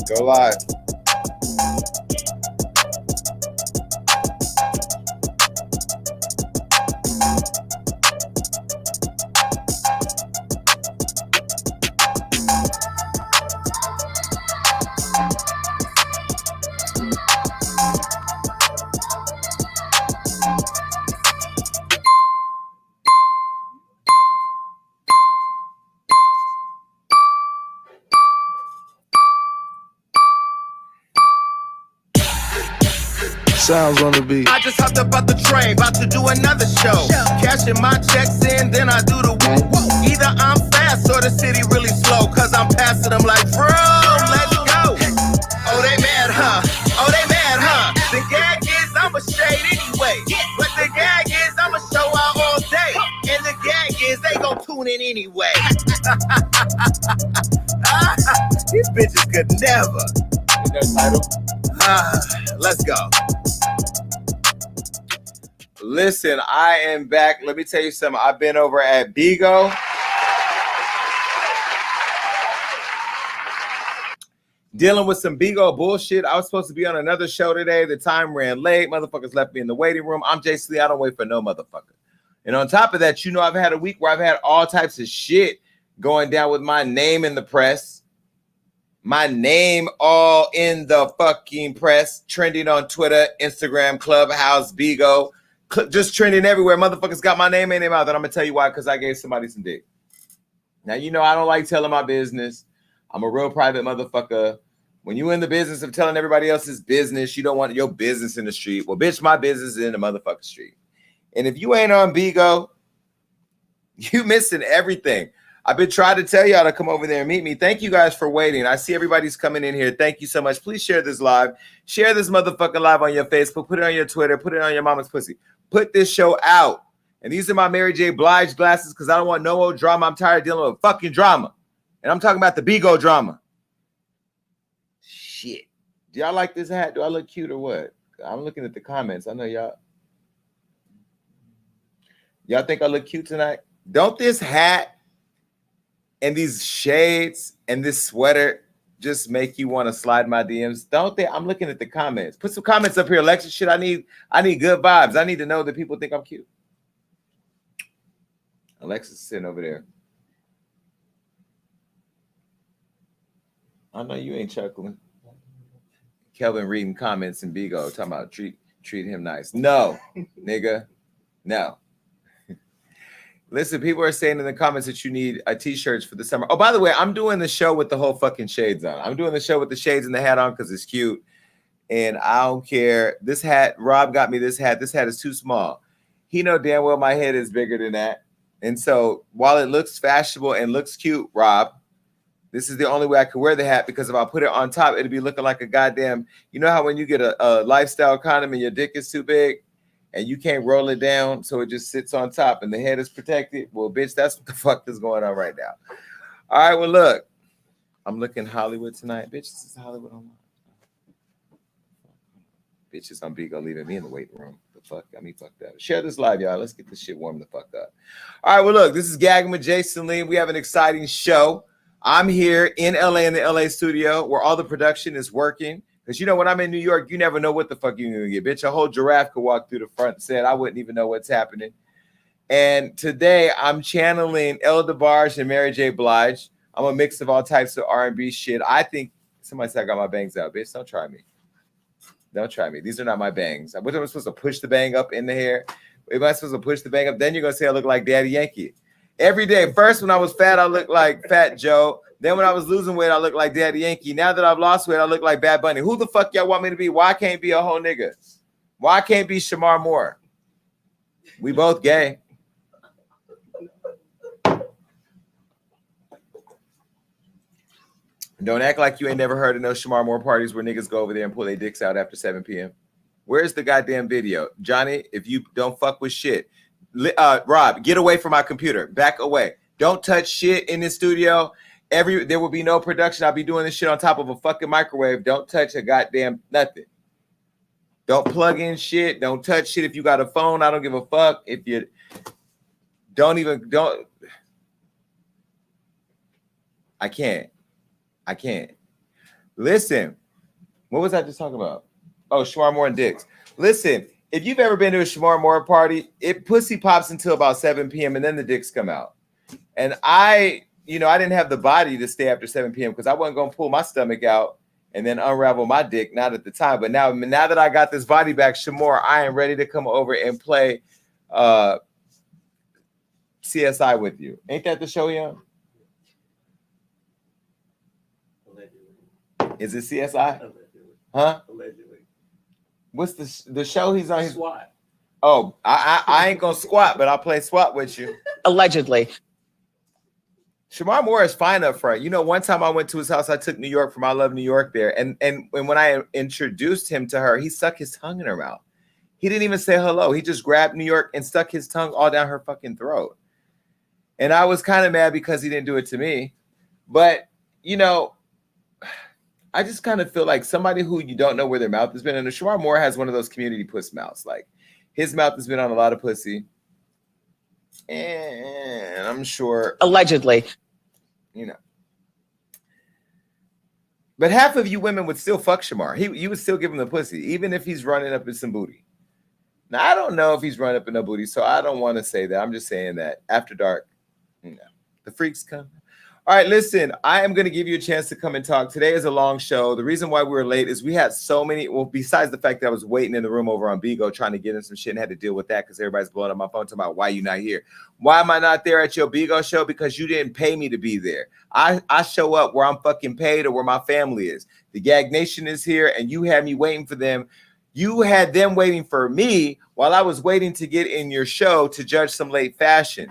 Go live. Sounds on the beat. I just hopped up out the train, about to do another show. Cashing my checks in, then I do the woo. Either I'm fast or the city really slow, cause I'm passing them like, bro, let's go. Oh, they mad, huh? Oh, they mad, huh? The gag is I'ma shade anyway. But the gag is I'ma show out all day. And the gag is they gon' tune in anyway. These bitches could never. Let's go. Listen, I am back. Let me tell you something. I've been over at Bigo. Dealing with some Bigo bullshit. I was supposed to be on another show today. The time ran late. Motherfuckers left me in the waiting room. I'm Jay Slee. I don't wait for no motherfucker. And on top of that, you know, I've had a week where I've had all types of shit going down with my name in the press. My name all in the fucking press. Trending on Twitter, Instagram, Clubhouse, Bigo. Just trending everywhere. Motherfuckers got my name in their mouth. And I'm going to tell you why, because I gave somebody some dick. Now, you know, I don't like telling my business. I'm a real private motherfucker. When you in the business of telling everybody else's business, you don't want your business in the street. Well, bitch, my business is in the motherfucking street. And if you ain't on Bigo, you missing everything. I've been trying to tell y'all to come over there and meet me. Thank you guys for waiting. I see everybody's coming in here. Thank you so much. Please share this live. Share this motherfucking live on your Facebook. Put it on your Twitter. Put it on your mama's pussy. Put this show out. And these are my Mary J. Blige glasses because I don't want no old drama. I'm tired of dealing with fucking drama. And I'm talking about the Bigo drama. Shit. Do y'all like this hat? Do I look cute or what? I'm looking at the comments. I know y'all think I look cute tonight? Don't this hat and these shades and this sweater just make you want to slide my DMs? Don't they? I'm looking at the comments. Put some comments up here, Alexa. Shit, I need good vibes. I need to know that people think I'm cute. Alexa's sitting over there. I know you ain't chuckling. Kelvin reading comments in Bigo talking about treat him nice. No, nigga. No. Listen, people are saying in the comments that you need t-shirts for the summer. Oh, by the way, I'm doing the show with the whole fucking shades on. I'm doing the show with the shades and the hat on because it's cute. And I don't care. This hat, Rob got me this hat. This hat is too small. He know damn well my head is bigger than that. And so while it looks fashionable and looks cute, Rob, this is the only way I could wear the hat because if I put it on top, it'd be looking like a goddamn, you know how when you get a lifestyle condom and your dick is too big? And you can't roll it down, so it just sits on top and the head is protected. Well, bitch, that's what the fuck is going on right now. All right, well, look. I'm looking Hollywood tonight. Bitch, this is Hollywood online. Bitches on Bigo leaving me in the waiting room. The fuck got me fucked up. Share this live, y'all. Let's get this shit warm the fuck up. All right, well, look. This is Gagging with Jason Lee. We have an exciting show. I'm here in LA in the LA studio where all the production is working. Because, you know, when I'm in New York, you never know what the fuck you're going to get. Bitch, a whole giraffe could walk through the front and said, I wouldn't even know what's happening. And today, I'm channeling El DeBarge and Mary J. Blige. I'm a mix of all types of R&B shit. I think, somebody said I got my bangs out. Bitch, don't try me. Don't try me. These are not my bangs. What am I supposed to push the bang up in the hair? Am I supposed to push the bang up? Then you're going to say I look like Daddy Yankee. Every day. First, when I was fat, I looked like Fat Joe. Then when I was losing weight, I look like Daddy Yankee. Now that I've lost weight, I look like Bad Bunny. Who the fuck y'all want me to be? Why I can't be a whole nigga? Why I can't be Shamar Moore? We both gay. Don't act like you ain't never heard of no Shamar Moore parties where niggas go over there and pull their dicks out after 7 p.m. Where's the goddamn video? Johnny, if you don't fuck with shit. Rob, get away from my computer. Back away. Don't touch shit in this studio. There will be no production. I'll be doing this shit on top of a fucking microwave. Don't touch a goddamn nothing. Don't plug in shit. Don't touch shit. If you got a phone, I don't give a fuck. If you don't. I can't. Listen, what was I just talking about? Oh, Shamar Moore and dicks. Listen, if you've ever been to a Shamar Moore party, it pussy pops until about 7 p.m. and then the dicks come out. And I didn't have the body to stay after 7 p.m. because I wasn't going to pull my stomach out and then unravel my dick, not at the time. But now that I got this body back, Shamar, I am ready to come over and play CSI with you. Ain't that the show, Young? Is it CSI? Allegedly. Huh? Allegedly. What's the show he's on? SWAT. Oh, I ain't gonna squat, but I'll play SWAT with you. Allegedly. Shamar Moore is fine up front. You know, one time I went to his house, I took New York from I Love New York there. And when I introduced him to her, he stuck his tongue in her mouth. He didn't even say hello. He just grabbed New York and stuck his tongue all down her fucking throat. And I was kind of mad because he didn't do it to me. But, you know, I just kind of feel like somebody who you don't know where their mouth has been. And Shamar Moore has one of those community puss mouths. Like, his mouth has been on a lot of pussy. And I'm sure. Allegedly. You know. But half of you women would still fuck Shamar. You would still give him the pussy, even if he's running up in some booty. Now, I don't know if he's running up in no booty, so I don't want to say that. I'm just saying that after dark, the freaks come. All right, listen, I am going to give you a chance to come and talk. Today is a long show. The reason why we were late is we had so many, well, besides the fact that I was waiting in the room over on Bigo trying to get in some shit and had to deal with that because everybody's blowing up my phone talking about why you not here. Why am I not there at your Bigo show? Because you didn't pay me to be there. I show up where I'm fucking paid or where my family is. The Gag Nation is here and you had me waiting for them. You had them waiting for me while I was waiting to get in your show to judge some late fashion.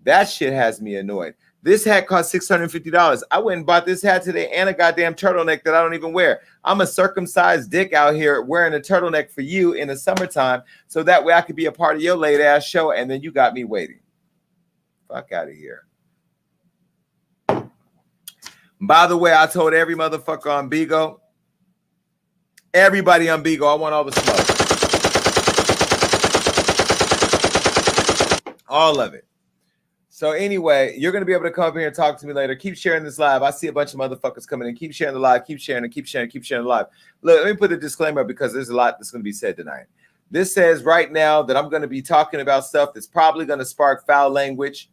That shit has me annoyed. This hat cost $650. I went and bought this hat today and a goddamn turtleneck that I don't even wear. I'm a circumcised dick out here wearing a turtleneck for you in the summertime so that way I could be a part of your late ass show and then you got me waiting. Fuck out of here. By the way, I told every motherfucker on Bigo, everybody on Bigo, I want all the smoke. All of it. So anyway, you're going to be able to come up here and talk to me later. Keep sharing this live. I see a bunch of motherfuckers coming in. Keep sharing the live. Keep sharing it. Keep sharing it. Keep sharing the live. Look, let me put a disclaimer because there's a lot that's going to be said tonight. This says right now that I'm going to be talking about stuff that's probably going to spark foul language.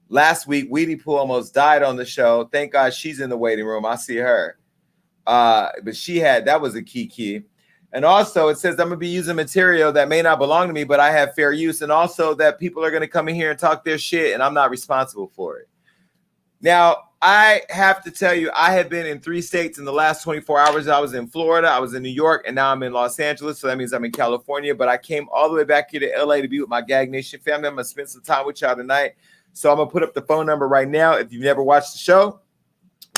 Last week, Weedy Poo almost died on the show. Thank God she's in the waiting room. I see her. But that was a key. And also, it says I'm going to be using material that may not belong to me, but I have fair use. And also that people are going to come in here and talk their shit, and I'm not responsible for it. Now, I have to tell you, I have been in 3 states in the last 24 hours. I was in Florida, I was in New York, and now I'm in Los Angeles. So that means I'm in California. But I came all the way back here to LA to be with my Gag Nation family. I'm going to spend some time with y'all tonight. So I'm going to put up the phone number right now. If you've never watched the show,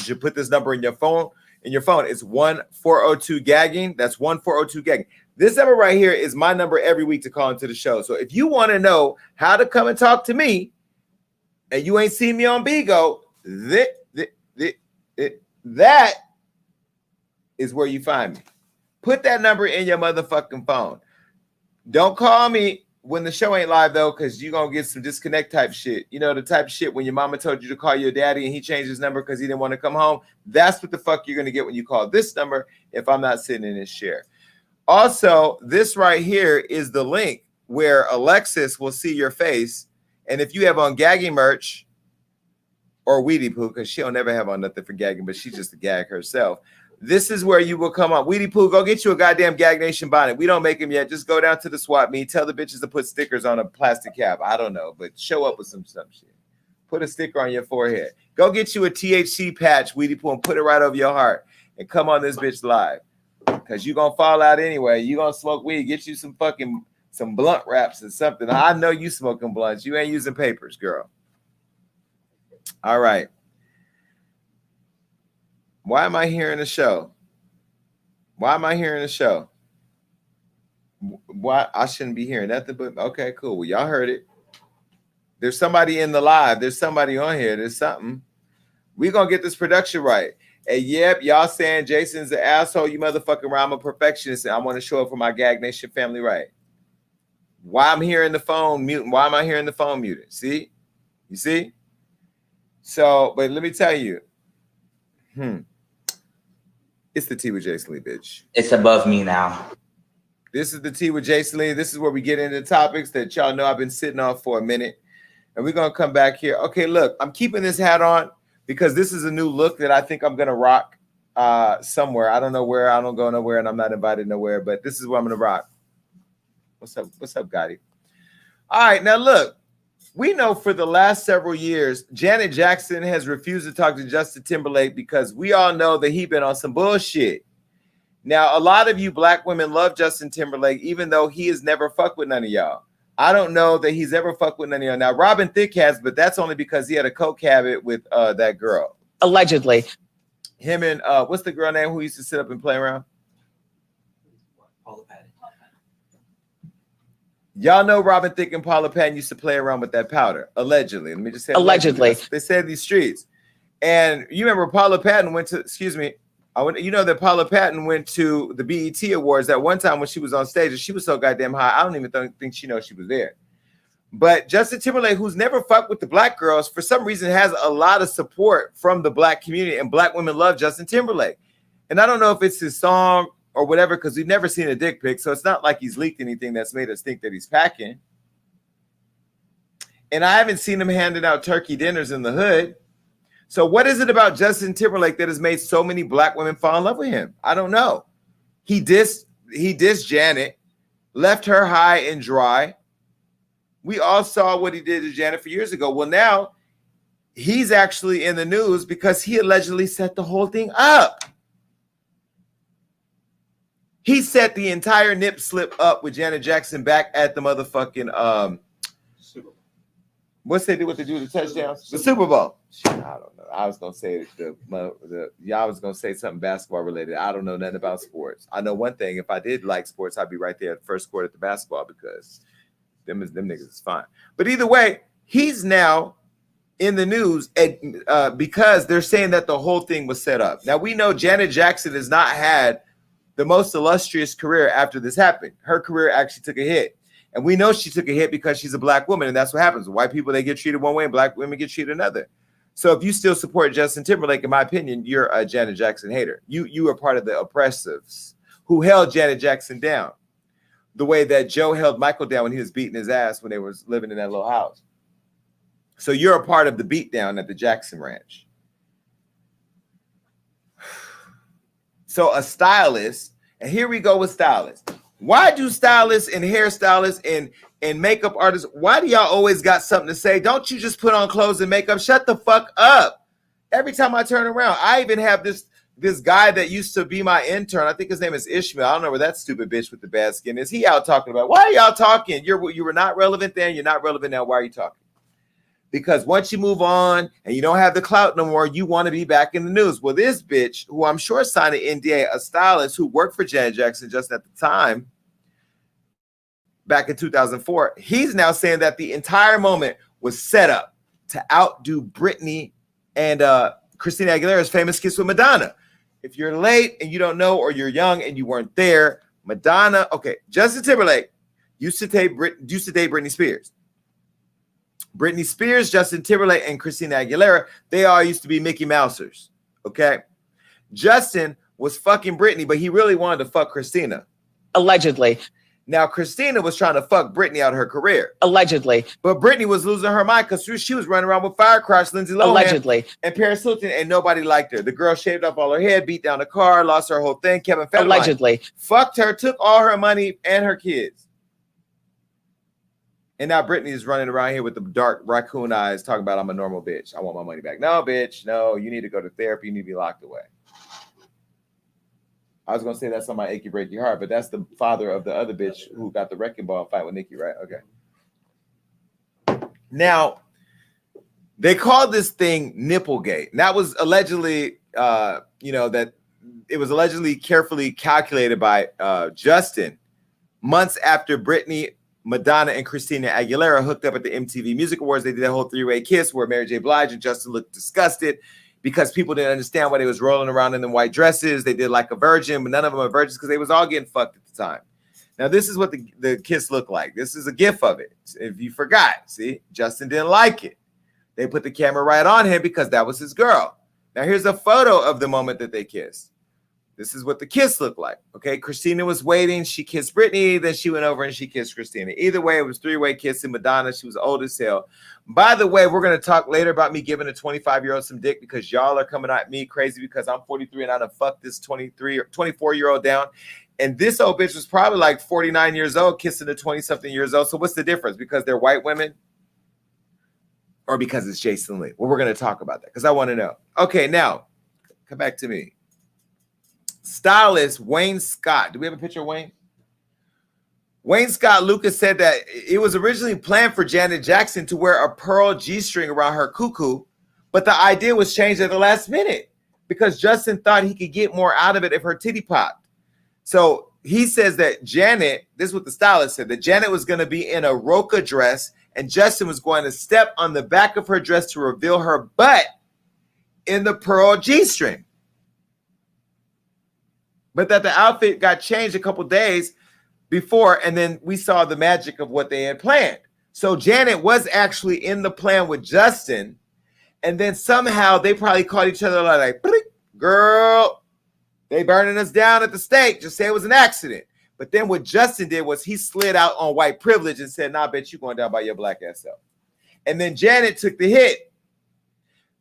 you should put this number in your phone. It's 1-402-GAGGING. That's 1-402-GAGGING. This number right here is my number every week to call into the show. So if you want to know how to come and talk to me and you ain't seen me on Bigo, that is where you find me. Put that number in your motherfucking phone. Don't call me when the show ain't live, though, because you're going to get some disconnect type shit. You know, the type of shit when your mama told you to call your daddy and he changed his number because he didn't want to come home. That's what the fuck you're going to get when you call this number if I'm not sitting in his chair. Also, this right here is the link where Alexis will see your face. And if you have on gagging merch or Weedy Poo, because she'll never have on nothing for gagging, but she's just a gag herself. This is where you will come on. Weedy Poo, go get you a goddamn Gag Nation bonnet. We don't make them yet. Just go down to the swap meet. Tell the bitches to put stickers on a plastic cap. I don't know, but show up with some shit. Put a sticker on your forehead. Go get you a THC patch, Weedy Poo, and put it right over your heart. And come on this bitch live. Because you're going to fall out anyway. You're going to smoke weed. Get you some blunt wraps or something. I know you smoking blunts. You ain't using papers, girl. All right. Why am I hearing the show? Why I shouldn't be hearing nothing but okay, cool. Well, y'all heard it. There's somebody in the live. There's somebody on here. There's something. We're gonna get this production right. Hey, yep, y'all saying Jason's an asshole, you motherfucking rhyme a perfectionist, and I want to show up for my Gag Nation family, right? Why I'm hearing the phone muted? Why am I hearing the phone muted? See? You see? So, but let me tell you. It's the Tea with Jason Lee, bitch. It's above me now. This is the Tea with Jason Lee. This is where we get into topics that y'all know I've been sitting on for a minute. And we're going to come back here. Okay, look, I'm keeping this hat on because this is a new look that I think I'm going to rock somewhere. I don't know where. I don't go nowhere, and I'm not invited nowhere. But this is what I'm going to rock. What's up? What's up, Gotti? All right, now look. We know for the last several years, Janet Jackson has refused to talk to Justin Timberlake because we all know that he's been on some bullshit. Now, a lot of you black women love Justin Timberlake, even though he has never fucked with none of y'all. I don't know that he's ever fucked with none of y'all. Now, Robin Thicke has, but that's only because he had a coke habit with that girl. Allegedly. Him and what's the girl name who used to sit up and play around? Y'all know Robin Thicke and Paula Patton used to play around with that powder. Allegedly. Let me just say allegedly. They said these streets. And you remember Paula Patton went to, you know that Paula Patton went to the BET Awards that one time when she was on stage and she was so goddamn high, I don't even think she knows she was there. But Justin Timberlake, who's never fucked with the black girls, for some reason has a lot of support from the black community, and black women love Justin Timberlake. And I don't know if it's his song or whatever, because we've never seen a dick pic, so it's not like he's leaked anything that's made us think that he's packing. And I haven't seen him handing out turkey dinners in the hood. So what is it about Justin Timberlake that has made so many black women fall in love with him? I don't know. He dissed Janet, left her high and dry. We all saw what he did to Janet for years ago. Well, now he's actually in the news because he allegedly set the whole thing up. He set the entire nip slip up with Janet Jackson back at the motherfucking what's they do with the touchdowns? The Super Bowl. I don't know. I was gonna say y'all was gonna say something basketball related. I don't know nothing about sports. I know one thing. If I did like sports, I'd be right there at the first court at the basketball because them niggas is fine. But either way, he's now in the news because they're saying that the whole thing was set up. Now we know Janet Jackson has not had the most illustrious career after this happened. Her career actually took a hit. And we know she took a hit because she's a black woman, and that's what happens. White people, they get treated one way, and black women get treated another. So if you still support Justin Timberlake, in my opinion, you're a Janet Jackson hater. You are part of the oppressives who held Janet Jackson down the way that Joe held Michael down when he was beating his ass when they were living in that little house. So you're a part of the beatdown at the Jackson Ranch. So a stylist, and here we go with stylists. Why do stylists and hairstylists and makeup artists, why do y'all always got something to say? Don't you just put on clothes and makeup? Shut the fuck up. Every time I turn around, I even have this guy that used to be my intern. I think his name is Ishmael. I don't know where that stupid bitch with the bad skin is. He out talking about, why are y'all talking? You were not relevant then. You're not relevant now. Why are you talking? Because once you move on and you don't have the clout no more, you want to be back in the news. Well, this bitch, who I'm sure signed an NDA, a stylist who worked for Janet Jackson just at the time, back in 2004, he's now saying that the entire moment was set up to outdo Britney and Christina Aguilera's famous kiss with Madonna. If you're late and you don't know, or you're young and you weren't there, Madonna, okay, Justin Timberlake used to date Britney Spears. Britney Spears, Justin Timberlake, and Christina Aguilera, they all used to be Mickey Mousers, okay? Justin was fucking Britney, but he really wanted to fuck Christina. Allegedly. Now, Christina was trying to fuck Britney out of her career. Allegedly. But Britney was losing her mind because she was running around with Firecrotch, Lindsay Lohan, allegedly, and Paris Hilton, and nobody liked her. The girl shaved off all her head, beat down the car, lost her whole thing. Kevin Federline allegedly fucked her, took all her money and her kids. And now Britney is running around here with the dark raccoon eyes talking about, I'm a normal bitch. I want my money back. No, bitch. No, you need to go to therapy. You need to be locked away. I was going to say that's on my achy breaky heart, but that's the father of the other bitch who got the wrecking ball fight with Nicki, right? Okay. Now, they called this thing Nipplegate. And that was allegedly, that it was allegedly carefully calculated by Justin months after Britney, Madonna, and Christina Aguilera hooked up at the MTV Music Awards. They did that whole three-way kiss where Mary J. Blige and Justin looked disgusted because people didn't understand why they was rolling around in them white dresses. They did like a virgin, but none of them are virgins because they was all getting fucked at the time. Now, this is what the kiss looked like. This is a gif of it. If you forgot, see, Justin didn't like it. They put the camera right on him because that was his girl. Now, here's a photo of the moment that they kissed. This is what the kiss looked like. Okay, Christina was waiting. She kissed Britney. Then she went over and she kissed Christina. Either way, it was three-way kissing. Madonna, she was old as hell. By the way, we're going to talk later about me giving a 25-year-old some dick because y'all are coming at me crazy because I'm 43 and I done fucked this 23 or 24-year-old down. And this old bitch was probably like 49 years old kissing a 20-something years old. So what's the difference? Because they're white women or because it's Jason Lee? Well, we're going to talk about that because I want to know. Okay, now, come back to me. Stylist Wayne Scott. Do we have a picture of Wayne? Wayne Scott Lucas said that it was originally planned for Janet Jackson to wear a pearl G-string around her cuckoo, but the idea was changed at the last minute because Justin thought he could get more out of it if her titty popped. So he says that Janet, this is what the stylist said, that Janet was going to be in a roca dress and Justin was going to step on the back of her dress to reveal her butt in the pearl G-string. But that the outfit got changed a couple days before, and then we saw the magic of what they had planned. So Janet was actually in the plan with Justin, and then somehow they probably called each other like, girl, they burning us down at the stake. Just say it was an accident. But then what Justin did was he slid out on white privilege and said, nah, I bet you going down by your black ass self. And then Janet took the hit.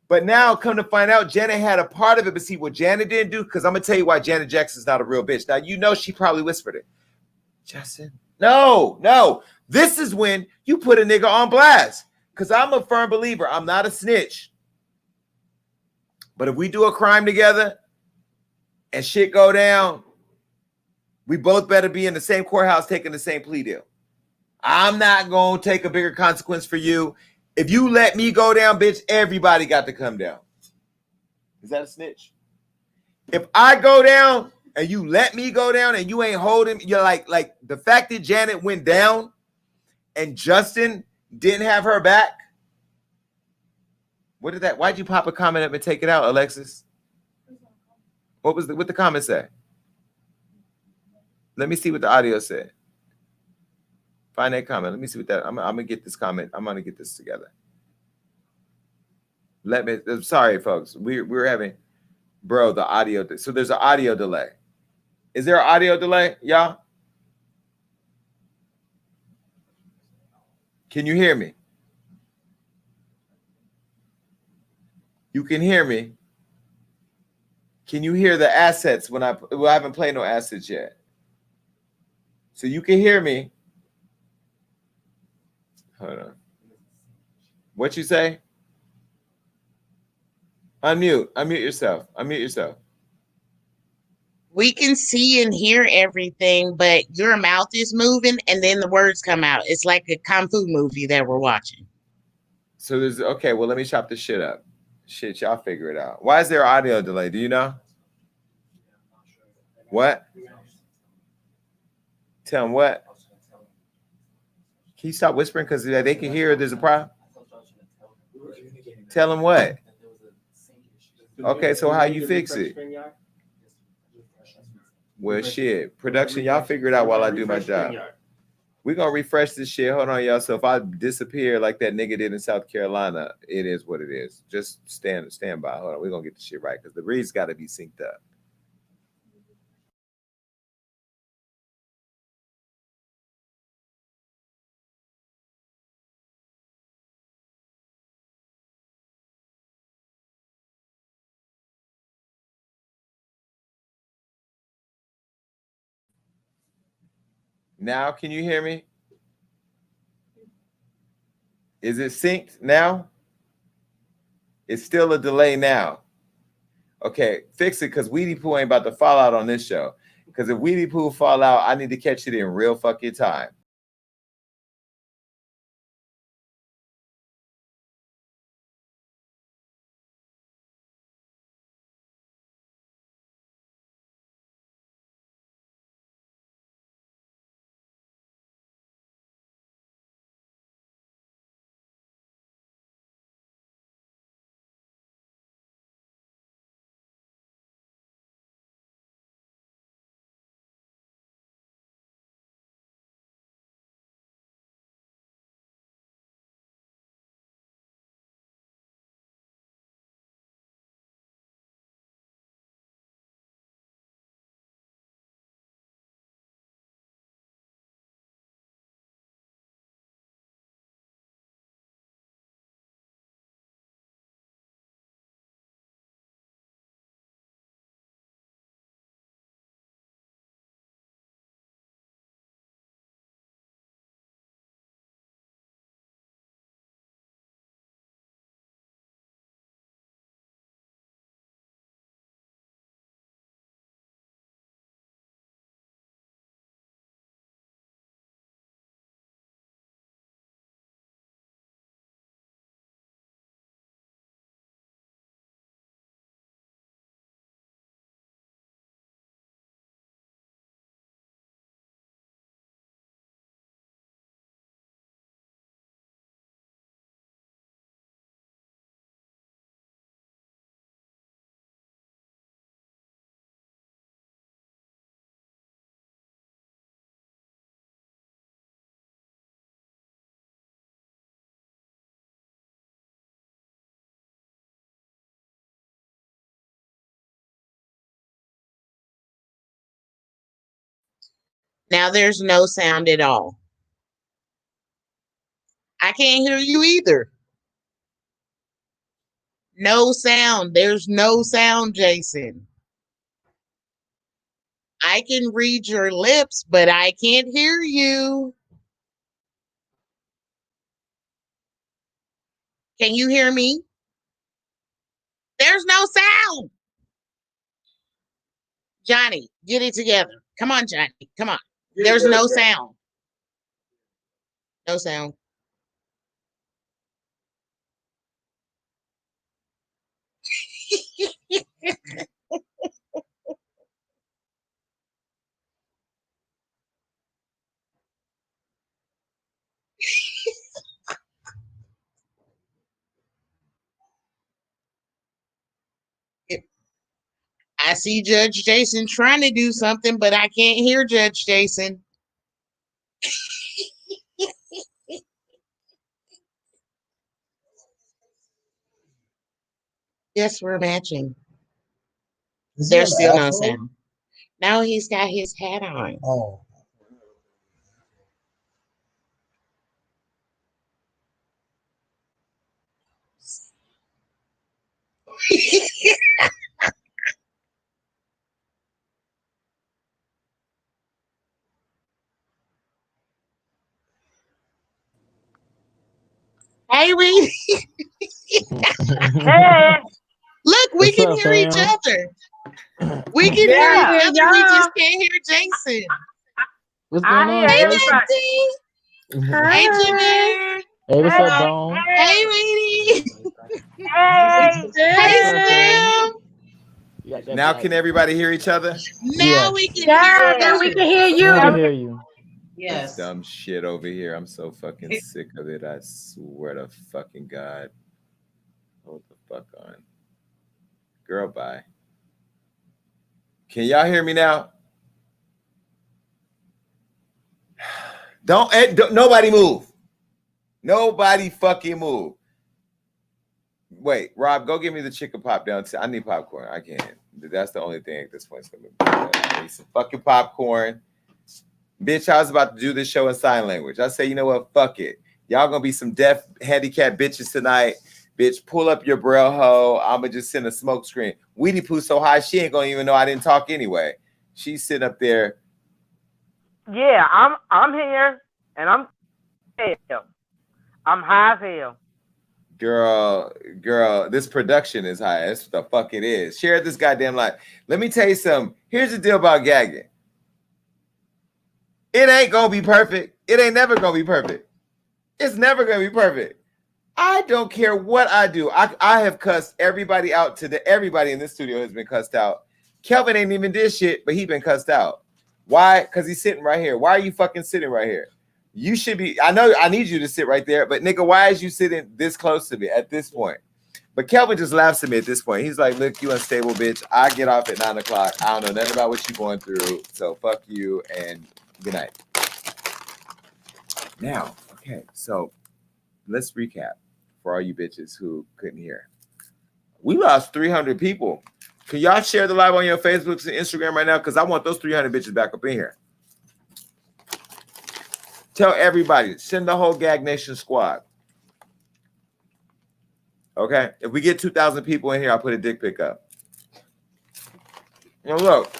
But now, come to find out, Janet had a part of it. But see, what Janet didn't do, because I'm going to tell you why Janet Jackson's not a real bitch. Now, you know she probably whispered it. Justin, no. This is when you put a nigga on blast. Because I'm a firm believer. I'm not a snitch. But if we do a crime together and shit go down, we both better be in the same courthouse taking the same plea deal. I'm not going to take a bigger consequence for you. If you let me go down, bitch, everybody got to come down. Is that a snitch? If I go down and you let me go down and you ain't holding, you're like the fact that Janet went down and Justin didn't have her back. Why'd you pop a comment up and take it out, Alexis? What the comment say? Let me see what the audio said. Find that comment. Let me see what that. I'm gonna get this comment. I'm gonna get this together. Sorry, folks. We're having, bro, the audio. So there's an audio delay. Is there an audio delay, y'all? Can you hear me? You can hear me. Can you hear the assets when I haven't played no assets yet? So you can hear me. Hold on. What you say? Unmute yourself. We can see and hear everything, but your mouth is moving and then the words come out. It's like a kung fu movie that we're watching. So okay, well, let me chop this shit up. Shit, y'all figure it out. Why is there audio delay? Do you know? What? Tell them what? Can you stop whispering? Because they can hear there's a problem. Tell them what? Okay, so how you fix it? Well, shit. Production, y'all figure it out while I do my job. We're going to refresh this shit. Hold on, y'all. So if I disappear like that nigga did in South Carolina, it is what it is. Just stand by. Hold on. We're going to get the shit right because the reads got to be synced up. Now, can you hear me? Is it synced now? It's still a delay now. Okay, fix it because Weedy Poo ain't about to fall out on this show. Because if Weedy Poo fall out, I need to catch it in real fucking time. Now there's no sound at all. I can't hear you either. No sound. There's no sound, Jason. I can read your lips, but I can't hear you. Can you hear me? There's no sound. Johnny, get it together. Come on, Johnny. Come on. There's no sound. No sound. I see Judge Jason trying to do something, but I can't hear Judge Jason. Yes, we're matching. There's still no sound. Now he's got his hat on. Oh. Hey, we Hey, look, we What's can up, hear each fam? other. We can hear Yeah. each other. We just can't hear Jason. What's I going hear on, Hey, Jason? everybody. Lindsay. Hey, Jameer. Hey, what's Hey, up, Bone? Hey, Weedy. hey, Hey, What's up, fam? Sam. You got that Now black- can everybody hear each other? Now Yeah. we can yeah, hear we you. can hear you. I can hear you. This dumb shit over here. I'm so fucking sick of it. I swear to fucking God. Hold the fuck on. Girl, bye. Can y'all hear me now? Don't nobody move. Nobody fucking move. Wait, Rob, go get me the chicken pop down. I need popcorn. I can't. That's the only thing at this point. I need some fucking popcorn. Bitch, I was about to do this show in sign language. I say, you know what? Fuck it. Y'all gonna be some deaf, handicapped bitches tonight. Bitch, pull up your braille hoe. I'ma just send a smoke screen. Weedy Pooh so high, she ain't gonna even know I didn't talk anyway. She's sitting up there. Yeah, I'm here and I'm hell. I'm high as hell. Girl, this production is high. That's what the fuck it is. Share this goddamn life. Let me tell you something. Here's the deal about gagging. It ain't gonna be perfect. It ain't never gonna be perfect. It's never gonna be perfect. I don't care what I do. I have cussed everybody out today. Everybody in this studio has been cussed out. Kelvin ain't even did shit, but he been cussed out. Why? Because he's sitting right here. Why are you fucking sitting right here? You should be. I know I need you to sit right there, but nigga, why is you sitting this close to me at this point? But Kelvin just laughs at me at this point. He's like, look, you unstable bitch. I get off at 9 o'clock. I don't know nothing about what you're going through. So fuck you and good night. Now, okay, so let's recap for all you bitches who couldn't hear. We lost 300 people. Can y'all share the live on your Facebooks and Instagram right now? Because I want those 300 bitches back up in here. Tell everybody, send the whole Gag Nation squad. Okay? If we get 2,000 people in here, I'll put a dick pic up. Now look.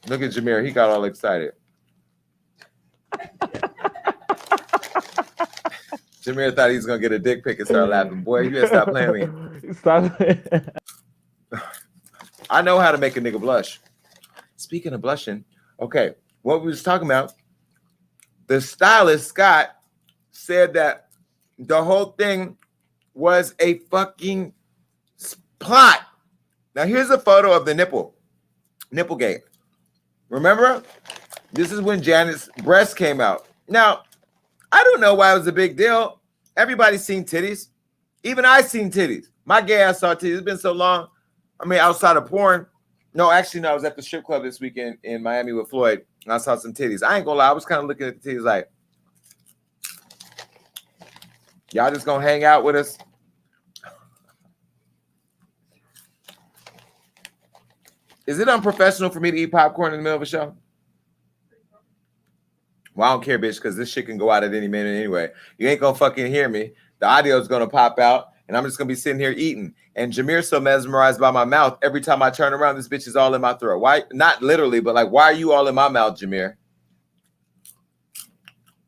Look at Jameer. He got all excited. Jameer thought he was going to get a dick pic and start laughing. Boy, you better stop playing me. Stop. I know how to make a nigga blush. Speaking of blushing, okay, what we was talking about, the stylist, Scott, said that the whole thing was a fucking plot. Now, here's a photo of the Nipplegate. Remember? This is when Janet's breast came out. Now, I don't know why it was a big deal. Everybody's seen titties. Even I seen titties. My gay ass saw titties. It's been so long. I mean, outside of porn. No, actually, no. I was at the strip club this weekend in Miami with Floyd, and I saw some titties. I ain't gonna lie. I was kind of looking at the titties like, y'all just gonna hang out with us? Is it unprofessional for me to eat popcorn in the middle of a show? Well, I don't care, bitch, because this shit can go out at any minute anyway. You ain't gonna fucking hear me. The audio is gonna pop out, and I'm just gonna be sitting here eating. And Jameer's so mesmerized by my mouth. Every time I turn around, this bitch is all in my throat. Why? Not literally, but like, why are you all in my mouth, Jameer?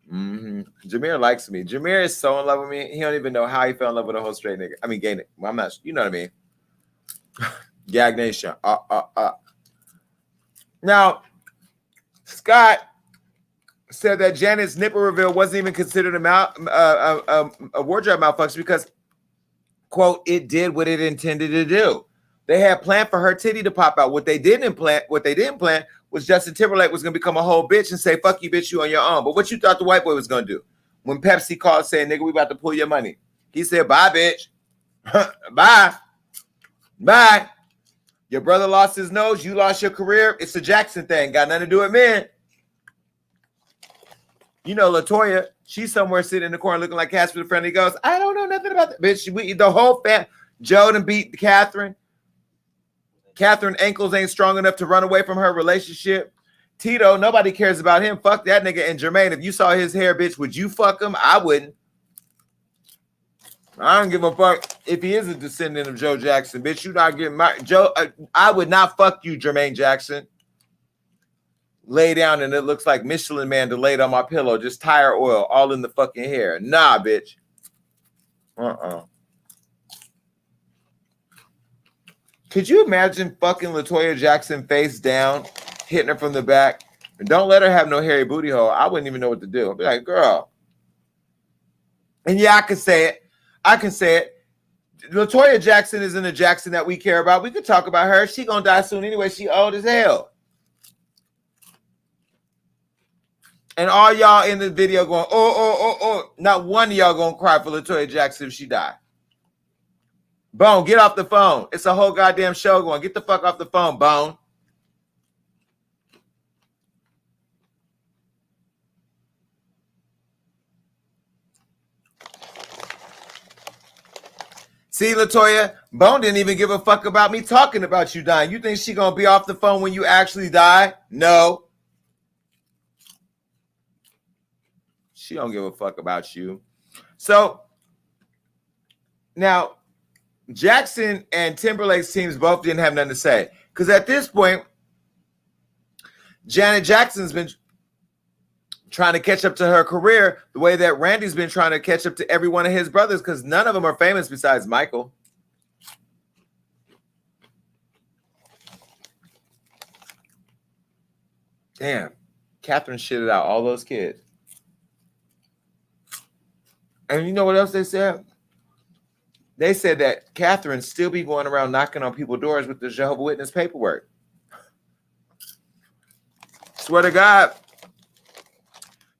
Jameer likes me. Jameer is so in love with me. He don't even know how he fell in love with a whole straight nigga. I mean, gay nigga. Well, I'm not. You know what I mean? Gag Nation. Now, Scott said that Janet's nipple reveal wasn't even considered a wardrobe malfunction because, quote, it did what it intended to do. They had planned for her titty to pop out. What they didn't plan was Justin Timberlake was going to become a whole bitch and say, fuck you, bitch, you on your own. But what you thought the white boy was going to do? When Pepsi called saying, nigga, we about to pull your money. He said, bye, bitch. Bye. Bye. Your brother lost his nose. You lost your career. It's a Jackson thing. Got nothing to do with men. You know, LaToya, she's somewhere sitting in the corner looking like Casper the Friendly Ghost. I don't know nothing about that. Bitch, the whole Joe done beat Catherine. Catherine ankles ain't strong enough to run away from her relationship. Tito, nobody cares about him. Fuck that nigga. And Jermaine, if you saw his hair, bitch, would you fuck him? I wouldn't. I don't give a fuck if he is a descendant of Joe Jackson, bitch. You not getting my Joe. I would not fuck you, Jermaine Jackson. Lay down and it looks like Michelin Man delayed on my pillow, just tire oil all in the fucking hair. Nah, bitch. Could you imagine fucking LaToya Jackson face down, hitting her from the back? And don't let her have no hairy booty hole. I wouldn't even know what to do. I'd be like, girl. And yeah, I can say it. I can say it. LaToya Jackson isn't a Jackson that we care about. We could talk about her. She gonna die soon anyway. She old as hell. And all y'all in the video going, oh. Not one of y'all gonna cry for LaToya Jackson if she die. Bone, get off the phone. It's a whole goddamn show going. Get the fuck off the phone, Bone. See, LaToya, Bone didn't even give a fuck about me talking about you dying. You think she gonna be off the phone when you actually die? No. She don't give a fuck about you. So, now, Jackson and Timberlake's teams both didn't have nothing to say. Because at this point, Janet Jackson's been trying to catch up to her career the way that Randy's been trying to catch up to every one of his brothers because none of them are famous besides Michael. Damn. Catherine shitted out all those kids. And you know what else they said? They said that Catherine still be going around knocking on people's doors with the Jehovah's Witness paperwork. Swear to God.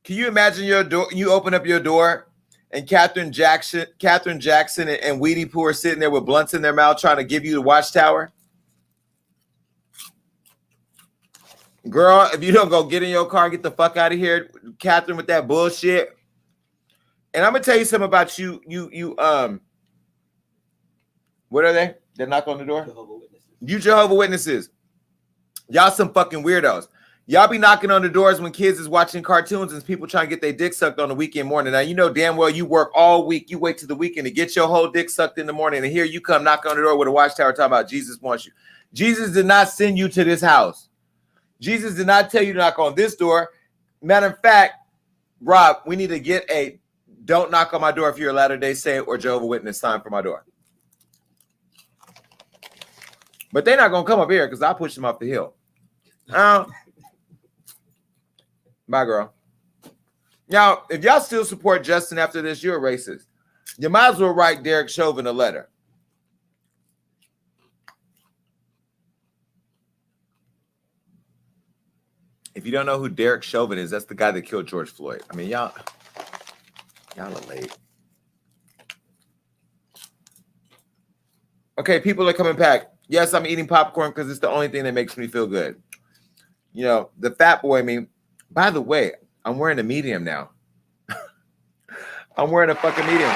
Can you imagine your door? You open up your door and Catherine Jackson and Weedy Pooh are sitting there with blunts in their mouth trying to give you the watchtower? Girl, if you don't go get in your car and get the fuck out of here, Catherine, with that bullshit. And I'm gonna tell you something about you. What are they? They knock on the door? You Jehovah's Witnesses. Y'all some fucking weirdos. Y'all be knocking on the doors when kids is watching cartoons and people trying to get their dick sucked on the weekend morning. Now, you know damn well you work all week. You wait till the weekend to get your whole dick sucked in the morning. And here you come knocking on the door with a watchtower talking about Jesus wants you. Jesus did not send you to this house. Jesus did not tell you to knock on this door. Matter of fact, Rob, we need to get a don't knock on my door if you're a Latter-day Saint or Jehovah's Witness sign for my door. But they're not going to come up here because I push them off the hill. Bye, girl. Now, if y'all still support Justin after this, you're a racist. You might as well write Derek Chauvin a letter. If you don't know who Derek Chauvin is, that's the guy that killed George Floyd. I mean, y'all are late. Okay, people are coming back. Yes, I'm eating popcorn because it's the only thing that makes me feel good. You know, the fat boy me. By the way, I'm wearing a medium now. I'm wearing a fucking medium.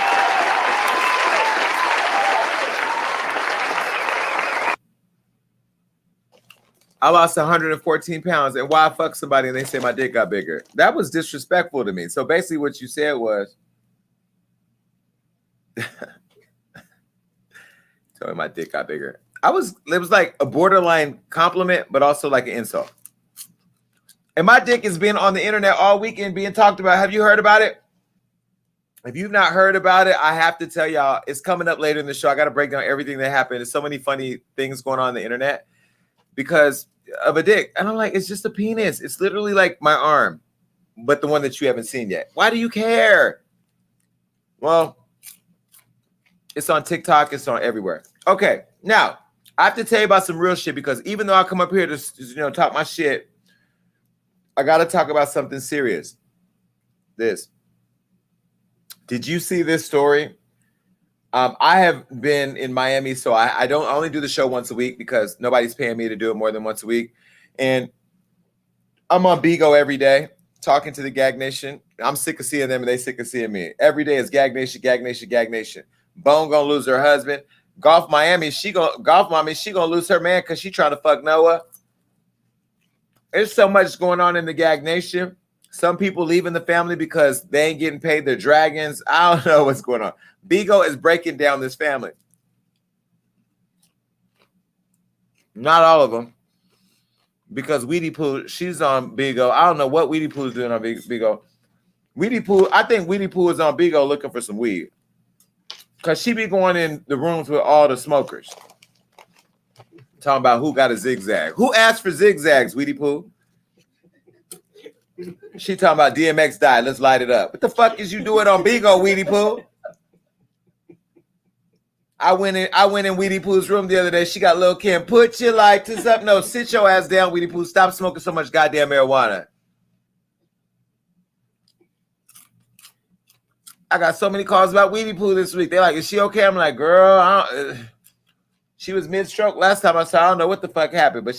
I lost 114 pounds, and why I fuck somebody and they say my dick got bigger? That was disrespectful to me. So basically what you said was, tell me my dick got bigger. It was like a borderline compliment, but also like an insult. And my dick has been on the internet all weekend being talked about. Have you heard about it? If you've not heard about it, I have to tell y'all, it's coming up later in the show. I got to break down everything that happened. There's so many funny things going on the internet because of a dick. And I'm like, it's just a penis. It's literally like my arm, but the one that you haven't seen yet. Why do you care? Well, it's on TikTok. It's on everywhere. Okay, now I have to tell you about some real shit because even though I come up here to talk my shit, I got to talk about something serious. This. Did you see this story? I have been in Miami, so I only do the show once a week because nobody's paying me to do it more than once a week. And I'm on Bigo every day talking to the Gag Nation. I'm sick of seeing them and they sick of seeing me. Every day is Gag Nation, Gag Nation, Gag Nation. Bone gonna lose her husband. Golf Mommy, she gonna lose her man because she trying to fuck Noah. There's so much going on in the Gag Nation. Some people leaving the family because they ain't getting paid their dragons. I don't know what's going on. Bigo is breaking down this family. Not all of them. Because Weedy Pooh, she's on Bigo. I don't know what Weedy Pooh is doing on Bigo. Weedy Pooh, I think Weedy Pooh is on Bigo looking for some weed. Because she be going in the rooms with all the smokers. Talking about who got a zigzag. Who asked for zigzags, Weedy Pooh? She talking about DMX died. Let's light it up. What the fuck is you doing on Bigo, Weedy Pooh? I went in Weedy Pooh's room the other day. She got Lil' Kim. Put your lighters up. No, sit your ass down, Weedy Pooh. Stop smoking so much goddamn marijuana. I got so many calls about Weedy Pooh this week. They're like, is she okay? I'm like, girl, she was mid-stroke last time I saw her. I don't know what the fuck happened, but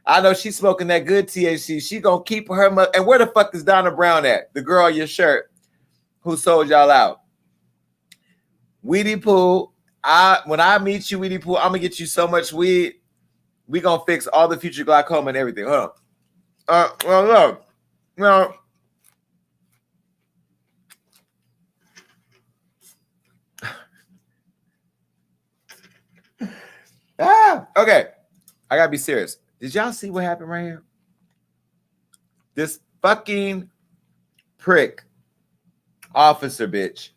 I know she's smoking that good THC. She gonna keep her and where the fuck is Donna Brown at? The girl on your shirt who sold y'all out. Weedy Pooh, when I meet you, Weedy Pooh, I'm gonna get you so much weed. We gonna fix all the future glaucoma and everything. Hold on. Well, look. No. Okay. I gotta be serious. Did y'all see what happened right here? This fucking prick officer bitch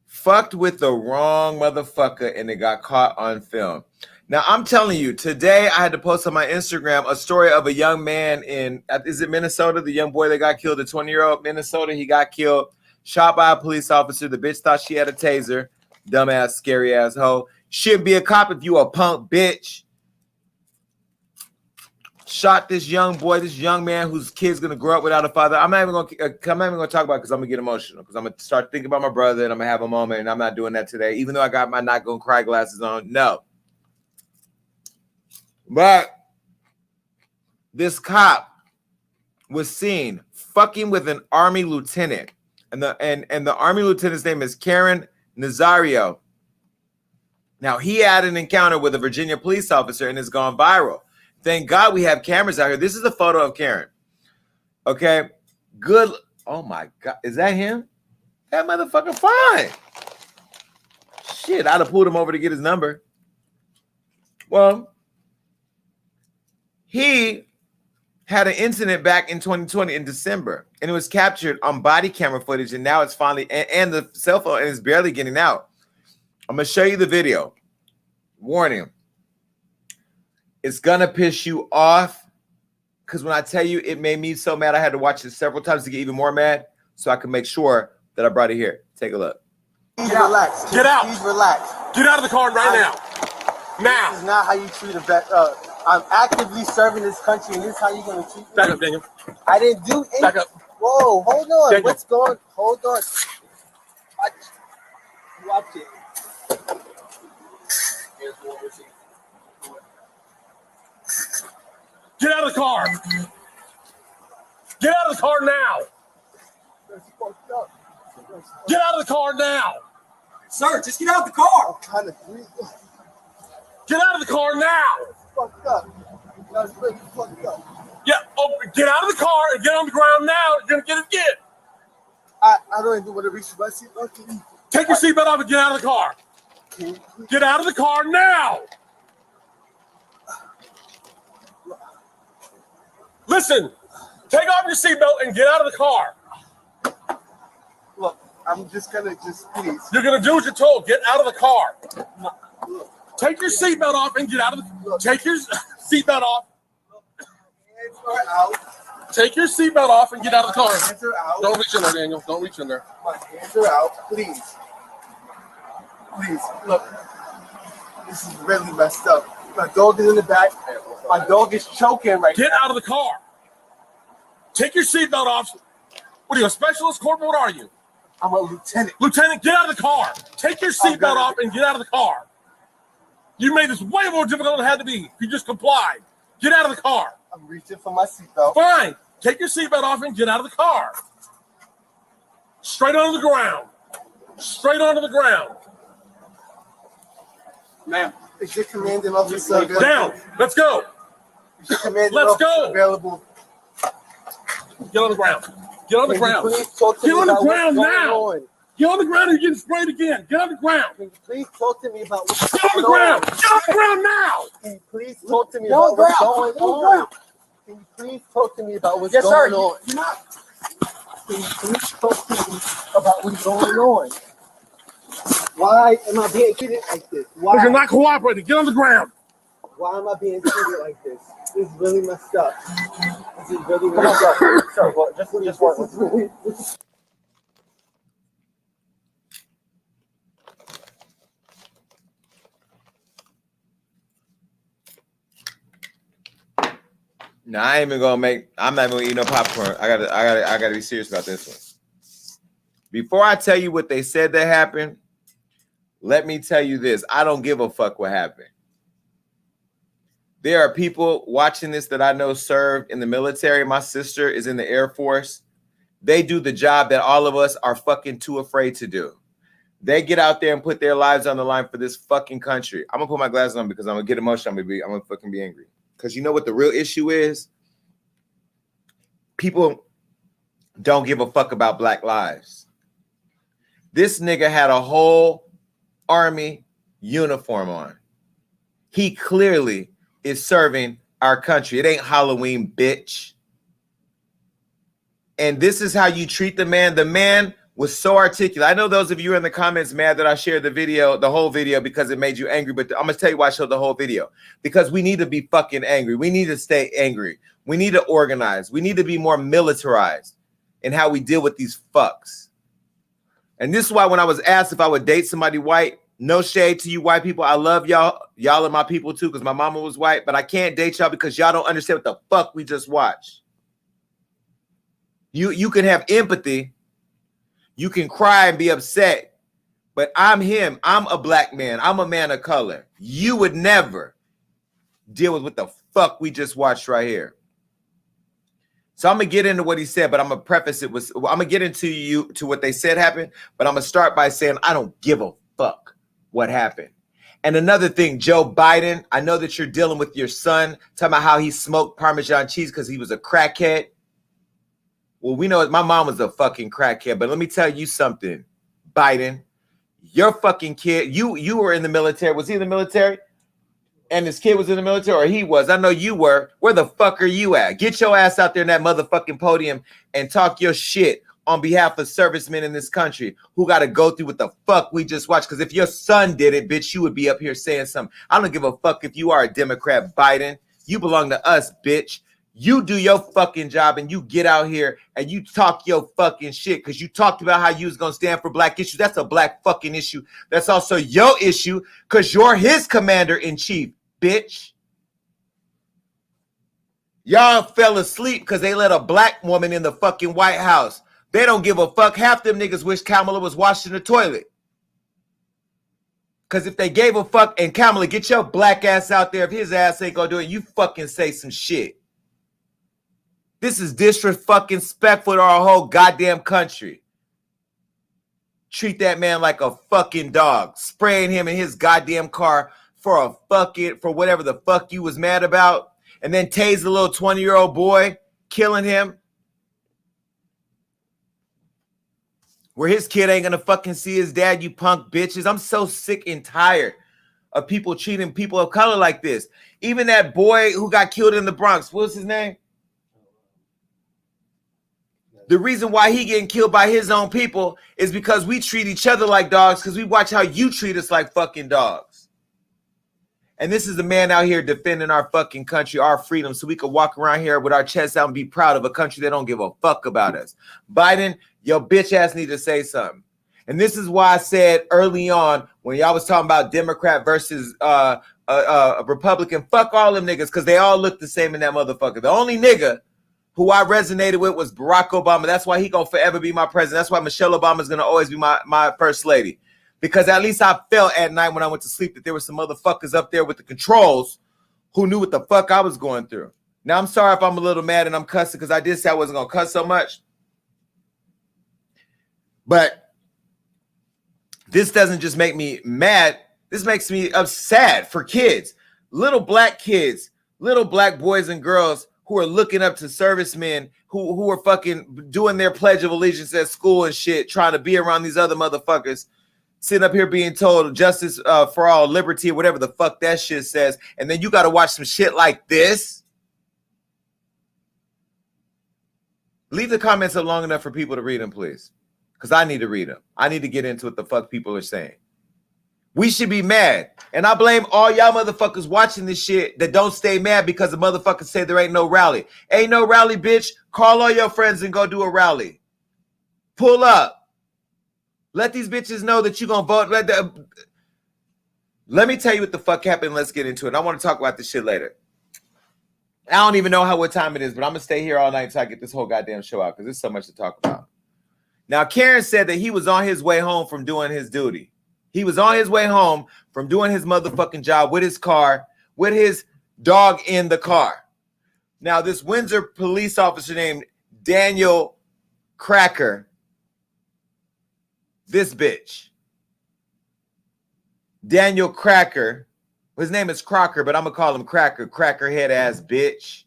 fucked with the wrong motherfucker and it got caught on film. Now, I'm telling you, today I had to post on my Instagram a story of a young man is it Minnesota? The young boy that got killed, the 20-year-old Minnesota, he got killed, shot by a police officer. The bitch thought she had a taser. Dumbass, scary ass hoe. Shouldn't be a cop if you a punk bitch. Shot this young boy, this young man whose kid's gonna grow up without a father. I'm not even gonna talk about it because I'm gonna get emotional because I'm gonna start thinking about my brother and I'm gonna have a moment, and I'm not doing that today, even though I got my not gonna cry glasses on. No, but this cop was seen fucking with an army lieutenant, and the army lieutenant's name is Karen Nazario. Now he had an encounter with a Virginia police officer and it's gone viral. Thank God we have cameras out here. This is a photo of Karen. Okay. Good. Oh my God. Is that him? That motherfucker fine. Shit. I'd have pulled him over to get his number. Well, he had an incident back in 2020 in December, and it was captured on body camera footage, and now it's finally, and the cell phone is barely getting out. I'm going to show you the video. Warning. It's going to piss you off because when I tell you it made me so mad, I had to watch it several times to get even more mad so I can make sure that I brought it here. Take a look. Please relax. Get out. Please relax. Get out of the car right now. Now. This is not how you treat a vet. I'm actively serving this country, and this is how you're going to treat me. Back up, Daniel. I didn't do anything. Back up. Whoa, hold on. Daniel. What's going on? Hold on. Watch it. Get out of the car. Get out of the car now. Get out of the car now. Sir, just get out of the car. I'm trying to breathe. Get out of the car now. Fucked up. That's pretty fucked up. Yeah, get out of the car and get on the ground now. You're gonna get it again. I don't even want to reach my seatbelt. Take your seatbelt off and get out of the car. Get out of the car now. Listen, take off your seatbelt and get out of the car. Look, I'm just gonna please. You're gonna do what you're told. Get out of the car. Take your seatbelt off and get out of the. Take your seatbelt off. Hands are out. Take your seatbelt off and get out of the car. Hands are out. Don't reach in there, Daniel. Don't reach in there. My hands are out. Please. Please, look. This is really messed up. My dog is in the back. My dog is choking right now. Get out of the car. Take your seatbelt off. What are you, a specialist, corporal? What are you? I'm a lieutenant. Lieutenant, get out of the car. Take your seatbelt off and get out of the car. You made this way more difficult than it had to be. You just complied. Get out of the car. I'm reaching for my seatbelt. Fine. Take your seatbelt off and get out of the car. Straight onto the ground. Straight onto the ground. Ma'am, is your commanding officer available? Down. Let's go. Is your commanding Let's officer go. available? Get on the ground. Get on the Can you ground. please talk to Get me on the about ground what's going now. on? Get on the ground and you're getting sprayed again. Get on the ground. Can you please talk to me about what's Get on the going ground. on? Get on the ground now. Can you please talk to me about what's going on? Can you please talk to me about what's going on? Can you please talk to me about what's going on? Why am I being treated like this? Because you're not cooperating. Get on the ground. Why am I being treated like this? This is really messed up. This is really messed up. Sorry, but just one. No, I ain't even gonna I'm not even gonna eat no popcorn. I gotta be serious about this one. Before I tell you what they said that happened, let me tell you this. I don't give a fuck what happened. There are people watching this that I know served in the military. My sister is in the Air Force. They do the job that all of us are fucking too afraid to do. They get out there and put their lives on the line for this fucking country. I'm gonna put my glasses on because I'm gonna get emotional. I'm gonna fucking be angry. Because you know what the real issue is? People don't give a fuck about black lives. This nigga had a whole army uniform on. He clearly is serving our country. It ain't Halloween, bitch. And this is how you treat the man. The man was so articulate. I know those of you in the comments mad that I shared the video, the whole video, because it made you angry. But I'm going to tell you why I showed the whole video. Because we need to be fucking angry. We need to stay angry. We need to organize. We need to be more militarized in how we deal with these fucks. And this is why when I was asked if I would date somebody white, no shade to you white people. I love y'all. Y'all are my people too because my mama was white. But I can't date y'all because y'all don't understand what the fuck we just watched. You can have empathy. You can cry and be upset. But I'm him. I'm a black man. I'm a man of color. You would never deal with what the fuck we just watched right here. So I'm going to get into what he said, but I'm going to preface it with, I'm going to get into what they said happened, but I'm going to start by saying I don't give a fuck what happened. And another thing, Joe Biden, I know that you're dealing with your son, talking about how he smoked Parmesan cheese because he was a crackhead. Well, we know my mom was a fucking crackhead, but let me tell you something, Biden, your fucking kid, you were in the military. Was he in the military? And his kid was in the military, or he was. I know you were. Where the fuck are you at? Get your ass out there in that motherfucking podium and talk your shit on behalf of servicemen in this country who got to go through what the fuck we just watched. Because if your son did it, bitch, you would be up here saying something. I don't give a fuck if you are a Democrat, Biden. You belong to us, bitch. You do your fucking job and you get out here and you talk your fucking shit because you talked about how you was going to stand for black issues. That's a black fucking issue. That's also your issue because you're his commander-in-chief, bitch. Y'all fell asleep because they let a black woman in the fucking White House. They don't give a fuck. Half them niggas wish Kamala was washing the toilet. Because if they gave a fuck, and Kamala, get your black ass out there. If his ass ain't going to do it, you fucking say some shit. This is disrespectful to our whole goddamn country. Treat that man like a fucking dog. Spraying him in his goddamn car for whatever the fuck you was mad about. and then tase the little 20-year-old boy, killing him. Where his kid ain't gonna fucking see his dad, you punk bitches. I'm so sick and tired of people treating people of color like this. Even that boy who got killed in the Bronx, what was his name? The reason why he getting killed by his own people is because we treat each other like dogs because we watch how you treat us like fucking dogs. And this is the man out here defending our fucking country, our freedom, so we could walk around here with our chests out and be proud of a country that don't give a fuck about us. Biden, your bitch ass need to say something. And this is why I said early on when y'all was talking about Democrat versus a Republican, fuck all them niggas because they all look the same in that motherfucker. The only nigga who I resonated with was Barack Obama. That's why he gonna forever be my president. That's why Michelle Obama is gonna always be my first lady. Because at least I felt at night when I went to sleep that there were some motherfuckers up there with the controls who knew what the fuck I was going through. Now, I'm sorry if I'm a little mad and I'm cussing because I did say I wasn't going to cuss so much. But this doesn't just make me mad. This makes me sad for kids, little black kids, little black boys and girls who are looking up to servicemen who are fucking doing their Pledge of Allegiance at school and shit, trying to be around these other motherfuckers. Sitting up here being told justice for all, liberty, or whatever the fuck that shit says. And then you got to watch some shit like this. Leave the comments up long enough for people to read them, please. Because I need to read them. I need to get into what the fuck people are saying. We should be mad. And I blame all y'all motherfuckers watching this shit that don't stay mad because the motherfuckers say there ain't no rally. Ain't no rally, bitch. Call all your friends and go do a rally. Pull up. Let these bitches know that you're going to vote. Let me tell you what the fuck happened. Let's get into it. I want to talk about this shit later. I don't even know what time it is, but I'm going to stay here all night until I get this whole goddamn show out because there's so much to talk about. Now, Karen said that he was on his way home from doing his duty. He was on his way home from doing his motherfucking job with his car, with his dog in the car. Now, this Windsor police officer named Daniel Cracker, this bitch, Daniel Cracker, his name is Crocker, but I'm going to call him Cracker, crackerhead ass bitch.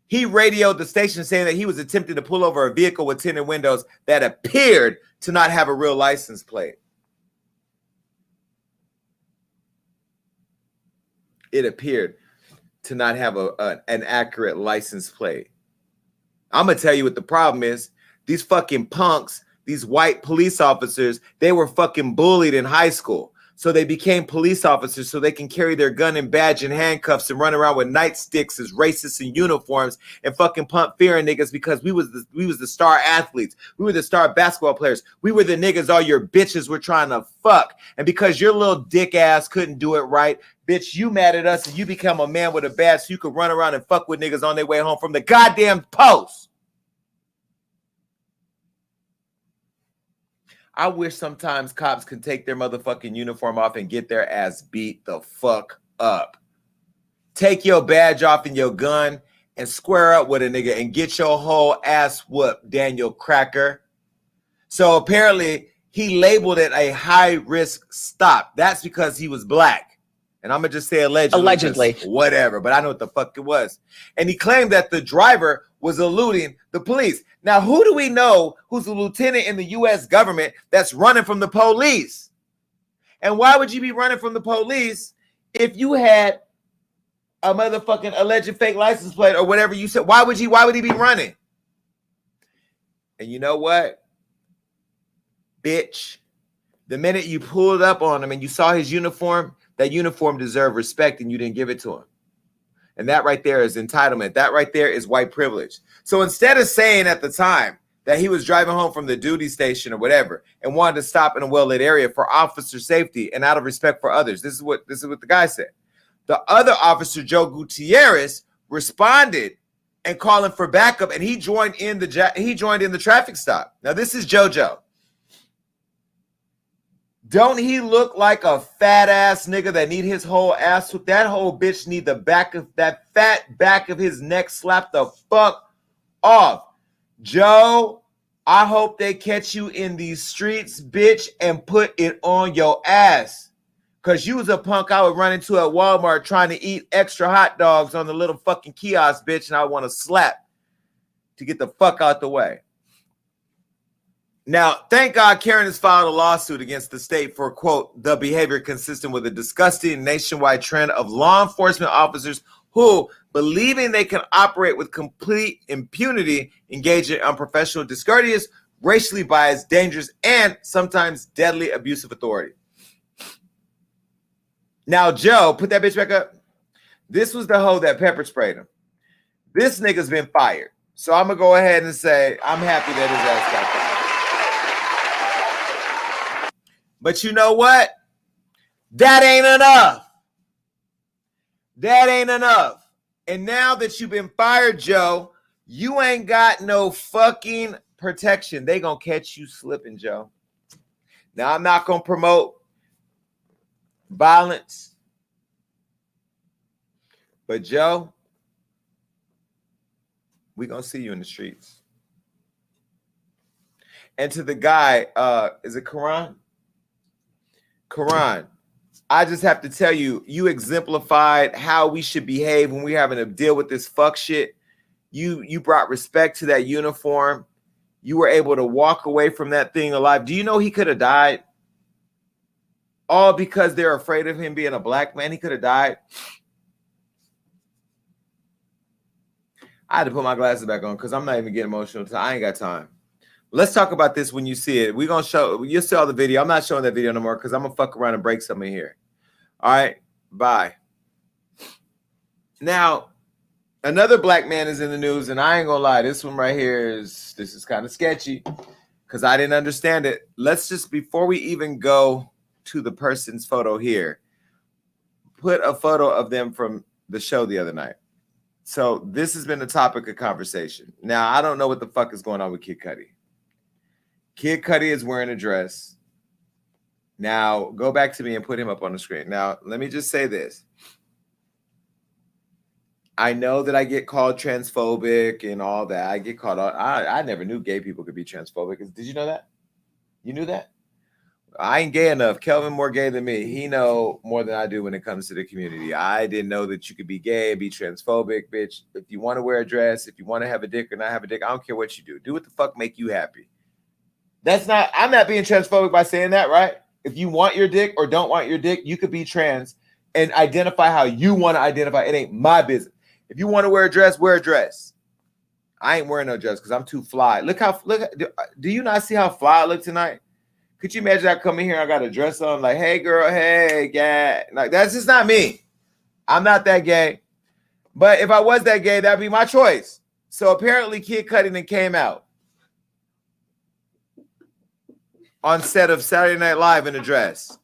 He radioed the station saying that he was attempting to pull over a vehicle with tinted windows that appeared to not have a real license plate. It appeared to not have an accurate license plate. I'm going to tell you what the problem is. These fucking punks, these white police officers, they were fucking bullied in high school. So they became police officers so they can carry their gun and badge and handcuffs and run around with nightsticks as racists in uniforms and fucking pump fear in niggas because we was the star athletes. We were the star basketball players. We were the niggas all your bitches were trying to fuck. And because your little dick ass couldn't do it right, bitch, you mad at us and you become a man with a badge so you could run around and fuck with niggas on their way home from the goddamn post. I wish sometimes cops can take their motherfucking uniform off and get their ass beat the fuck up. Take your badge off and your gun and square up with a nigga and get your whole ass whooped, Daniel Cracker. So apparently he labeled it a high-risk stop. That's because he was black. And I'm going to just say allegedly. Allegedly. Whatever, but I know what the fuck it was. And he claimed that the driver was eluding the police. Now, who do we know who's a lieutenant in the U.S. government that's running from the police? And why would you be running from the police if you had a motherfucking alleged fake license plate or whatever you said? Why would he be running? And you know what? Bitch, the minute you pulled up on him and you saw his uniform, that uniform deserved respect and you didn't give it to him. And that right there is entitlement. That right there is white privilege. So instead of saying at the time that he was driving home from the duty station or whatever and wanted to stop in a well-lit area for officer safety and out of respect for others, this is what the guy said. The other officer, Joe Gutierrez, responded and calling for backup, and he joined in the traffic stop. Now this is JoJo. Don't he look like a fat ass nigga that need his whole ass? That whole bitch need the back of that fat back of his neck slapped the fuck off. Joe, I hope they catch you in these streets, bitch, and put it on your ass. Because you was a punk I would run into at Walmart trying to eat extra hot dogs on the little fucking kiosk, bitch, and I want to slap to get the fuck out the way. Now, thank God Karen has filed a lawsuit against the state for, quote, the behavior consistent with a disgusting nationwide trend of law enforcement officers who, believing they can operate with complete impunity, engage in unprofessional, discourteous, racially biased, dangerous, and sometimes deadly abuse of authority. Now, Joe, put that bitch back up. This was the hoe that pepper sprayed him. This nigga's been fired. So I'm going to go ahead and say I'm happy that his ass got fired. But you know what? That ain't enough. That ain't enough. And now that you've been fired, Joe, you ain't got no fucking protection. They gonna catch you slipping, Joe. Now, I'm not gonna promote violence. But Joe, we gonna see you in the streets. And to the guy, is it Karan? Karan, I just have to tell you, you exemplified how we should behave when we're having to deal with this fuck shit. You brought respect to that uniform. You were able to walk away from that thing alive. Do you know he could have died? All because they're afraid of him being a black man. He could have died. I had to put my glasses back on because I'm not even getting emotional. I ain't got time. Let's talk about this when you see it. We're going to show, you'll see all the video. I'm not showing that video no more because I'm going to fuck around and break something here. All right, bye. Now, another black man is in the news, and I ain't going to lie. This one right here this is kind of sketchy because I didn't understand it. Let's just, before we even go to the person's photo here, put a photo of them from the show the other night. So this has been the topic of conversation. Now, I don't know what the fuck is going on with Kid Cudi. Kid Cudi is wearing a dress. Now, go back to me and put him up on the screen. Now, let me just say this. I know that I get called transphobic and all that. I get called out. I never knew gay people could be transphobic. Did you know that? You knew that? I ain't gay enough. Kelvin more gay than me. He know more than I do when it comes to the community. I didn't know that you could be gay and be transphobic, bitch. If you want to wear a dress, if you want to have a dick or not have a dick, I don't care what you do. Do what the fuck make you happy. I'm not being transphobic by saying that, right? If you want your dick or don't want your dick, you could be trans and identify how you want to identify. It ain't my business. If you want to wear a dress, wear a dress. I ain't wearing no dress because I'm too fly. Look, do you not see how fly I look tonight? Could you imagine I come in here, I got a dress on, like, hey, girl, hey, guy. Like, that's just not me. I'm not that gay. But if I was that gay, that'd be my choice. So apparently Kid Cudi came out on set of Saturday Night Live in a dress.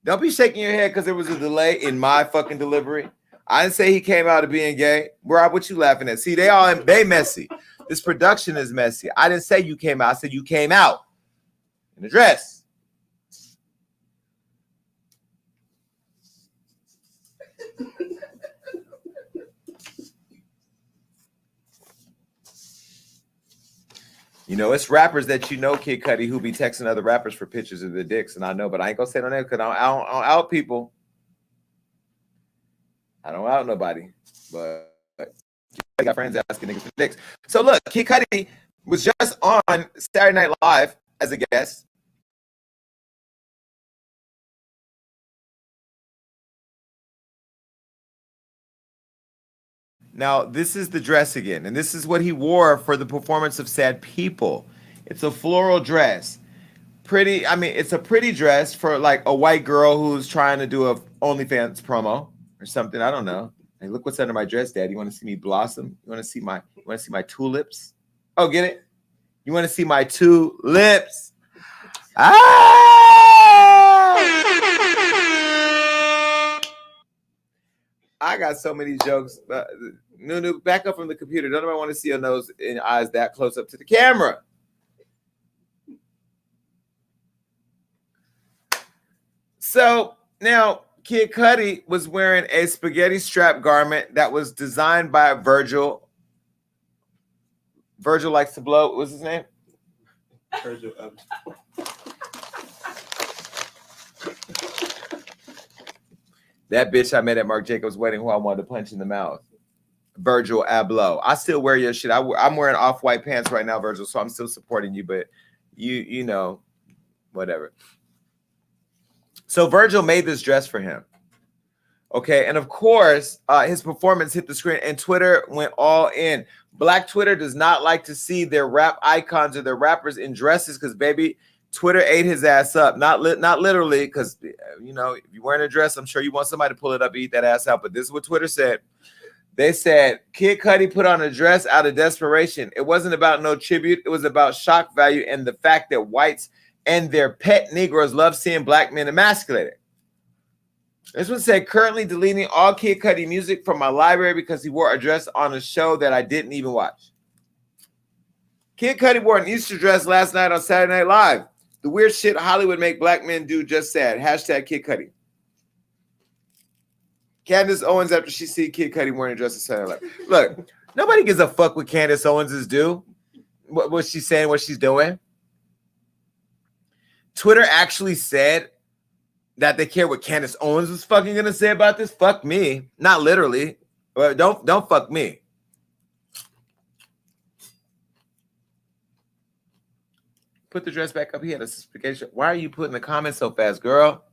Don't be shaking your head because there was a delay in my fucking delivery. I didn't say he came out of being gay. Rob, what you laughing at? See, they messy. This production is messy. I didn't say you came out. I said you came out in a dress. You know, it's rappers that you know, Kid Cudi, who be texting other rappers for pictures of their dicks, and I know, but I ain't gonna say no name because I don't out people. I don't out nobody, but I got friends asking niggas for dicks. So look, Kid Cudi was just on Saturday Night Live as a guest. Now, this is the dress again, and this is what he wore for the performance of Sad People. It's a floral dress. Pretty, I mean, it's a pretty dress for like a white girl who's trying to do a OnlyFans promo or something. I don't know. Hey, look what's under my dress, Dad. You want to see me blossom? You want to see my tulips? Oh, get it? You want to see my two lips? I got so many jokes. Nunu, back up from the computer. Don't nobody want to see your nose and eyes that close up to the camera. So now Kid Cudi was wearing a spaghetti strap garment that was designed by Virgil. Virgil likes to blow. What's his name? Virgil. That bitch I met at Marc Jacobs' wedding who I wanted to punch in the mouth. Virgil Abloh. I still wear your shit. I'm wearing off-white pants right now, Virgil, so I'm still supporting you, but you know, whatever. So Virgil made this dress for him. Okay, and of course, his performance hit the screen, and Twitter went all in. Black Twitter does not like to see their rap icons or their rappers in dresses because, baby, Twitter ate his ass up. Not literally, because, you know, if you're wearing a dress, I'm sure you want somebody to pull it up and eat that ass out. But this is what Twitter said. They said, Kid Cudi put on a dress out of desperation. It wasn't about no tribute. It was about shock value and the fact that whites and their pet Negroes love seeing black men emasculated. This one said, currently deleting all Kid Cudi music from my library because he wore a dress on a show that I didn't even watch. Kid Cudi wore an Easter dress last night on Saturday Night Live. The weird shit Hollywood make black men do just sad. Hashtag Kid Cudi. Candace Owens after she see Kid Cudi wearing a dress on Saturday Night Live. Look, nobody gives a fuck what Candace Owens is do. What she's saying, what she's doing. Twitter actually said that they care what Candace Owens was fucking gonna say about this. Fuck me. Not literally. But don't fuck me. Put the dress back up. He had a suspicion. Why are you putting the comments so fast, girl?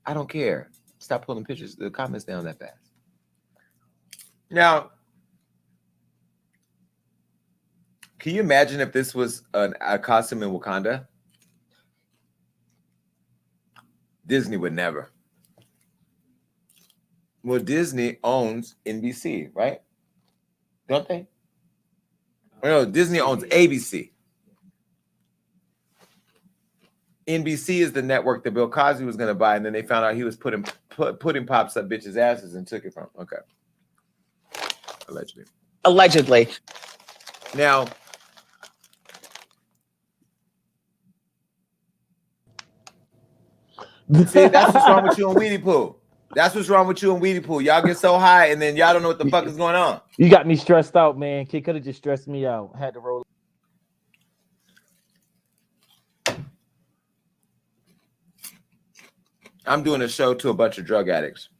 I don't care. Stop pulling pictures. The comments down that fast. Now, can you imagine if this was a costume in Wakanda? Disney would never. Well, Disney owns NBC, right? Don't they? No, Disney owns ABC. NBC is the network that Bill Cosby was going to buy, and then they found out he was putting pops up bitches' asses and took it from. Okay. Allegedly. Allegedly. Now, see, that's what's wrong with you and Weedy Poo. That's what's wrong with you and Weedy Poo. Y'all get so high, and then y'all don't know what the fuck is going on. You got me stressed out, man. Kid could have just stressed me out. Had to roll. I'm doing a show to a bunch of drug addicts.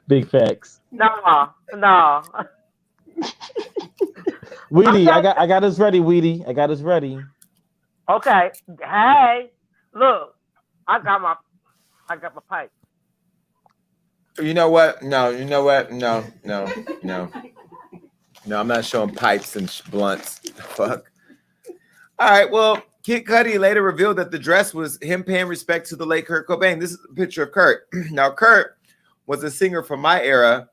Big facts. No. Weedy, I got us ready, Weedy. I got us ready. Okay. Hey, look, I got my pipe. You know what? No, you know what? No. I'm not showing pipes and blunts. Fuck. All right, well, Kid Cudi later revealed that the dress was him paying respect to the late Kurt Cobain. This is a picture of Kurt. Now, Kurt was a singer from my era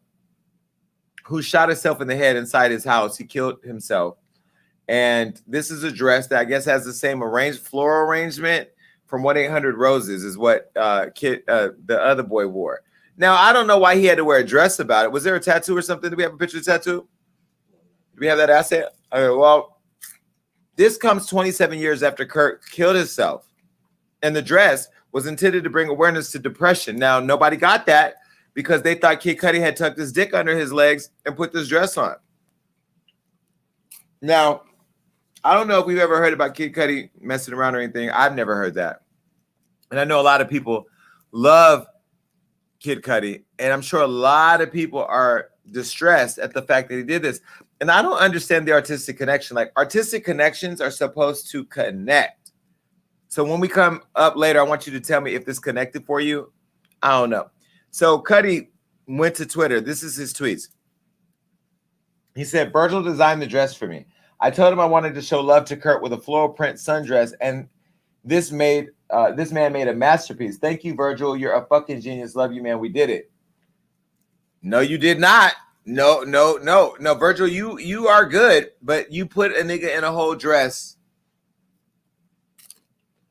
who shot himself in the head inside his house. He killed himself. And this is a dress that I guess has the same floral arrangement from 1-800-Roses is what the other boy wore. Now, I don't know why he had to wear a dress about it. Was there a tattoo or something? Do we have a picture of the tattoo? Do we have that asset? Okay, well, this comes 27 years after Kurt killed himself. And the dress was intended to bring awareness to depression. Now, nobody got that because they thought Kid Cudi had tucked his dick under his legs and put this dress on. Now, I don't know if we've ever heard about Kid Cudi messing around or anything. I've never heard that. And I know a lot of people love Kid Cudi, and I'm sure a lot of people are distressed at the fact that he did this. And I don't understand the artistic connection. Like, artistic connections are supposed to connect. So when we come up later, I want you to tell me if this connected for you. I don't know. So Cudi went to Twitter. This is his tweets. He said, Virgil designed the dress for me. I told him I wanted to show love to Kurt with a floral print sundress, and this man made a masterpiece. Thank you, Virgil. You're a fucking genius. Love you, man. We did it. No, you did not. No, Virgil, you are good, but you put a nigga in a whole dress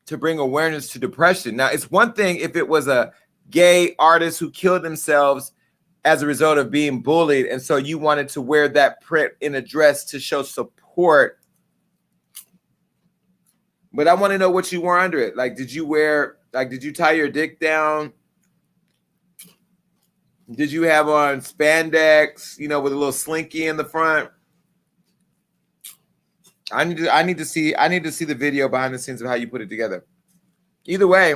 to bring awareness to depression. Now, it's one thing if it was a gay artist who killed themselves as a result of being bullied, and so you wanted to wear that print in a dress to show support. But I want to know what you wore under it. Like, did you tie your dick down? Did you have on spandex, with a little slinky in the front? I need to see the video behind the scenes of how you put it together. Either way,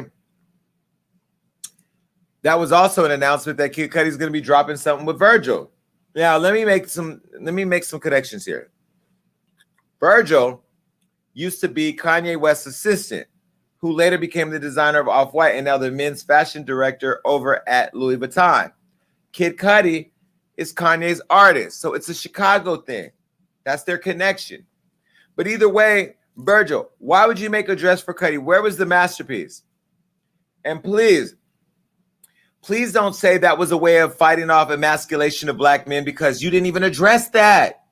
that was also an announcement that Kid Cudi's going to be dropping something with Virgil. Now, let me make some connections here. Virgil used to be Kanye West's assistant, who later became the designer of Off-White and now the men's fashion director over at Louis Vuitton. Kid Cudi is Kanye's artist, so it's a Chicago thing. That's their connection. But either way, Virgil, why would you make a dress for Cudi? Where was the masterpiece? And please don't say that was a way of fighting off emasculation of black men, because you didn't even address that.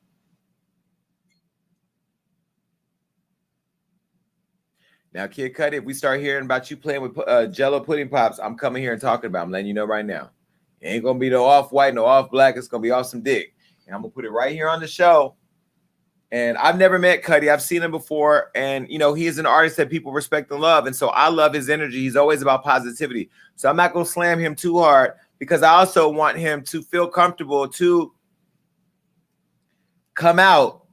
Now, Kid Cudi, if we start hearing about you playing with Jello pudding pops, I'm coming here and talking about it. I'm letting you know right now. It ain't going to be no off-white, no off-black. It's going to be off some dick. And I'm going to put it right here on the show. And I've never met Cudi. I've seen him before. And, you know, he is an artist that people respect and love. And so I love his energy. He's always about positivity. So I'm not going to slam him too hard, because I also want him to feel comfortable to come out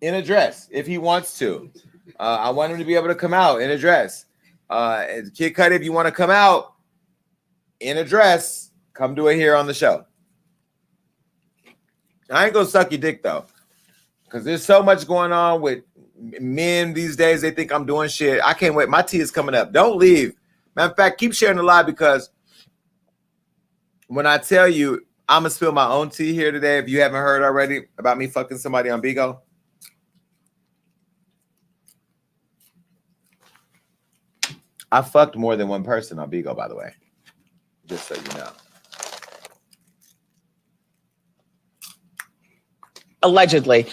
in a dress if he wants to. I want him to be able to come out in a dress. Kid Cudi, if you want to come out in a dress, come do it here on the show. I ain't gonna suck your dick though, because there's so much going on with men these days. They think I'm doing shit. I can't wait. My tea is coming up. Don't leave. Matter of fact, keep sharing the live, because when I tell you I'm gonna spill my own tea here today, if you haven't heard already about me fucking somebody on Bigo. I fucked more than one person on Bigo, by the way, just so you know. Allegedly.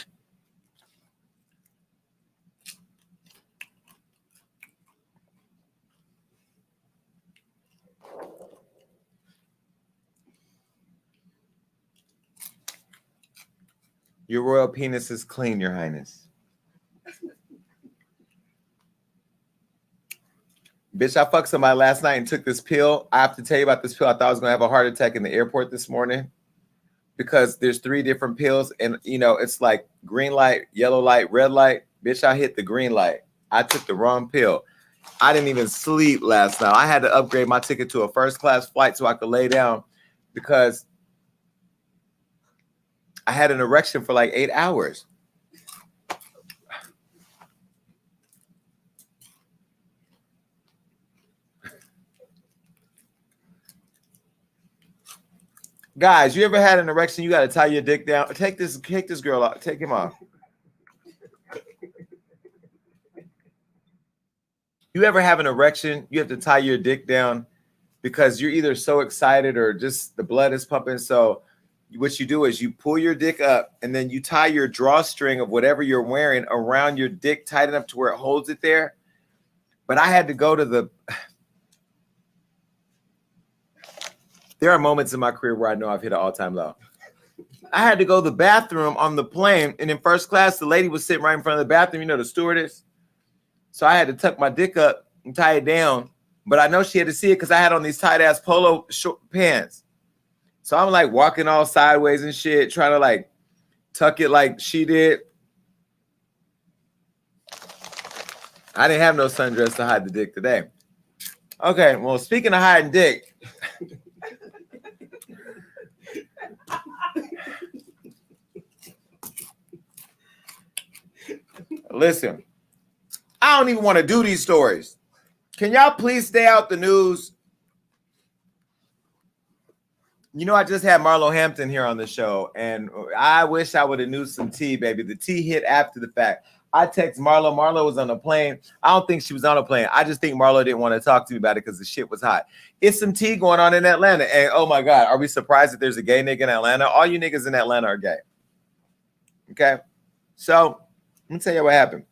Your royal penis is clean, Your Highness. Bitch, I fucked somebody last night and took this pill. I have to tell you about this pill. I thought I was going to have a heart attack in the airport this morning, because there's 3 different pills. And, you know, it's like green light, yellow light, red light. Bitch, I hit the green light. I took the wrong pill. I didn't even sleep last night. I had to upgrade my ticket to a first-class flight so I could lay down, because I had an erection for like 8 hours. Guys, you ever had an erection? You got to tie your dick down. Take this girl out. Take him off. You ever have an erection? You have to tie your dick down because you're either so excited or just the blood is pumping. So what you do is you pull your dick up and then you tie your drawstring of whatever you're wearing around your dick tight enough to where it holds it there. But I had to go to the... There are moments in my career where I know I've hit an all-time low. I had to go to the bathroom on the plane, and in first class, the lady was sitting right in front of the bathroom, you know, the stewardess. So I had to tuck my dick up and tie it down, but I know she had to see it because I had on these tight-ass polo short pants. So I'm like walking all sideways and shit, trying to like tuck it like she did. I didn't have no sundress to hide the dick today. Okay, well, speaking of hiding dick, listen, I don't even want to do these stories. Can y'all please stay out the news? You know, I just had Marlo Hampton here on the show, and I wish I would have knew some tea, baby. The tea hit after the fact. I text Marlo. Marlo was on a plane. I don't think she was on a plane. I just think Marlo didn't want to talk to me about it because the shit was hot. It's some tea going on in Atlanta. And oh my God, are we surprised that there's a gay nigga in Atlanta? All you niggas in Atlanta are gay. Okay? So let me tell you what happened.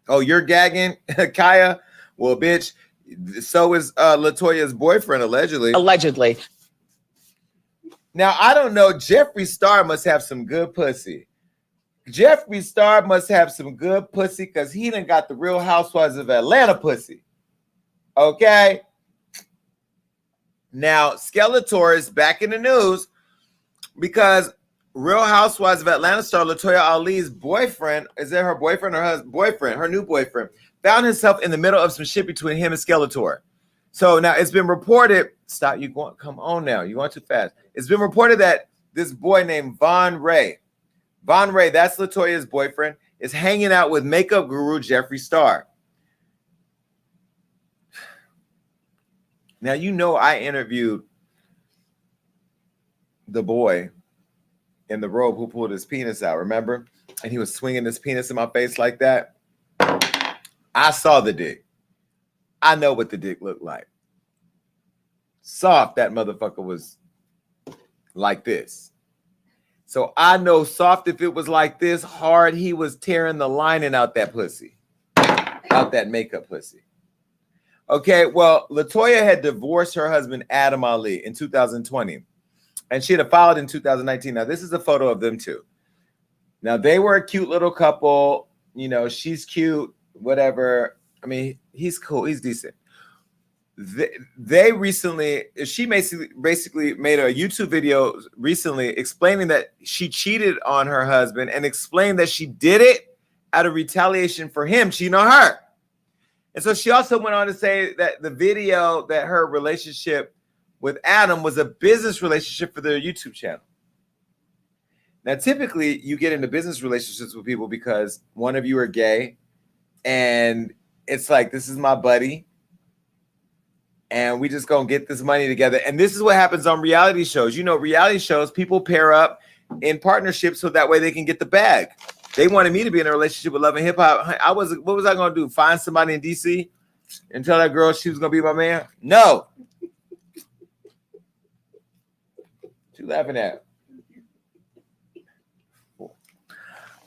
Oh, you're gagging, Kaya? Well, bitch, so is LaToya's boyfriend, allegedly. Allegedly. Now, I don't know. Jeffree Star must have some good pussy. Jeffree Star must have some good pussy because he done got the Real Housewives of Atlanta pussy. Okay? Now, Skeletor is back in the news because Real Housewives of Atlanta star Latoya Ali's boyfriend, is that her boyfriend or her boyfriend, her new boyfriend, found himself in the middle of some shit between him and Skeletor. So now it's been reported, stop, you going, come on now, you're going too fast. It's been reported that this boy named Von Ray, that's Latoya's boyfriend, is hanging out with makeup guru Jeffree Star. Now, you know, I interviewed the boy in the robe who pulled his penis out, remember? And he was swinging his penis in my face like that. I saw the dick. I know what the dick looked like. Soft, that motherfucker was like this. So I know soft, if it was like this, hard, he was tearing the lining out that pussy. Out that makeup pussy. Okay, well, Latoya had divorced her husband, Adam Ali, in 2020. And she had filed in 2019. Now, this is a photo of them two. Now, they were a cute little couple. You know, she's cute, whatever. I mean, he's cool. He's decent. They recently, she basically made a YouTube video recently explaining that she cheated on her husband and explained that she did it out of retaliation for him cheating on her. And so she also went on to say that the video, that her relationship with Adam was a business relationship for their YouTube channel. Now, typically, you get into business relationships with people because one of you are gay, and it's like, this is my buddy, and we just gonna get this money together. And this is what happens on reality shows. You know, reality shows, people pair up in partnerships so that way they can get the bag. They wanted me to be in a relationship with Love and Hip Hop. What was I gonna do? Find somebody in DC and tell that girl she was gonna be my man? No. What you laughing at?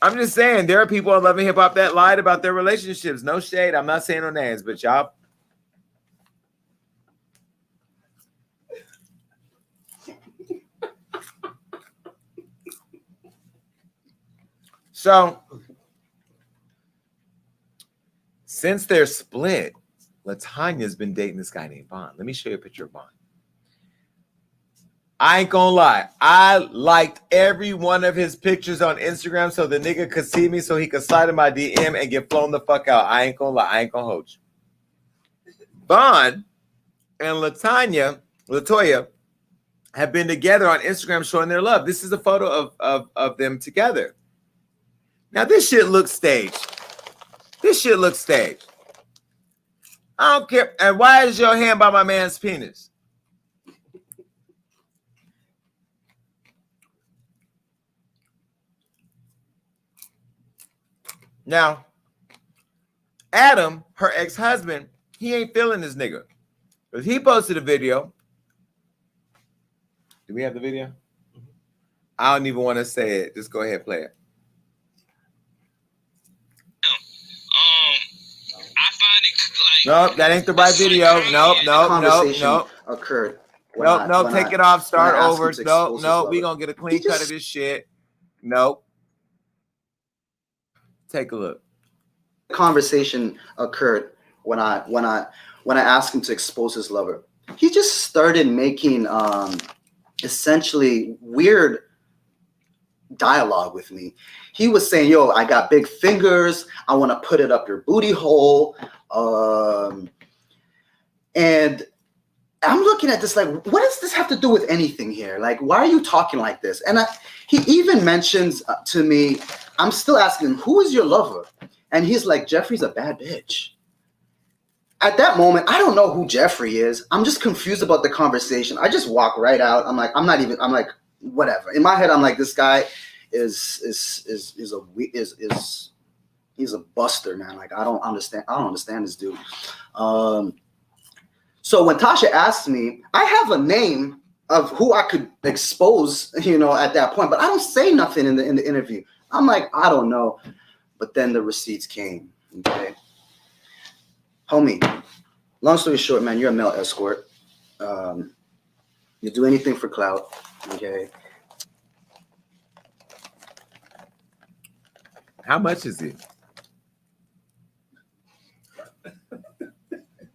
I'm just saying, there are people on Love and Hip Hop that lied about their relationships. No shade. I'm not saying no names, but y'all. So, since they're split, LaTanya's been dating this guy named Vaughn. Let me show you a picture of Vaughn. I ain't gonna lie. I liked every one of his pictures on Instagram so the nigga could see me, so he could slide in my DM and get flown the fuck out. I ain't gonna lie. I ain't gonna hold you. Vaughn and Latoya, have been together on Instagram showing their love. This is a photo of them together. Now, this shit looks staged. This shit looks staged. I don't care. And why is your hand by my man's penis? Now, Adam, her ex-husband, he ain't feeling this nigga. Because he posted a video. Do we have the video? I don't even want to say it. Just go ahead and play it. Nope, that ain't the right video. Nope. Occurred. Nope, take it off. Start over. Nope. We gonna get a clean cut of this shit. Nope. Take a look. Conversation occurred when I asked him to expose his lover. He just started making essentially weird dialogue with me. He was saying, yo, I got big fingers. I want to put it up your booty hole. And I'm looking at this like, what does this have to do with anything here? Like, why are you talking like this? And he even mentions to me, I'm still asking him, who is your lover? And he's like, Jeffrey's a bad bitch. At that moment, I don't know who Jeffrey is. I'm just confused about the conversation. I just walk right out. I'm like, whatever. In my head, I'm like, this guy he's a buster, man. Like, I don't understand this dude. So when Tasha asked me, I have a name of who I could expose, at that point, but I don't say nothing in the interview. I'm like, I don't know. But then the receipts came. Okay. Homie, long story short, man, you're a male escort. You do anything for clout. Okay. How much is it?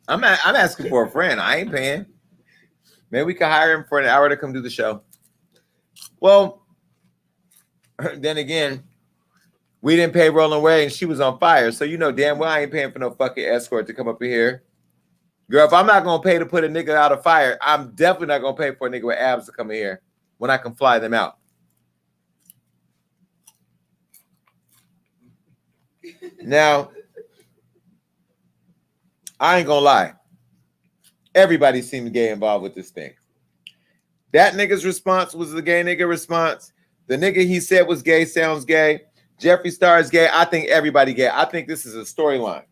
I'm asking for a friend. I ain't paying. Maybe we could hire him for an hour to come do the show. Well, Then again, we didn't pay Rolling Way and she was on fire. So you know damn well I ain't paying for no fucking escort to come up in here. Girl, if I'm not gonna pay to put a nigga out of fire, I'm definitely not gonna pay for a nigga with abs to come in here when I can fly them out. Now, I ain't gonna lie. Everybody seemed gay involved with this thing. That nigga's response was the gay nigga response. The nigga he said was gay sounds gay. Jeffree Star is gay. I think everybody gay. I think this is a storyline.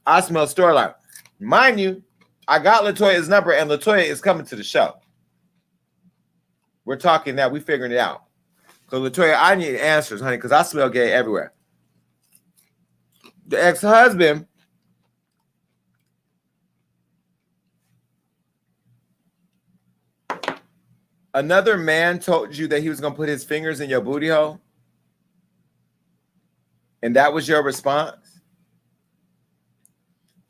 I smell storyline. Mind you, I got LaToya's number and LaToya is coming to the show. We're talking now. We figuring it out. So LaToya, I need answers, honey, because I smell gay everywhere. The ex-husband another man told you that he was going to put his fingers in your booty hole? And that was your response?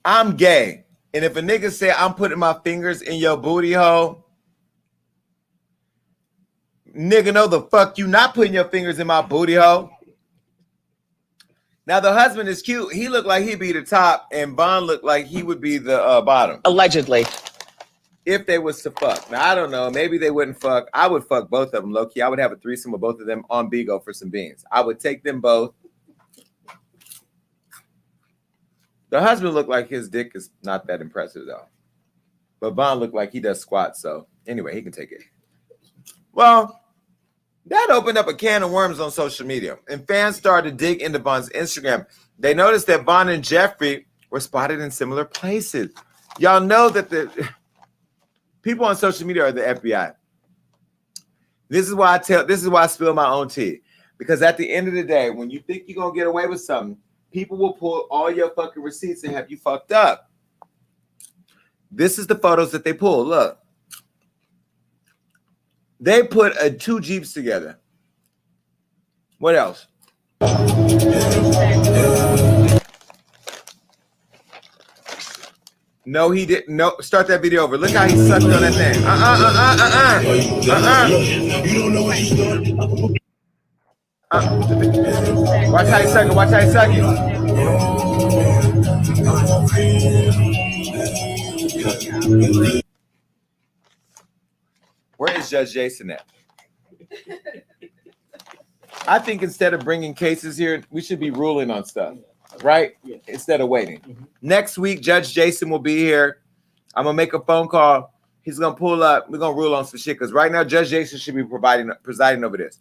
I'm gay. And if a nigga say I'm putting my fingers in your booty hole, nigga, no the fuck you not putting your fingers in my booty hole. Now the husband is cute. He looked like he'd be the top and Vaughn looked like he would be the bottom. Allegedly. If they was to fuck. Now, I don't know. Maybe they wouldn't fuck. I would fuck both of them, low-key. I would have a threesome with both of them on Bigo for some beans. I would take them both. The husband looked like his dick is not that impressive, though. But Vaughn looked like he does squats, so anyway, he can take it. Well, that opened up a can of worms on social media, and fans started to dig into Vaughn's Instagram. They noticed that Vaughn and Jeffree were spotted in similar places. Y'all know that the people on social media are the FBI. This is why I spill my own tea. Because at the end of the day, when you think you're going to get away with something, people will pull all your fucking receipts and have you fucked up. This is the photos that they pull. Look. They put two Jeeps together. What else? No, he didn't. No, start that video over. Look how he sucked on that thing. Watch how he suck it. Watch how he suck it. Where is Judge Jason at? I think instead of bringing cases here, we should be ruling on stuff. Right? Instead of waiting. Next week, Judge Jason will be here. I'm going to make a phone call. He's going to pull up. We're going to rule on some shit. Because right now, Judge Jason should be presiding over this.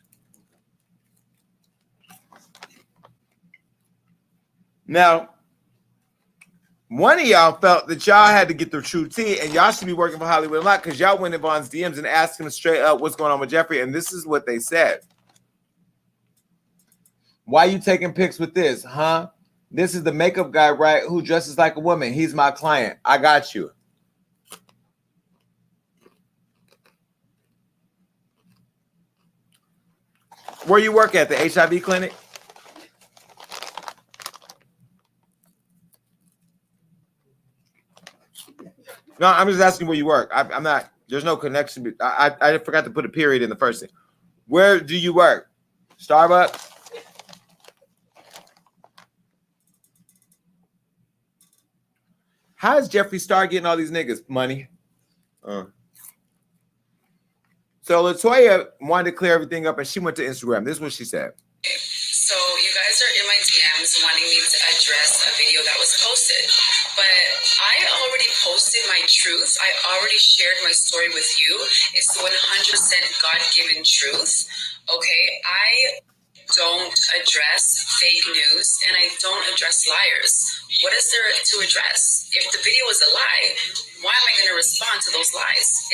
Now, one of y'all felt that y'all had to get the true tea. And y'all should be working for Hollywood a lot. Because y'all went in Vaughn's DMs and asked him straight up what's going on with Jeffree. And this is what they said. Why you taking pics with this, huh? This is the makeup guy, right, who dresses like a woman. He's my client. I got you. Where you work at, the HIV clinic? No, I'm just asking where you work. I'm not, there's no connection. I forgot to put a period in the first thing. Where do you work? Starbucks? How is Jeffree Star getting all these niggas money? So LaToya wanted to clear everything up, and she went to Instagram. This is what she said. So you guys are in my DMs wanting me to address a video that was posted. But I already posted my truth. I already shared my story with you. It's the 100% God-given truth. Okay? I don't address fake news, and I don't address liars. What is there to address? If the video is a lie, why am I going to respond to those lies?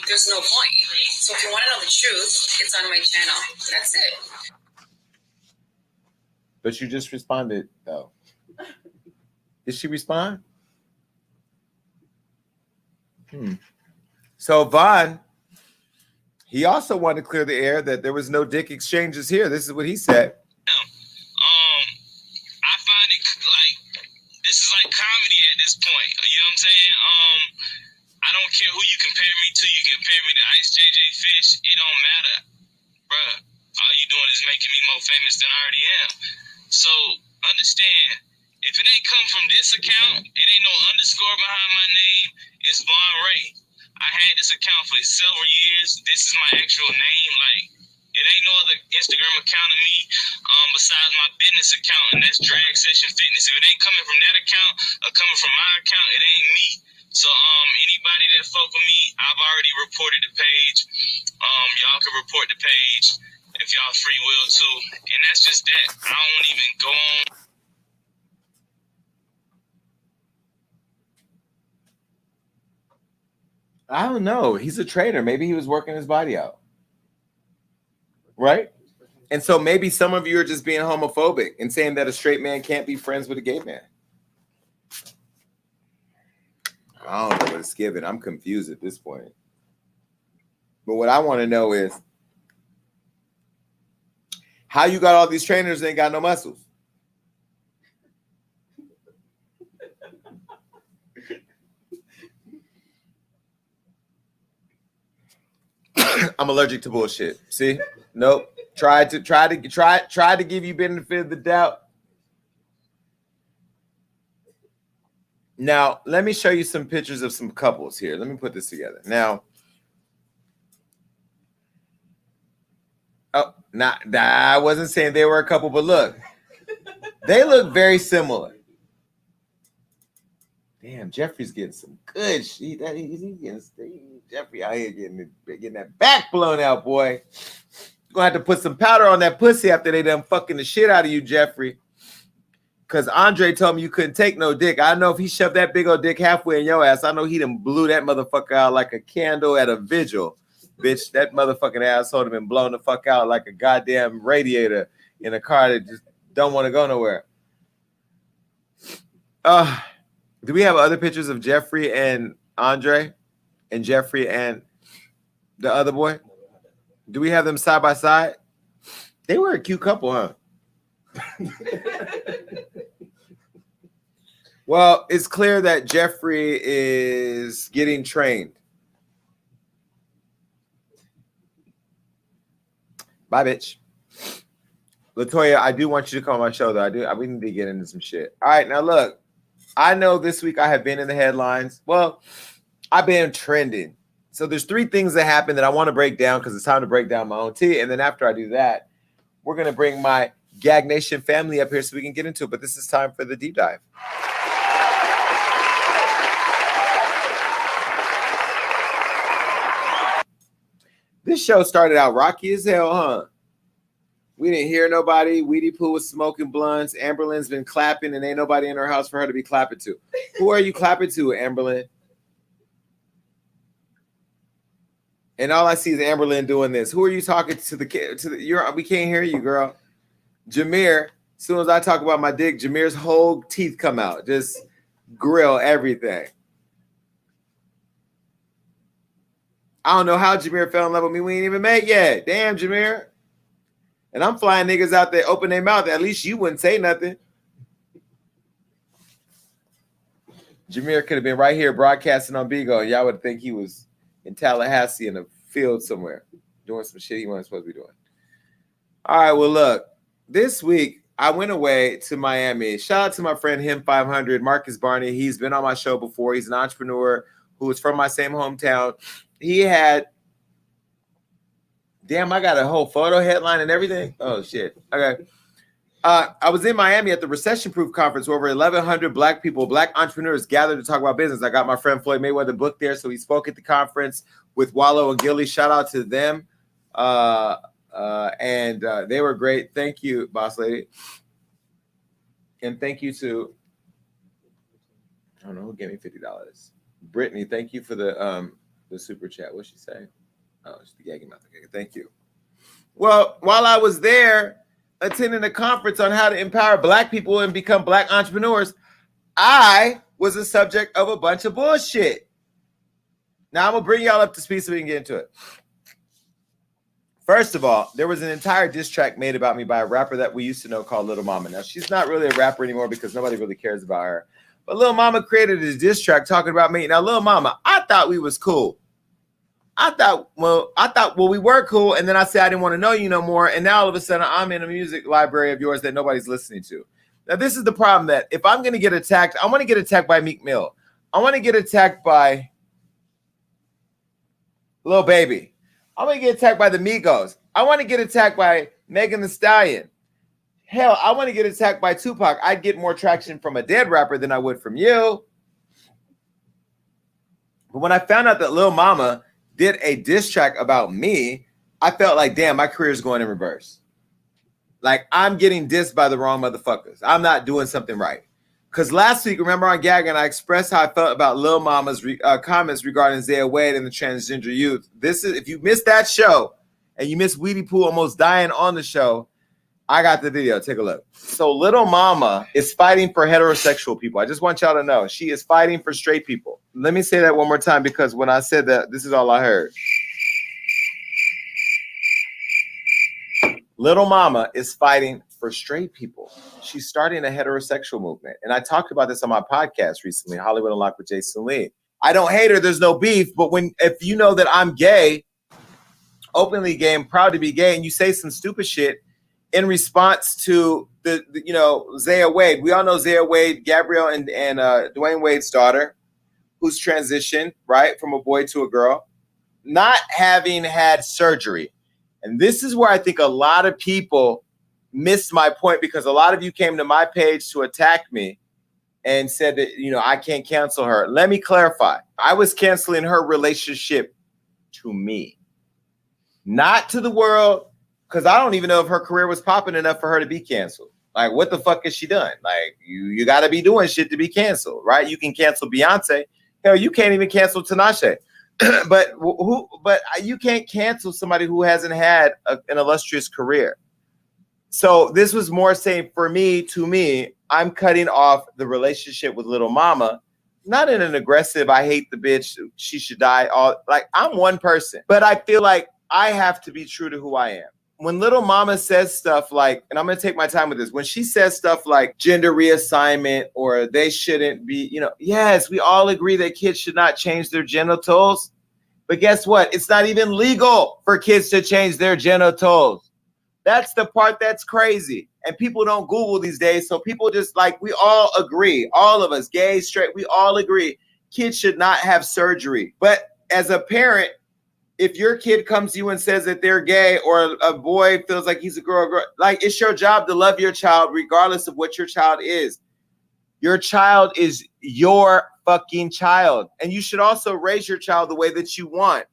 There's no point. So if you want to know the truth, it's on my channel. That's it. But you just responded, though. Did she respond? So Vaughn, he also wanted to clear the air that there was no dick exchanges here. This is what he said. I find it like this is like comedy at this point. You know what I'm saying? I I don't care who you compare me to. You compare me to Ice JJ Fish. It don't matter, bruh. All you doing is making me more famous than I already am. So understand, if it ain't come from this account, it ain't no underscore behind my name. It's Von Ray. I had this account for several years. This is my actual name. Like, it ain't no other Instagram account of me besides my business account, and that's Drag Session Fitness. If it ain't coming from that account or coming from my account, it ain't me. So anybody that fuck with me, I've already reported the page. Y'all can report the page if y'all free will too. And that's just that. I don't want to even go on. I don't know. He's a trainer. Maybe he was working his body out. Right? And so maybe some of you are just being homophobic and saying that a straight man can't be friends with a gay man. I don't know what it's given. I'm confused at this point. But what I want to know is how you got all these trainers that ain't got no muscles. I'm allergic to bullshit. See? Nope. Tried to give you benefit of the doubt. Now, let me show you some pictures of some couples here. Let me put this together. Now, I wasn't saying they were a couple, but look, they look very similar. Damn, Jeffrey's getting some good shit. Jeffrey out here getting that back blown out, boy. You're gonna have to put some powder on that pussy after they done fucking the shit out of you, Jeffrey. Because Andre told me you couldn't take no dick. I know if he shoved that big old dick halfway in your ass, I know he done blew that motherfucker out like a candle at a vigil. Bitch, that motherfucking asshole have been blown the fuck out like a goddamn radiator in a car that just don't want to go nowhere. Do we have other pictures of Jeffrey and Andre? And Jeffrey and the other boy? Do we have them side by side? They were a cute couple, huh? Well, it's clear that Jeffrey is getting trained. Bye, bitch. Latoya, I do want you to come on my show, though. We need to get into some shit. All right, now look. I know this week I have been in the headlines. Well, I've been trending. So there's 3 things that happened that I want to break down because it's time to break down my own tea. And then after I do that, we're going to bring my Gag Nation family up here so we can get into it. But this is time for the deep dive. This show started out rocky as hell, huh? We didn't hear nobody. Weedy Pooh was smoking blunts. Amberlynn's been clapping, and ain't nobody in her house for her to be clapping to. Who are you clapping to, Amberlynn? And all I see is Amberlynn doing this. Who are you talking to? We can't hear you, girl. Jameer. As soon as I talk about my dick, Jameer's whole teeth come out. Just grill everything. I don't know how Jameer fell in love with me. We ain't even met yet. Damn, Jameer. And I'm flying niggas out there, open their mouth. At least you wouldn't say nothing. Jameer could have been right here broadcasting on Bigo, and y'all would think he was in Tallahassee in a field somewhere doing some shit he wasn't supposed to be doing. All right, well, look. This week, I went away to Miami. Shout out to my friend Him 500, Marcus Barney. He's been on my show before. He's an entrepreneur who is from my same hometown. He had... Damn, I got a whole photo headline and everything. Oh, shit. Okay. I was in Miami at the Recession Proof Conference where over 1,100 black people, black entrepreneurs gathered to talk about business. I got my friend Floyd Mayweather booked there, so he spoke at the conference with Wallow and Gilly. Shout out to them. And they were great. Thank you, boss lady. And thank you to, I don't know who gave me $50. Brittany, thank you for the super chat. What'd she say? Oh, it's the gagging mouth. Okay, thank you. Well, while I was there attending a conference on how to empower black people and become black entrepreneurs, I was the subject of a bunch of bullshit. Now I'm gonna bring y'all up to speed so we can get into it. First of all, there was an entire diss track made about me by a rapper that we used to know called Little Mama. Now, she's not really a rapper anymore because nobody really cares about her. But Little Mama created this diss track talking about me. Now, Little Mama, I thought we was cool. I thought we were cool, and then I said I didn't want to know you no more, and now all of a sudden I'm in a music library of yours that nobody's listening to. Now this is the problem, that if I'm gonna get attacked, I want to get attacked by Meek Mill. I want to get attacked by Lil Baby. I want to get attacked by the Migos. I want to get attacked by Megan Thee Stallion. Hell, I want to get attacked by Tupac. I'd get more traction from a dead rapper than I would from you. But when I found out that Lil Mama did a diss track about me, I felt like, damn, my career is going in reverse. Like, I'm getting dissed by the wrong motherfuckers. I'm not doing something right. Because last week, remember on Gagging, I expressed how I felt about Lil Mama's comments regarding Zaya Wade and the transgender youth. This is, if you missed that show and you missed Weedy Pooh almost dying on the show, I got the video. Take a look. So Little Mama is fighting for heterosexual people. I just want y'all to know she is fighting for straight people. Let me say that one more time, because when I said that, this is all I heard. Little Mama is fighting for straight people. She's starting a heterosexual movement. And I talked about this on my podcast recently, Hollywood Unlocked with Jason Lee. I don't hate her. There's no beef. But if you know that I'm gay, openly gay and proud to be gay, and you say some stupid shit in response to the Zaya Wade. We all know Zaya Wade, Gabrielle and Dwayne Wade's daughter, who's transitioned, right, from a boy to a girl, not having had surgery. And this is where I think a lot of people missed my point, because a lot of you came to my page to attack me and said that, I can't cancel her. Let me clarify. I was canceling her relationship to me, not to the world, because I don't even know if her career was popping enough for her to be canceled. Like, what the fuck has she done? Like, you got to be doing shit to be canceled, right? You can cancel Beyonce. Hell, you can't even cancel Tinashe. but you can't cancel somebody who hasn't had an illustrious career. So this was more saying, for me, to me, I'm cutting off the relationship with Little Mama, not in an aggressive, I hate the bitch, she should die. I'm one person, but I feel like I have to be true to who I am. When Little Mama says stuff like, and I'm going to take my time with this, when she says stuff like gender reassignment, or they shouldn't be, yes, we all agree that kids should not change their genitals. But guess what? It's not even legal for kids to change their genitals. That's the part that's crazy. And people don't Google these days. So people just we all agree, all of us, gay, straight, we all agree kids should not have surgery. But as a parent, if your kid comes to you and says that they're gay, or a boy feels like he's a girl, it's your job to love your child regardless of what your child is. Your child is your fucking child. And you should also raise your child the way that you want.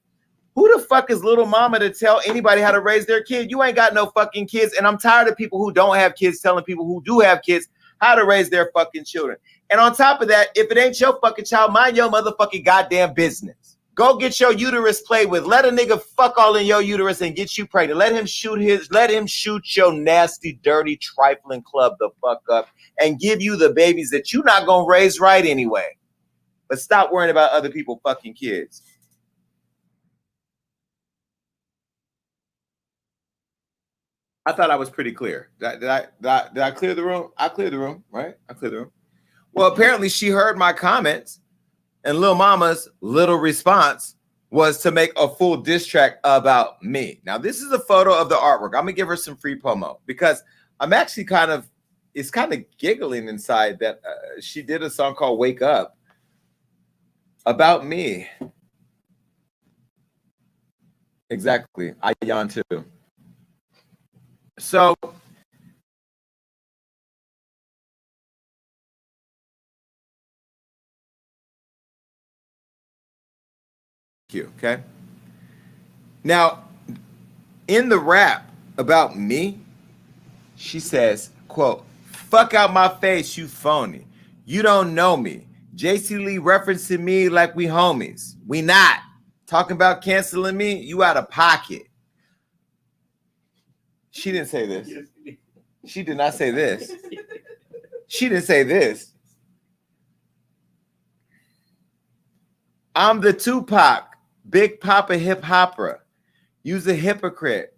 Who the fuck is Little Mama to tell anybody how to raise their kid? You ain't got no fucking kids. And I'm tired of people who don't have kids telling people who do have kids how to raise their fucking children. And on top of that, if it ain't your fucking child, mind your motherfucking goddamn business. Go get your uterus played with. Let a nigga fuck all in your uterus and get you pregnant. Let him shoot your nasty, dirty, trifling club the fuck up and give you the babies that you're not gonna raise right anyway. But stop worrying about other people fucking kids. I thought I was pretty clear. Did I clear the room? I cleared the room, right? I cleared the room. Well, apparently she heard my comments, and Lil Mama's little response was to make a full diss track about me. Now, this is a photo of the artwork. I'm gonna give her some free promo, because I'm actually kind of giggling inside that she did a song called Wake Up about me. Exactly. I yawn too. So okay. Now, in the rap about me, she says, quote, "Fuck out my face, you phony. You don't know me. JC Lee referencing me like we homies. We not. Talking about canceling me, you out of pocket." She didn't say this. She did not say this. She didn't say this. I'm the Tupac, Big Papa hip hopper. Use a hypocrite,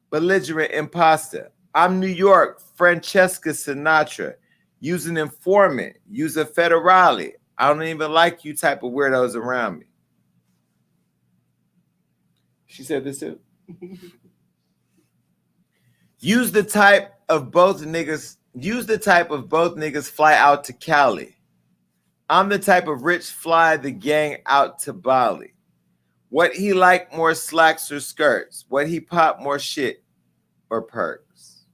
belligerent imposter. I'm New York, Francesca Sinatra. Use an informant. Use a federale. I don't even like you type of weirdos around me. She said this too. Use the type of both niggas fly out to Cali. I'm the type of rich fly the gang out to Bali. What he like more slacks or skirts? What he pop more shit or perks?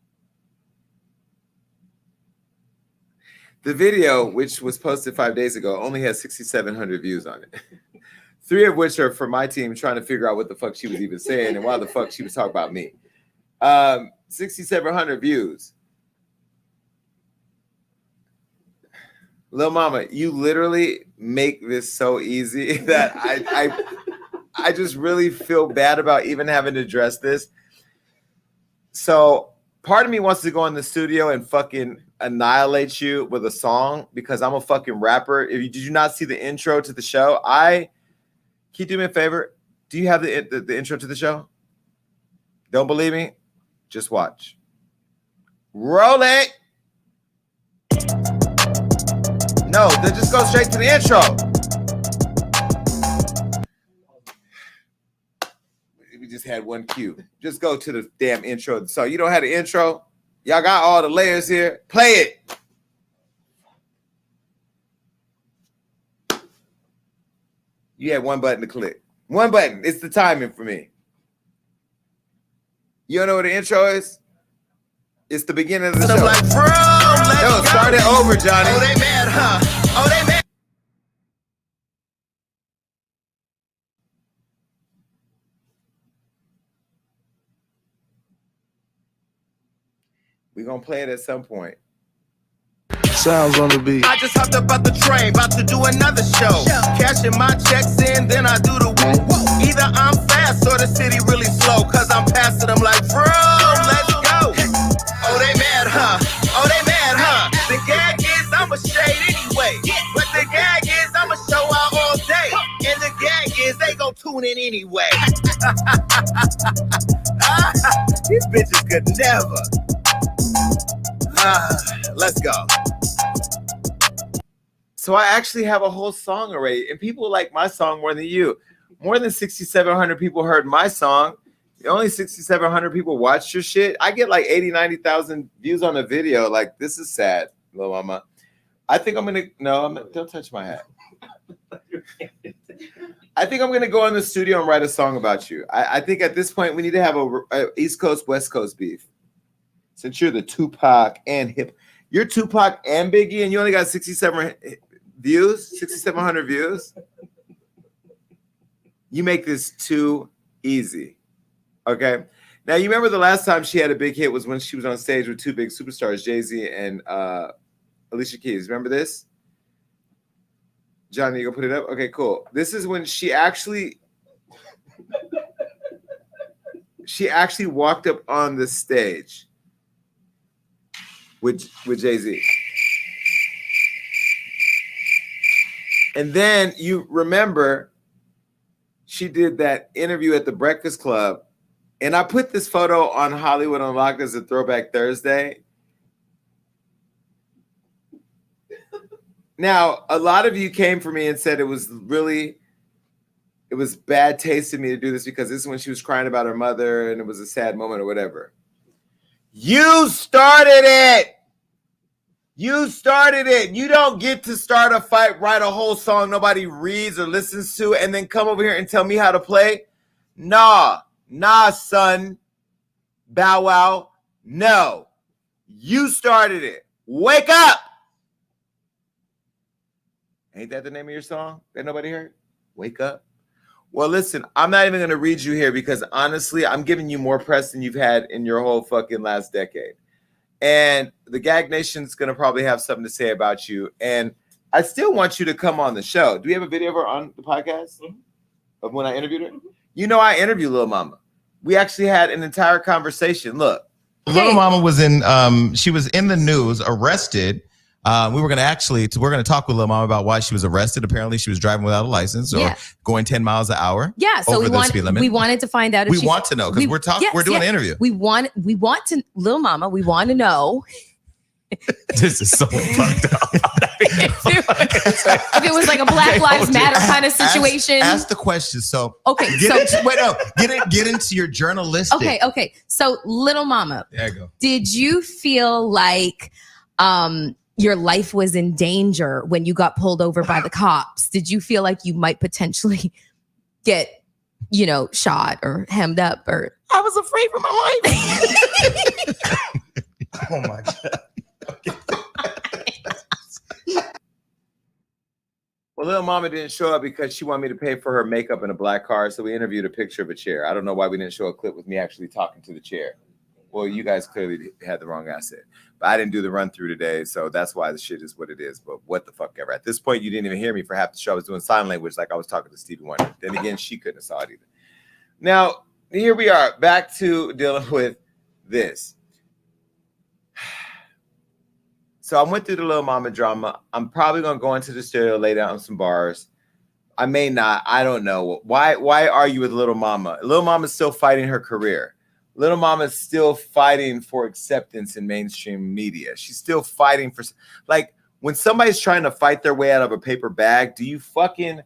The video, which was posted 5 days ago, only has 6,700 views on it. 3 of which are for my team trying to figure out what the fuck she was even saying and why the fuck she was talking about me. 6,700 views. Lil Mama, you literally make this so easy that I just really feel bad about even having to address this. So part of me wants to go in the studio and fucking annihilate you with a song because I'm a fucking rapper. Did you not see the intro to the show? Can you do me a favor? Do you have the intro to the show? Don't believe me? Just watch. Roll it. No, then just go straight to the intro. We just had one cue. Just go to the damn intro. So you don't have the intro? Y'all got all the layers here. Play it. You had one button to click. One button. It's the timing for me. You don't know what the intro is? It's the beginning of the show. I'm like, bro, no, start it over, Johnny. Oh, they mad, huh? Oh, they mad. We're going to play it at some point. Sounds on the beat. I just hopped up out the train, about to do another show. Cashing my checks in, then I do the woo. Either I'm fast or the city really slow, cause I'm passing them like, bro, let's go. Oh, they mad, huh? Oh, they mad, huh? The gag is I'm a shade anyway. But the gag is I'm a show out all day. And the gag is they gon' tune in anyway. These bitches could never. Let's go. So I actually have a whole song already, and people like my song more than you. More than 6,700 people heard my song. Only 6,700 people watched your shit. I get like 80, 90,000 views on a video. Like, this is sad, Lil Mama. I think I'm gonna don't touch my hat. I think I'm gonna go in the studio and write a song about you. I think at this point we need to have a East Coast West Coast beef. Since you're the Tupac and you're Tupac and Biggie, and you only got 6,700 views. You make this too easy. Okay. Now you remember the last time she had a big hit was when she was on stage with 2 big superstars, Jay-Z and Alicia Keys. Remember this? Johnny, you gonna put it up? Okay, cool. This is when she actually walked up on the stage with Jay-Z. And then you remember she did that interview at the Breakfast Club. And I put this photo on Hollywood Unlocked as a Throwback Thursday. Now, a lot of you came for me and said it was bad taste in me to do this because this is when she was crying about her mother and it was a sad moment or whatever. You started it. You started it. You don't get to start a fight, write a whole song nobody reads or listens to, and then come over here and tell me how to play. Nah, son. Bow Wow. No. You started it. Wake up. Ain't that the name of your song that nobody heard? Wake up. Well, listen, I'm not even going to read you here because honestly, I'm giving you more press than you've had in your whole fucking last decade. And the Gag Nation's going to probably have something to say about you. And I still want you to come on the show. Do we have a video of her on the podcast of when I interviewed her? You know, I interviewed Lil Mama. We actually had an entire conversation. Look. Lil Mama was she was in the news, arrested. We're going to talk with Lil Mama about why she was arrested. Apparently she was driving without a license or going 10 miles an hour. Yeah. So we wanted to find out. We want to know because we're doing an interview. We want to, Lil Mama, we want to know. This is so fucked up. if it was like a Black Lives Matter kind of situation. Ask the question. So okay, get into your journalistic. Okay. So, Little Mama, there you go. Did you feel like your life was in danger when you got pulled over by the cops? Did you feel like you might potentially get, shot or hemmed up? Or I was afraid for my life. Oh my God. Well, Little Mama didn't show up because she wanted me to pay for her makeup in a black car, so we interviewed a picture of a chair. I don't know why we didn't show a clip with me actually talking to the chair. Well, you guys clearly had the wrong asset. But I didn't do the run through today, so that's why the shit is what it is. But what the fuck ever. At this point, you didn't even hear me for half the show. I was doing sign language like I was talking to Stevie Wonder. Then again, she couldn't have saw it either. Now, here we are, back to dealing with this. So I went through the Little Mama drama. I'm probably going to go into the studio, lay down some bars. I may not. I don't know. Why are you with Little Mama? Little Mama's still fighting her career. Little Mama's still fighting for acceptance in mainstream media. She's still fighting for, like, when somebody's trying to fight their way out of a paper bag, do you fucking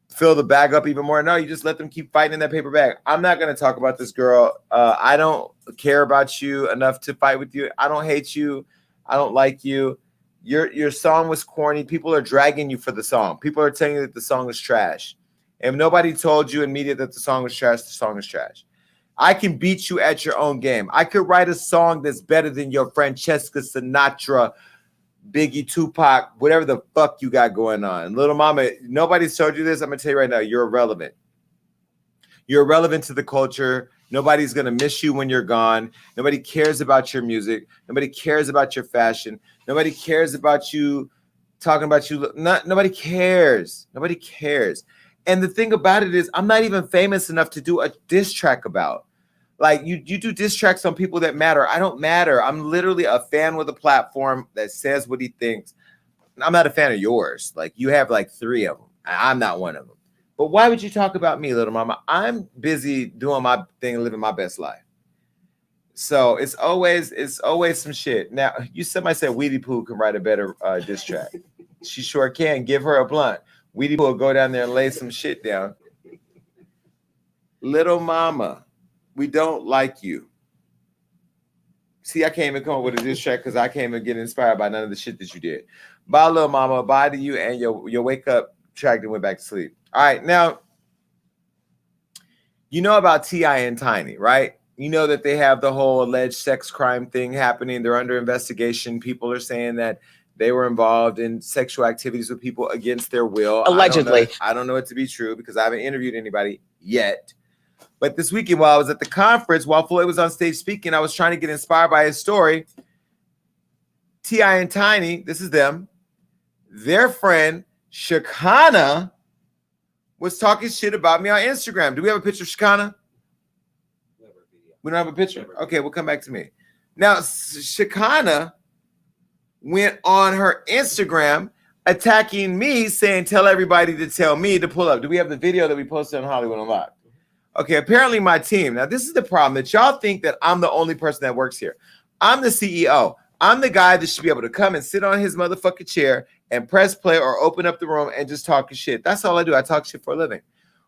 fill the bag up even more? No, you just let them keep fighting in that paper bag. I'm not going to talk about this girl. I don't care about you enough to fight with you. I don't hate you. I don't like you. Your song was corny. People are dragging you for the song. People are telling you that the song is trash. If nobody told you in media that the song was trash, the song is trash. I can beat you at your own game. I could write a song that's better than your Francesca Sinatra, Biggie, Tupac, whatever the fuck you got going on. Little Mama, nobody's told you this. I'm going to tell you right now, you're irrelevant. You're irrelevant to the culture. Nobody's going to miss you when you're gone. Nobody cares about your music. Nobody cares about your fashion. Nobody cares about you talking about you. Nobody cares. Nobody cares. And the thing about it is, I'm not even famous enough to do a diss track about. Like, you do diss tracks on people that matter. I don't matter. I'm literally a fan with a platform that says what he thinks. I'm not a fan of yours. Like, you have like 3 of them. I'm not one of them. But why would you talk about me, Little Mama? I'm busy doing my thing and living my best life. So it's always some shit. Now, somebody said Weedy Pooh can write a better diss track. She sure can. Give her a blunt. Weedy Pooh will go down there and lay some shit down. Little Mama, we don't like you. See, I can't even come up with a diss track because I can't even get inspired by none of the shit that you did. Bye, Little Mama. Bye to you and your wake up track that went back to sleep. All right, now, you know about T.I. and Tiny, right? You know that they have the whole alleged sex crime thing happening. They're under investigation. People are saying that they were involved in sexual activities with people against their will. Allegedly. I don't know it to be true because I haven't interviewed anybody yet. But this weekend, while I was at the conference, while Floyd was on stage speaking, I was trying to get inspired by his story. T.I. and Tiny, this is them, their friend, Shekinah, was talking shit about me on Instagram. Do we have a picture of Shekinah? We don't have a picture? Okay, we'll come back to me. Now, Shekinah went on her Instagram attacking me, saying, tell everybody to tell me to pull up. Do we have the video that we posted on Hollywood Unlocked? Okay, apparently my team. Now, this is the problem, that y'all think that I'm the only person that works here. I'm the CEO. I'm the guy that should be able to come and sit on his motherfucking chair and press play or open up the room and just talk shit. That's all I do. I talk shit for a living.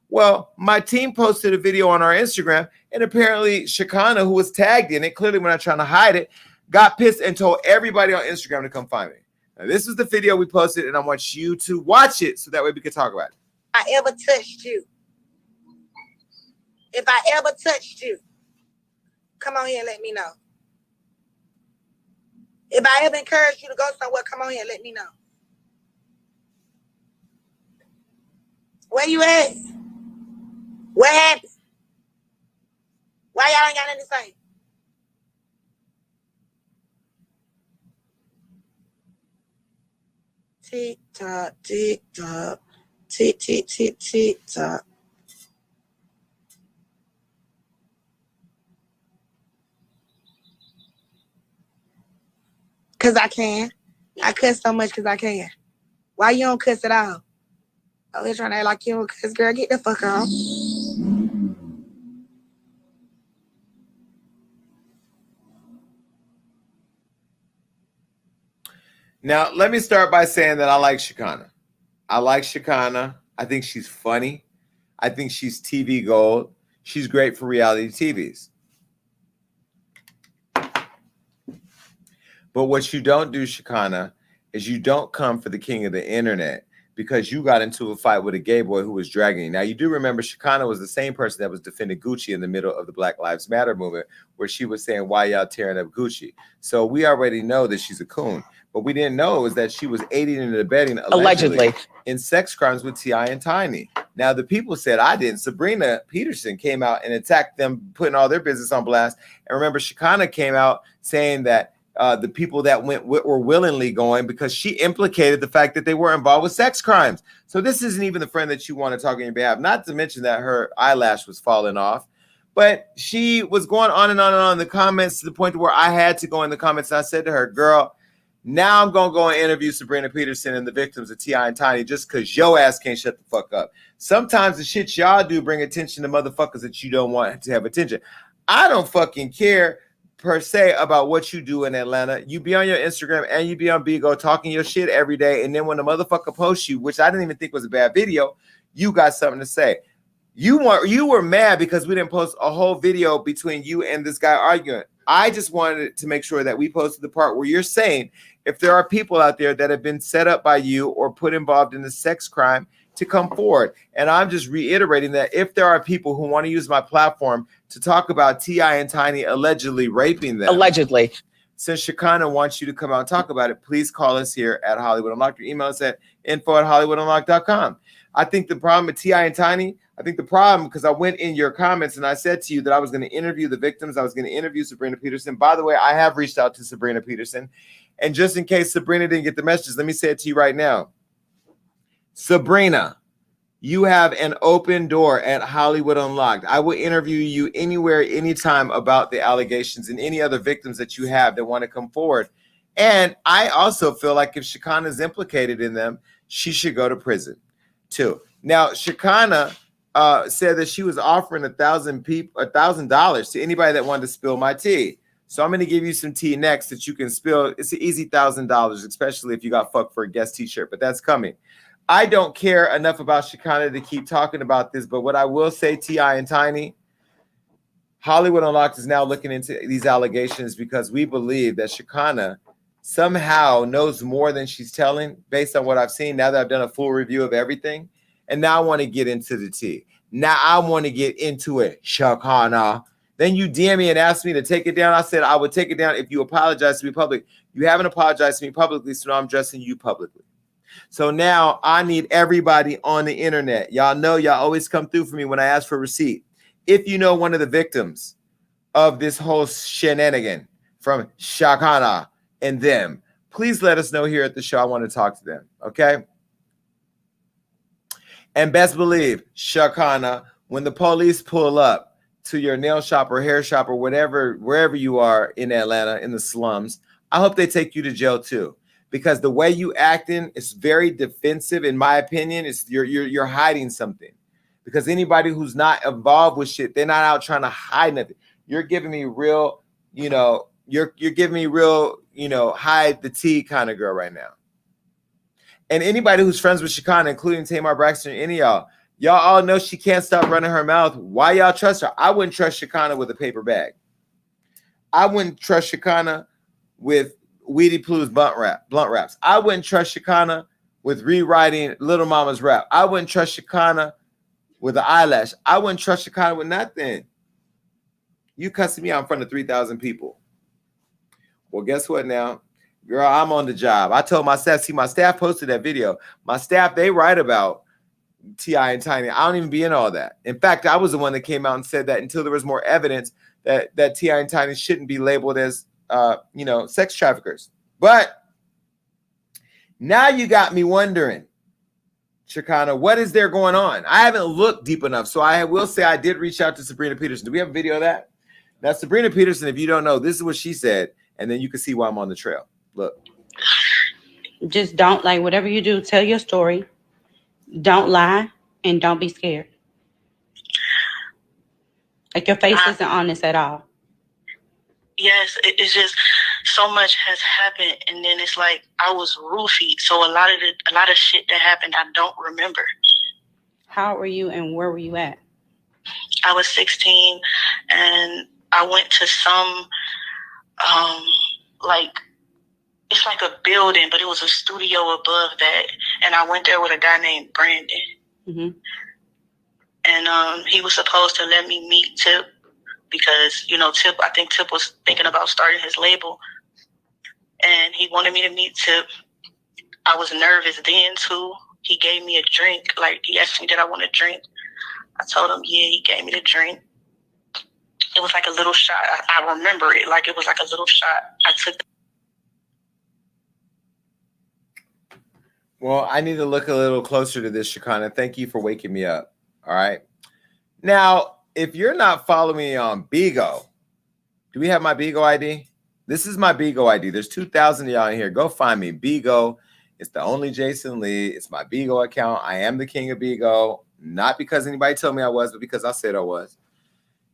Well, my team posted a video on our Instagram, and apparently Shekinah, who was tagged in it, clearly we're not trying to hide it, got pissed and told everybody on Instagram to come find me. Now, this is the video we posted, and I want you to watch it so that way we can talk about it. I ever touched you. If I ever touched you, come on here and let me know. If I ever encouraged you to go somewhere, come on here and let me know. Where you at? What happened? Why y'all ain't got nothing to say? Tick tock, tick tock, tick tick tick tick tock. Cause I can. I cuss so much cause I can. Why you don't cuss at all? Oh, they're trying to act like you don't cuss, girl. Get the fuck on. Now, let me start by saying that I like Shekinah. I like Shekinah. I think she's funny. I think she's TV gold. She's great for reality TVs. But what you don't do, Shekinah, is you don't come for the king of the internet because you got into a fight with a gay boy who was dragging you. Now, you do remember Shekinah was the same person that was defending Gucci in the middle of the Black Lives Matter movement, where she was saying, why y'all tearing up Gucci? So we already know that she's a coon. What we didn't know is that she was aiding and abetting allegedly in sex crimes with T.I. and Tiny. Now, the people said I didn't. Sabrina Peterson came out and attacked them, putting all their business on blast. And remember, Shekinah came out saying that the people that were willingly going because she implicated the fact that they were involved with sex crimes. So this isn't even the friend that you want to talk on your behalf. Not to mention that her eyelash was falling off. But she was going on and on and on in the comments to the point where I had to go in the comments and I said to her, girl, now I'm going to go and interview Sabrina Peterson and the victims of T.I. and Tiny just because your ass can't shut the fuck up. Sometimes the shit y'all do bring attention to motherfuckers that you don't want to have attention. I don't fucking care per se about what you do in Atlanta. You be on your Instagram and you be on Bigo talking your shit every day. And then when the motherfucker posts you, which I didn't even think was a bad video, you got something to say. You were mad because we didn't post a whole video between you and this guy arguing. I just wanted to make sure that we posted the part where you're saying if there are people out there that have been set up by you or put involved in the sex crime to come forward. And I'm just reiterating that if there are people who want to use my platform to talk about T.I. and Tiny allegedly raping them. Allegedly. Since Shekinah wants you to come out and talk about it, please call us here at Hollywood Unlocked. Your email is at info@hollywoodunlocked.com. I think the problem with T.I. and Tiny, because I went in your comments and I said to you that I was going to interview the victims. I was going to interview Sabrina Peterson. By the way, I have reached out to Sabrina Peterson. And just in case Sabrina didn't get the messages, let me say it to you right now. Sabrina, you have an open door at Hollywood Unlocked. I will interview you anywhere, anytime about the allegations and any other victims that you have that want to come forward. And I also feel like if Shekinah is implicated in them, she should go to prison too. Now, Shekinah said that she was offering $1,000 to anybody that wanted to spill my tea. So I'm going to give you some tea next that you can spill. It's an easy $1,000, especially if you got fucked for a guest t-shirt, but that's coming. I don't care enough about Shekinah to keep talking about this, but what I will say, T.I. and Tiny, Hollywood Unlocked is now looking into these allegations because we believe that Shekinah somehow knows more than she's telling based on what I've seen now that I've done a full review of everything. And now I want to get into the tea. Now I want to get into it, Shekinah. Then you DM me and asked me to take it down. I said I would take it down if you apologize to me publicly. You haven't apologized to me publicly, so now I'm addressing you publicly. So now I need everybody on the internet. Y'all know y'all always come through for me when I ask for a receipt. If you know one of the victims of this whole shenanigan from Shekinah and them, please let us know here at the show. I want to talk to them, okay? And best believe, Shekinah, when the police pull up to your nail shop or hair shop or whatever, wherever you are in Atlanta, in the slums, I hope they take you to jail too. Because the way you acting is very defensive, in my opinion. It's you're hiding something. Because anybody who's not involved with shit, they're not out trying to hide nothing. You're giving me real, you're giving me real, hide the tea kind of girl right now. And anybody who's friends with Shekinah, including Tamar Braxton, any of y'all all know she can't stop running her mouth. Why y'all trust her? I wouldn't trust Shekinah with a paper bag. I wouldn't trust Shekinah with Weedy Plu's blunt raps. I wouldn't trust Shekinah with rewriting Little Mama's rap. I wouldn't trust Shekinah with an eyelash. I wouldn't trust Shekinah with nothing. You cussing me out in front of 3,000 people. Well, guess what now? Girl, I'm on the job. I told my staff, my staff posted that video. My staff, they write about T.I. and Tiny. I don't even be in all that. In fact, I was the one that came out and said that until there was more evidence that T.I. and Tiny shouldn't be labeled as sex traffickers. But now you got me wondering, Shekinah, what is there going on? I haven't looked deep enough. So I will say I did reach out to Sabrina Peterson. Do we have a video of that? Now, Sabrina Peterson, if you don't know, this is what she said. And then you can see why I'm on the trail. Look. Just don't, whatever you do, tell your story. Don't lie and don't be scared. Your face isn't honest at all. Yes, it's just so much has happened, and then it's like I was roofied. So a lot of shit that happened, I don't remember. How were you and where were you at? I was 16, and I went to some like, it's like a building, but it was a studio above that, and I went there with a guy named Brandon. Mm-hmm. And he was supposed to let me meet Tip because, you know, I think Tip was thinking about starting his label, and he wanted me to meet Tip. I was nervous then too. He gave me a drink. Like, he asked me, did I want a drink? I told him, yeah. He gave me the drink. It was like a little shot. I remember it like it was like a little shot. I took. Well, I need to look a little closer to this, Shekinah. Thank you for waking me up. All right. Now, if you're not following me on Bigo, do we have my Bigo ID? This is my Bigo ID. There's 2,000 of y'all in here. Go find me. Bigo. It's the only Jason Lee. It's my Bigo account. I am the king of Bigo. Not because anybody told me I was, but because I said I was.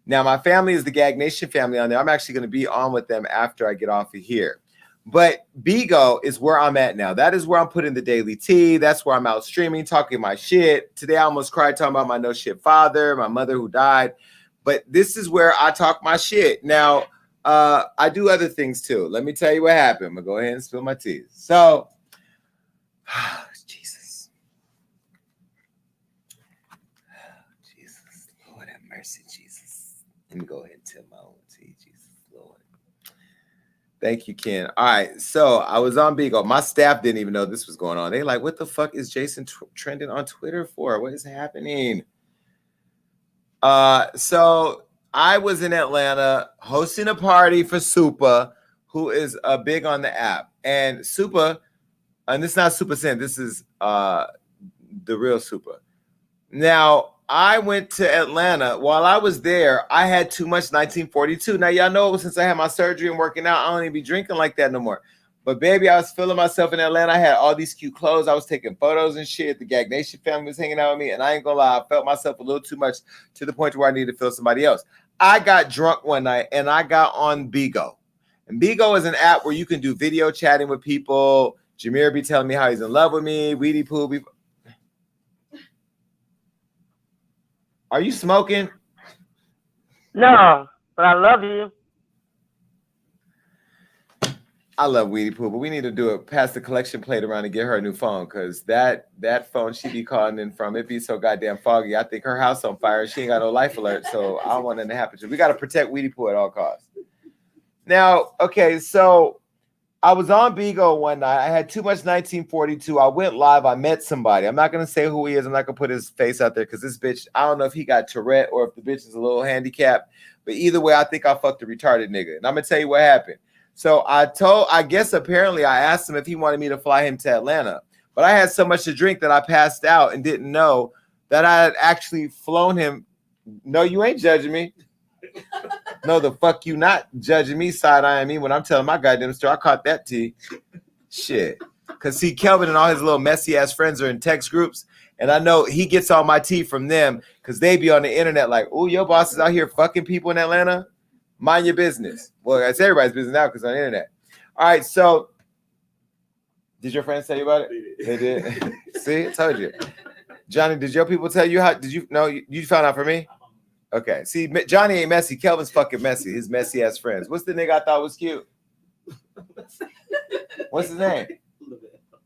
Now, my family is the Gag Nation family on there. I'm actually going to be on with them after I get off of here. But Bigo is where I'm at now. That is where I'm putting the daily tea. That's where I'm out streaming, talking my shit. Today, I almost cried talking about my no shit father, my mother who died. But this is where I talk my shit. Now, I do other things too. Let me tell you what happened. I'm going to go ahead and spill my tea. So, Jesus. Jesus. Lord have mercy, Jesus. Let me go ahead and tell my own tea, Jesus. Lord. Thank you, Ken. All right. So I was on Bigo. My staff didn't even know this was going on. They like, what the fuck is Jason trending on Twitter for? What is happening? So I was in Atlanta hosting a party for Supa, who is big on the app. And Supa, and this is not Supa Sin, this is the real Supa. Now, I went to Atlanta. While I was there, I had too much 1942. Now, y'all know since I had my surgery and working out, I don't even be drinking like that no more. But, baby, I was feeling myself in Atlanta. I had all these cute clothes. I was taking photos and shit. The Gag Nation family was hanging out with me. And I ain't going to lie, I felt myself a little too much to the point where I needed to feel somebody else. I got drunk one night, and I got on Bigo. And Bigo is an app where you can do video chatting with people. Jameer be telling me how he's in love with me. Weedy Poo be... Are you smoking? No, but I love you. I love Weedy Poo, but we need to do it. Pass the collection plate around and get her a new phone, because that phone she be calling in from, it be so goddamn foggy. I think her house on fire. She ain't got no life alert, so I don't want nothing to happen to her. We got to protect Weedy Poo at all costs. Now, okay, so I was on Bigo one night. I had too much 1942. I went live. I met somebody. I'm not going to say who he is. I'm not going to put his face out there because this bitch, I don't know if he got Tourette or if the bitch is a little handicapped. But either way, I think I fucked a retarded nigga. And I'm going to tell you what happened. So I guess apparently I asked him if he wanted me to fly him to Atlanta. But I had so much to drink that I passed out and didn't know that I had actually flown him. No, you ain't judging me. No, the fuck you not judging me, side-eyeing me when I'm telling my goddamn story. I caught that tea. Shit. Because, see, Kelvin and all his little messy-ass friends are in text groups, and I know he gets all my tea from them because they be on the internet like, oh, your boss is out here fucking people in Atlanta? Mind your business. Well, it's everybody's business now because on the internet. All right, so did your friends tell you about it? They did? See, I told you. Johnny, did your people tell you how? Did you? No, you found out for me? Okay. See, Johnny ain't messy. Kelvin's fucking messy. His messy ass friends. What's the nigga I thought was cute? What's his name?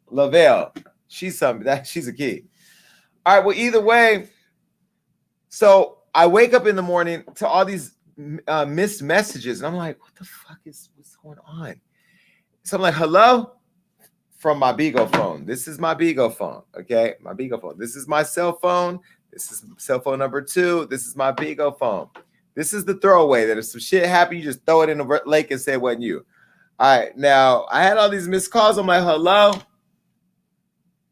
Lavelle. She's something. She's a key. All right. Well, either way. So I wake up in the morning to all these missed messages, and I'm like, what the fuck is what's going on? So I'm like, hello, from my Bigo phone. This is my Bigo phone. Okay, my Bigo phone. This is my cell phone. This is cell phone number 2. This is my Bigo phone. This is the throwaway that if some shit happened, you just throw it in the lake and say it wasn't you. All right. Now, I had all these missed calls. I'm like, hello?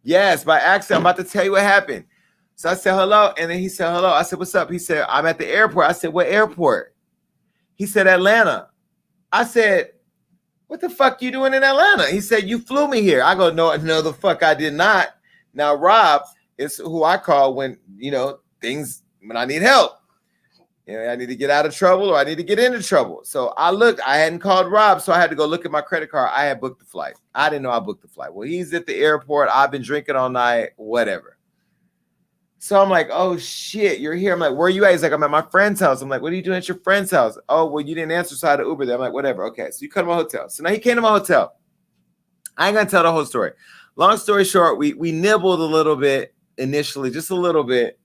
Yes, by accident. I'm about to tell you what happened. So I said, hello. And then he said, hello. I said, what's up? He said, I'm at the airport. I said, what airport? He said, Atlanta. I said, what the fuck you doing in Atlanta? He said, you flew me here. I go, no, the fuck I did not. Now, Rob is who I call when, when I need help. You know, I need to get out of trouble or I need to get into trouble. So I looked, I hadn't called Rob, so I had to go look at my credit card. I had booked the flight. I didn't know I booked the flight. Well, he's at the airport. I've been drinking all night, whatever. So I'm like, oh shit, you're here. I'm like, where are you at? He's like, I'm at my friend's house. I'm like, what are you doing at your friend's house? Oh, well, you didn't answer, so I had to Uber there. I'm like, whatever. Okay, so you come to my hotel. So now he came to my hotel. I ain't gonna tell the whole story. Long story short, we nibbled a little bit initially, just a little bit.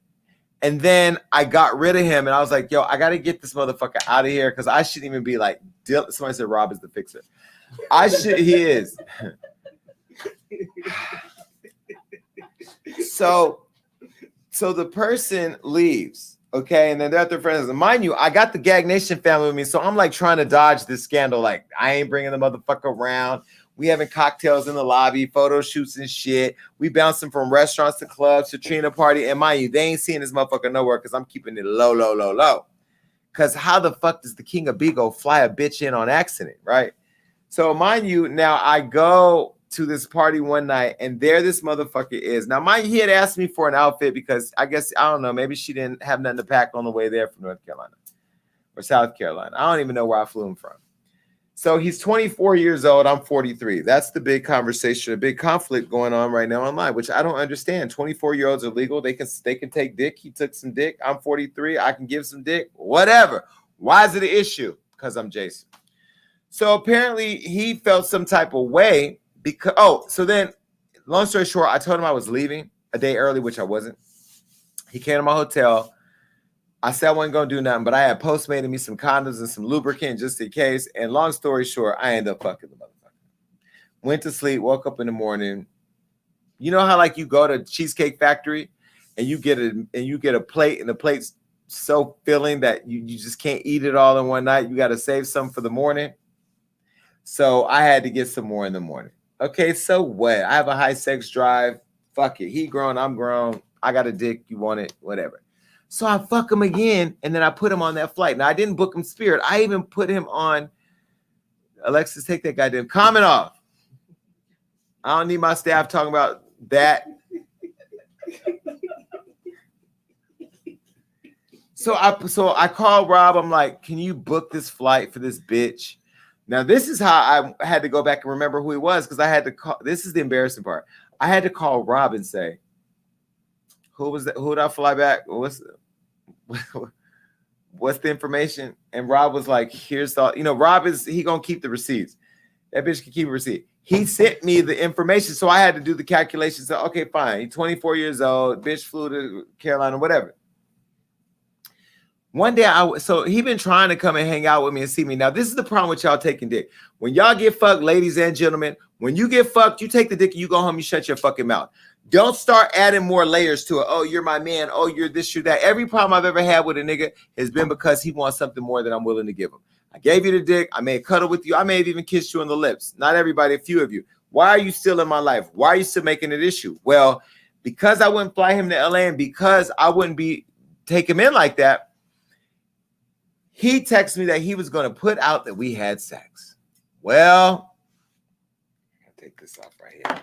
And then I got rid of him and I was like, yo, I got to get this motherfucker out of here because I shouldn't even be like, somebody said Rob is the fixer. He is. So the person leaves, okay? And then they're at their friends. And mind you, I got the Gag Nation family with me. So I'm like trying to dodge this scandal. Like, I ain't bringing the motherfucker around. We having cocktails in the lobby, photo shoots and shit. We bouncing from restaurants to clubs to Trina party. And mind you, they ain't seeing this motherfucker nowhere because I'm keeping it low, low, low, low. Because how the fuck does the king of Bigo fly a bitch in on accident, right? So mind you, now I go to this party one night and there this motherfucker is. Now mind you, he had asked me for an outfit because I guess, I don't know, maybe she didn't have nothing to pack on the way there from North Carolina or South Carolina. I don't even know where I flew him from. So he's 24 years old. I'm 43. That's the big conversation, a big conflict going on right now online, which I don't understand. 24-year-olds are legal. They can take dick. He took some dick. I'm 43. I can give some dick. Whatever. Why is it an issue? Because I'm Jason. So apparently he felt some type of way because, so then long story short, I told him I was leaving a day early, which I wasn't. He came to my hotel. I said I wasn't going to do nothing, but I had Postmated me some condoms and some lubricant just in case. And long story short, I ended up fucking the motherfucker. Went to sleep, woke up in the morning. You know how like you go to Cheesecake Factory and you get a plate and the plate's so filling that you just can't eat it all in one night. You got to save some for the morning. So I had to get some more in the morning. Okay, so what? I have a high sex drive. Fuck it. He grown, I'm grown. I got a dick. You want it? Whatever. So I fuck him again, and then I put him on that flight. Now, I didn't book him Spirit. I even put him on, Alexis, take that goddamn comment off. I don't need my staff talking about that. So I called Rob. I'm like, can you book this flight for this bitch? Now, this is how I had to go back and remember who he was because I had to call. This is the embarrassing part. I had to call Rob and say, who was that? Who did I fly back? What's the information? And Rob was like, here's all, Rob he gonna keep the receipts. That bitch can keep a receipt. He sent me the information. So I had to do the calculations. So, okay, fine. He's 24 years old. Bitch flew to Carolina, whatever. One day, so he been trying to come and hang out with me and see me. Now, this is the problem with y'all taking dick. When y'all get fucked, ladies and gentlemen, when you get fucked, you take the dick and you go home, you shut your fucking mouth. Don't start adding more layers to it. Oh, you're my man. Oh, you're this, you're that. Every problem I've ever had with a nigga has been because he wants something more than I'm willing to give him. I gave you the dick. I may have cuddled with you. I may have even kissed you on the lips. Not everybody, a few of you. Why are you still in my life? Why are you still making it an issue? Well, because I wouldn't fly him to LA and because I wouldn't take him in like that, he texted me that he was going to put out that we had sex. Well, I'll take this off right here.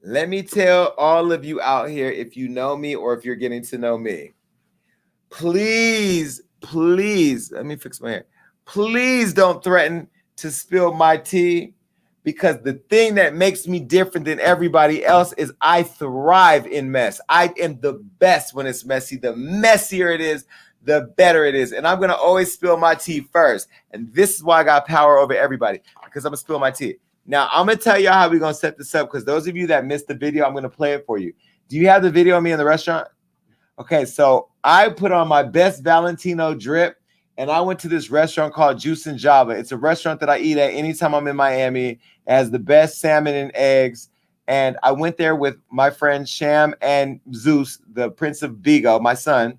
Let me tell all of you out here, if you know me or if you're getting to know me, please, let me fix my hair. Please don't threaten to spill my tea because the thing that makes me different than everybody else is I thrive in mess. I am the best when it's messy. The messier it is, the better it is. And I'm going to always spill my tea first. And this is why I got power over everybody because I'm going to spill my tea. Now, I'm going to tell y'all how we're going to set this up because those of you that missed the video, I'm going to play it for you. Do you have the video of me in the restaurant? Okay, so I put on my best Valentino drip, and I went to this restaurant called Juice and Java. It's a restaurant that I eat at anytime I'm in Miami. It has the best salmon and eggs, and I went there with my friend Sham and Zeus, the Prince of Bigo, my son.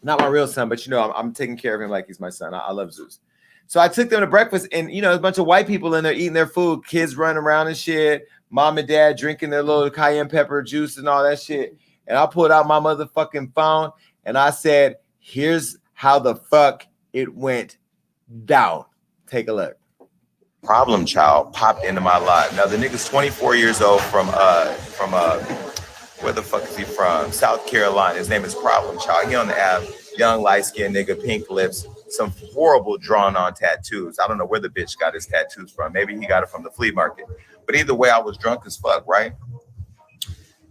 Not my real son, but I'm taking care of him like he's my son. I love Zeus. So I took them to breakfast and, there's a bunch of white people in there eating their food, kids running around and shit, mom and dad drinking their little cayenne pepper juice and all that shit. And I pulled out my motherfucking phone and I said, here's how the fuck it went down. Take a look. Problem child popped into my life. Now the nigga's 24 years old from where the fuck is he from? South Carolina. His name is Problem Child. He on the app. young light-skinned nigga, pink lips, some horrible drawn-on tattoos. I don't know where the bitch got his tattoos from. Maybe he got it from the flea market. But either way, I was drunk as fuck, right?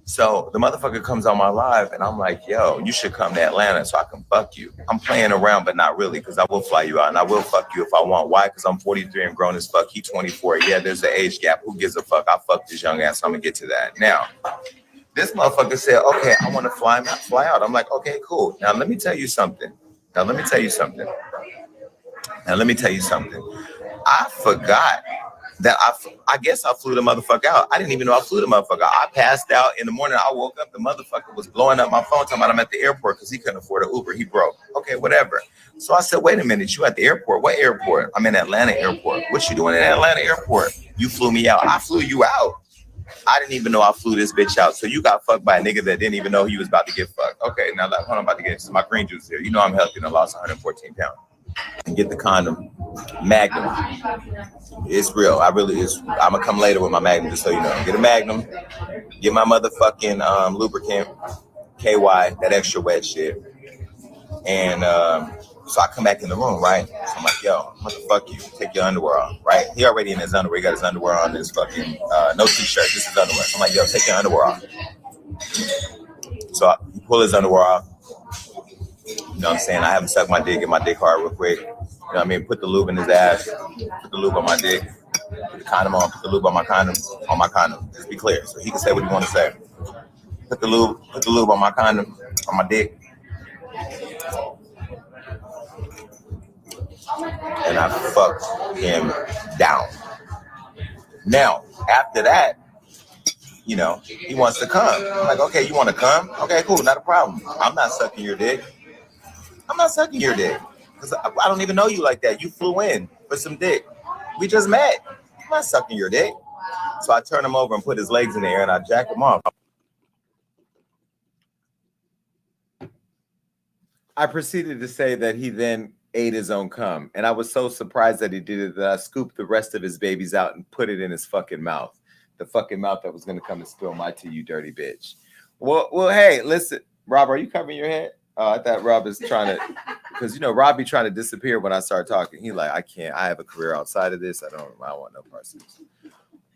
So the motherfucker comes on my live and I'm like, yo, you should come to Atlanta so I can fuck you. I'm playing around, but not really, because I will fly you out and I will fuck you if I want. Why? Because I'm 43 and grown as fuck. He 24. Yeah, there's an age gap. Who gives a fuck? I fucked this young ass. So I'm gonna get to that. Now, this motherfucker said, okay, I want to fly out. I'm like, okay, cool. Now let me tell you something. I forgot that I guess I flew the motherfucker out. I didn't even know I flew the motherfucker out. I passed out in the morning. I woke up, the motherfucker was blowing up my phone talking about I'm at the airport because he couldn't afford an Uber. He broke. Okay, whatever. So I said, wait a minute, you at the airport? What airport? I'm in Atlanta airport. What you doing in Atlanta airport? You flew me out. I flew you out. I didn't even know I flew this bitch out. So you got fucked by a nigga that didn't even know he was about to get fucked. Okay, now hold on, I'm about to get my green juice here. You know I'm healthy and I lost 114 pounds. And get the condom, Magnum. It's real. I'm gonna come later with my Magnum, just so you know. Get a Magnum. Get my motherfucking lubricant, KY, that extra wet shit. And so I come back in the room, right? So I'm like, yo, what the fuck you? Take your underwear off, right? He already in his underwear. He got his underwear on, his fucking no t-shirt. This is underwear. So I'm like, yo, take your underwear off. So I pull his underwear off. You know what I'm saying? I have him suck my dick, get my dick hard real quick. You know what I mean? Put the lube in his ass. Put the lube on my dick. Put the condom on. Put the lube on my condom. On my condom. Just be clear. So he can say what he want to say. Put the lube on my condom. On my dick. And I fucked him down. Now, after that, you know, he wants to come. I'm like, okay, you want to come? Okay, cool, not a problem. I'm not sucking your dick. Because I don't even know you like that. You flew in for some dick. We just met. I'm not sucking your dick. So I turn him over and put his legs in the air and I jack him off. I proceeded to say that he then ate his own cum. And I was so surprised that he did it that I scooped the rest of his babies out and put it in his fucking mouth. The fucking mouth that was going to come and spill my tea, you dirty bitch. Well, hey, listen. Rob, are you covering your head? Oh, I thought Rob is trying to, because, you know, Rob be trying to disappear when I start talking. He like, I can't. I have a career outside of this. I don't want no parts of this.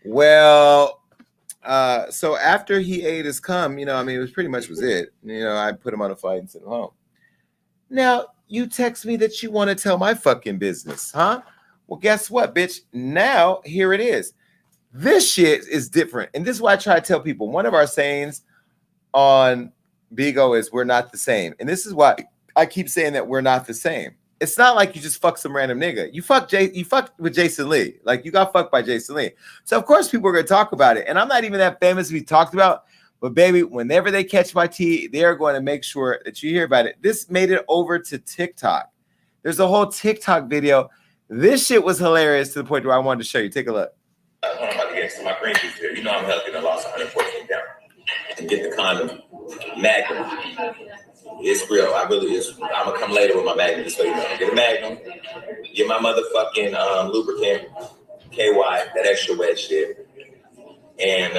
Well, so after he ate his cum, you know, I mean, it was pretty much was it. You know, I put him on a flight and sent him home. Now, you text me that you want to tell my fucking business, huh? Well, guess what, bitch? Now, here it is. This shit is different. And this is why I try to tell people. One of our sayings on Bigo is we're not the same. And this is why I keep saying that we're not the same. It's not like you just fuck some random nigga. You fucked with Jason Lee. Like, you got fucked by Jason Lee. So, of course, people are going to talk about it. And I'm not even that famous to be talked about. But, baby, whenever they catch my tea, they are going to make sure that you hear about it. This made it over to TikTok. There's a whole TikTok video. This shit was hilarious to the point where I wanted to show you. Take a look. I'm about to get some of my green juice here. You know I'm healthy and I lost 114 pounds. And get the condom, Magnum. It's real. I'm gonna come later with my Magnum, just so you know. Get a Magnum. Get my motherfucking lubricant, KY, that extra wet shit. And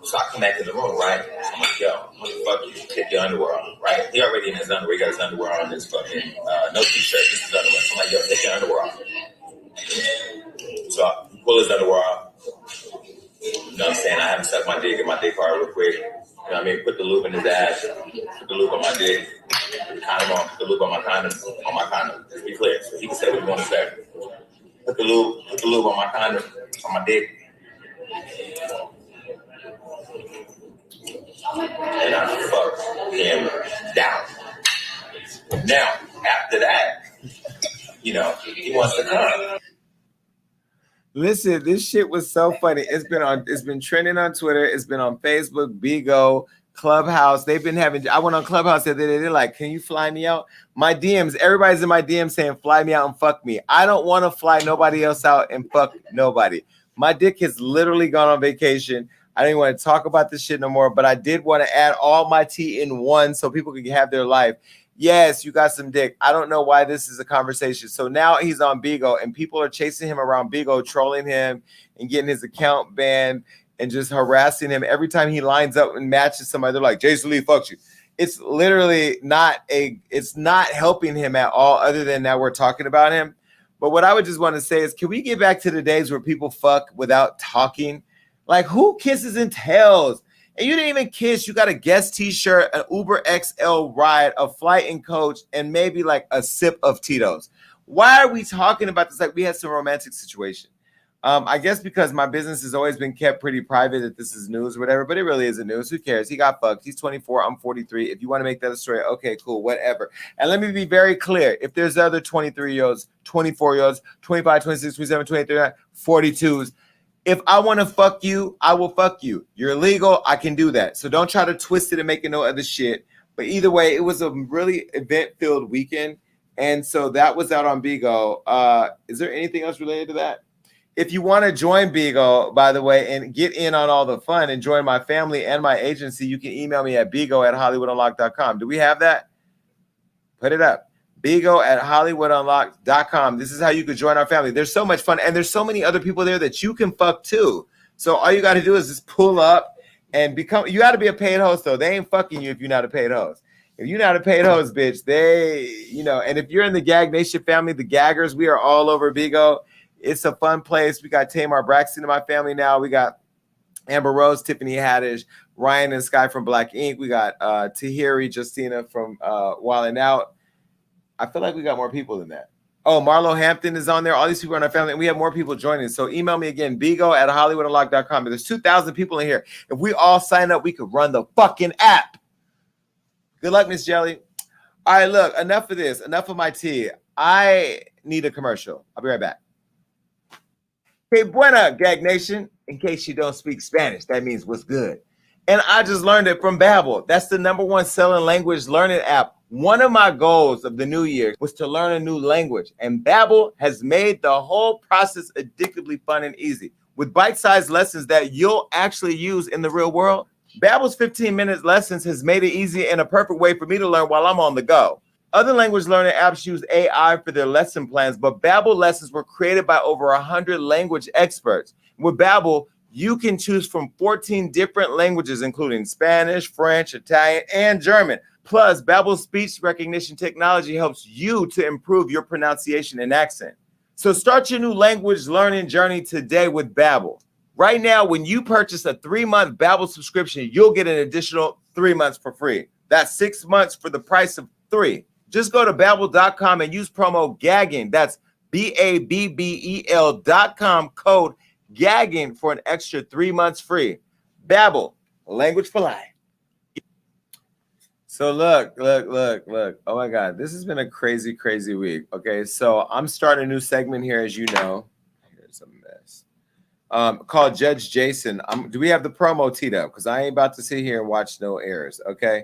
so I come back in the room, right? So I'm like, yo, what the fuck you? Take your underwear off, right? He already in his underwear. He got his underwear on, his fucking no t-shirt. This is underwear. So I'm like, yo, take your underwear off. So I pull his underwear off. You know what I'm saying? I have him suck my dick, get my dick hard real quick. You know what I mean? Put the lube in his ass. Put the lube on my dick. Put the condom on. Put the lube on my condom. On my condom. Let's be clear. So he can say what he want to say. Put the lube on my condom. On my dick. And I fucked him down. Now, after that, you know, he wants to come. Listen, this shit was so funny. It's been trending on Twitter. It's been on Facebook, Bigo, Clubhouse. They've been having. I went on Clubhouse the other day. They're like, "Can you fly me out?" My DMs. Everybody's in my DMs saying, "Fly me out and fuck me." I don't want to fly nobody else out and fuck nobody. My dick has literally gone on vacation. I don't even want to talk about this shit no more. But I did want to add all my tea in one so people can have their life. Yes, you got some dick. I don't know why this is a conversation. So now he's on Bigo and people are chasing him around Bigo, trolling him and getting his account banned and just harassing him. Every time he lines up and matches somebody, they're like, Jason Lee fucks you. it's literally it's not helping him at all, other than that we're talking about him. But what I would just want to say is, can we get back to the days where people fuck without talking? Like, who kisses and tells? And you didn't even kiss. You got a guest t-shirt, an Uber XL ride, a flight and coach, and maybe like a sip of Tito's. Why are we talking about this like we had some romantic situation? I guess because my business has always been kept pretty private, that this is news or whatever, but it really isn't news. Who cares? He got fucked. He's 24. I'm 43. If you want to make that a story, okay, cool, whatever. And let me be very clear. If there's other 23-year-olds, 24-year-olds, 25, 26, 27, 28, 42s, if I want to fuck you, I will fuck you. You're illegal. I can do that. So don't try to twist it and make it no other shit. But either way, it was a really event-filled weekend. And so that was out on Bigo. Is there anything else related to that? If you want to join Bigo, by the way, and get in on all the fun and join my family and my agency, you can email me at bigo@hollywoodunlocked.com. Do we have that? Put it up. bigo@hollywoodunlocked.com. This is how you could join our family. There's so much fun, and there's so many other people there that you can fuck too. So all you got to do is just pull up and become. You got to be a paid host, though. They ain't fucking you if you're not a paid host. If you're not a paid host, bitch, and if you're in the Gag Nation family, the Gaggers, we are all over Bigo. It's a fun place. We got Tamar Braxton in my family now. We got Amber Rose, Tiffany Haddish, Ryan and Sky from Black Ink. We got Tahiri, Justina from Wildin' Out. I feel like we got more people than that. Oh, Marlo Hampton is on there. All these people are in our family, and we have more people joining. So email me again, bigo@hollywoodunlocked.com. There's 2,000 people in here. If we all sign up, we could run the fucking app. Good luck, Miss Jelly. All right, look, enough of this. Enough of my tea. I need a commercial. I'll be right back. Que buena, Gag Nation. In case you don't speak Spanish, that means what's good. And I just learned it from Babbel. That's the #1 selling language learning app. One of my goals of the new year was to learn a new language, and Babbel has made the whole process addictively fun and easy with bite-sized lessons that you'll actually use in the real world. Babbel's 15-minute lessons has made it easy and a perfect way for me to learn while I'm on the go. Other language learning apps use AI for their lesson plans, but Babbel lessons were created by over 100 language experts. With Babbel, you can choose from 14 different languages, including Spanish, French, Italian, and German. Plus, Babbel's speech recognition technology helps you to improve your pronunciation and accent. So start your new language learning journey today with Babbel. Right now, when you purchase a 3-month Babbel subscription, you'll get an additional 3 months for free. That's 6 months for the price of 3. Just go to Babbel.com and use promo GAGGING. That's BABBEL.com code GAGGING for an extra 3 months free. Babbel, language for life. So look. Oh my God, this has been a crazy, crazy week. Okay, so I'm starting a new segment here, as you know. Here's a mess. Called Judge Jason. Do we have the promo teed up? Because I ain't about to sit here and watch no errors. Okay.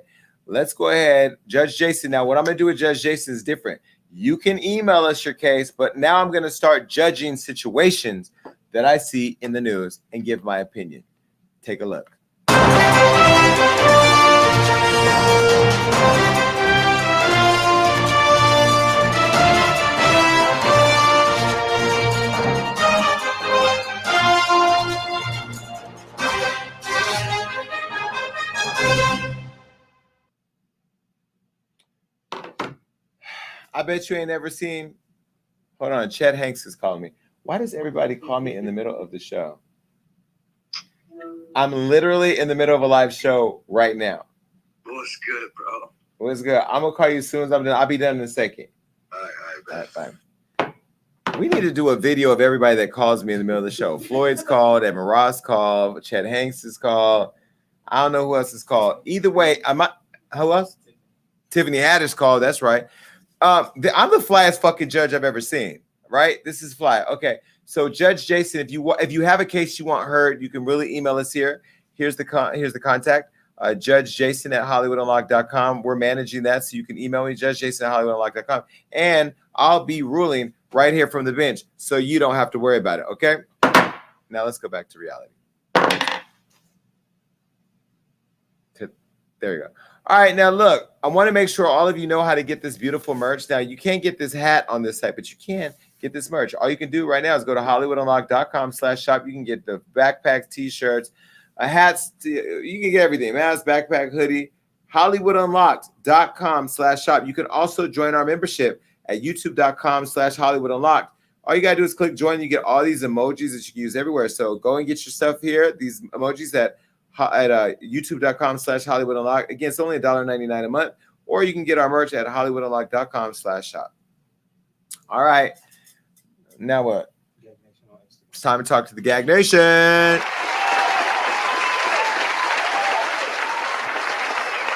Let's go ahead. Judge Jason. Now, what I'm going to do with Judge Jason is different. You can email us your case, but now I'm going to start judging situations that I see in the news and give my opinion. Take a look. I bet you ain't ever seen. Hold on, Chet Hanks is calling me. Why does everybody call me in the middle of the show? I'm literally in the middle of a live show right now. What's good, bro? What's good? I'm gonna call you as soon as I'm done. I'll be done in a second. All right, fine. We need to do a video of everybody that calls me in the middle of the show. Floyd's called, Evan Ross called, Chet Hanks is called. I don't know who else is called. Either way, who else? Tiffany Haddish called. That's right. I'm the flyest fucking judge I've ever seen. Right? This is fly. Okay. So Judge Jason, if you have a case you want heard, you can really email us here. Here's the contact. Judge Jason at HollywoodUnlocked.com. We're managing that, so you can email me, Judge Jason at HollywoodUnlocked.com, and I'll be ruling right here from the bench, so you don't have to worry about it. Okay. Now let's go back to reality. There you go. All right, now look, I want to make sure all of you know how to get this beautiful merch. Now, you can't get this hat on this site, but you can get this merch. All you can do right now is go to HollywoodUnlocked.com/shop. You can get the backpacks, t-shirts, hats. You can get everything. Mask, backpack, hoodie, HollywoodUnlocked.com/shop. You can also join our membership at youtube.com/HollywoodUnlocked. All you got to do is click join. You get all these emojis that you can use everywhere. So go and get your stuff here. These emojis at youtube.com/HollywoodUnlocked. Again, it's only $1.99 a month. Or you can get our merch at HollywoodUnlocked.com/shop. All right. Now what? It's time to talk to the Gag Nation.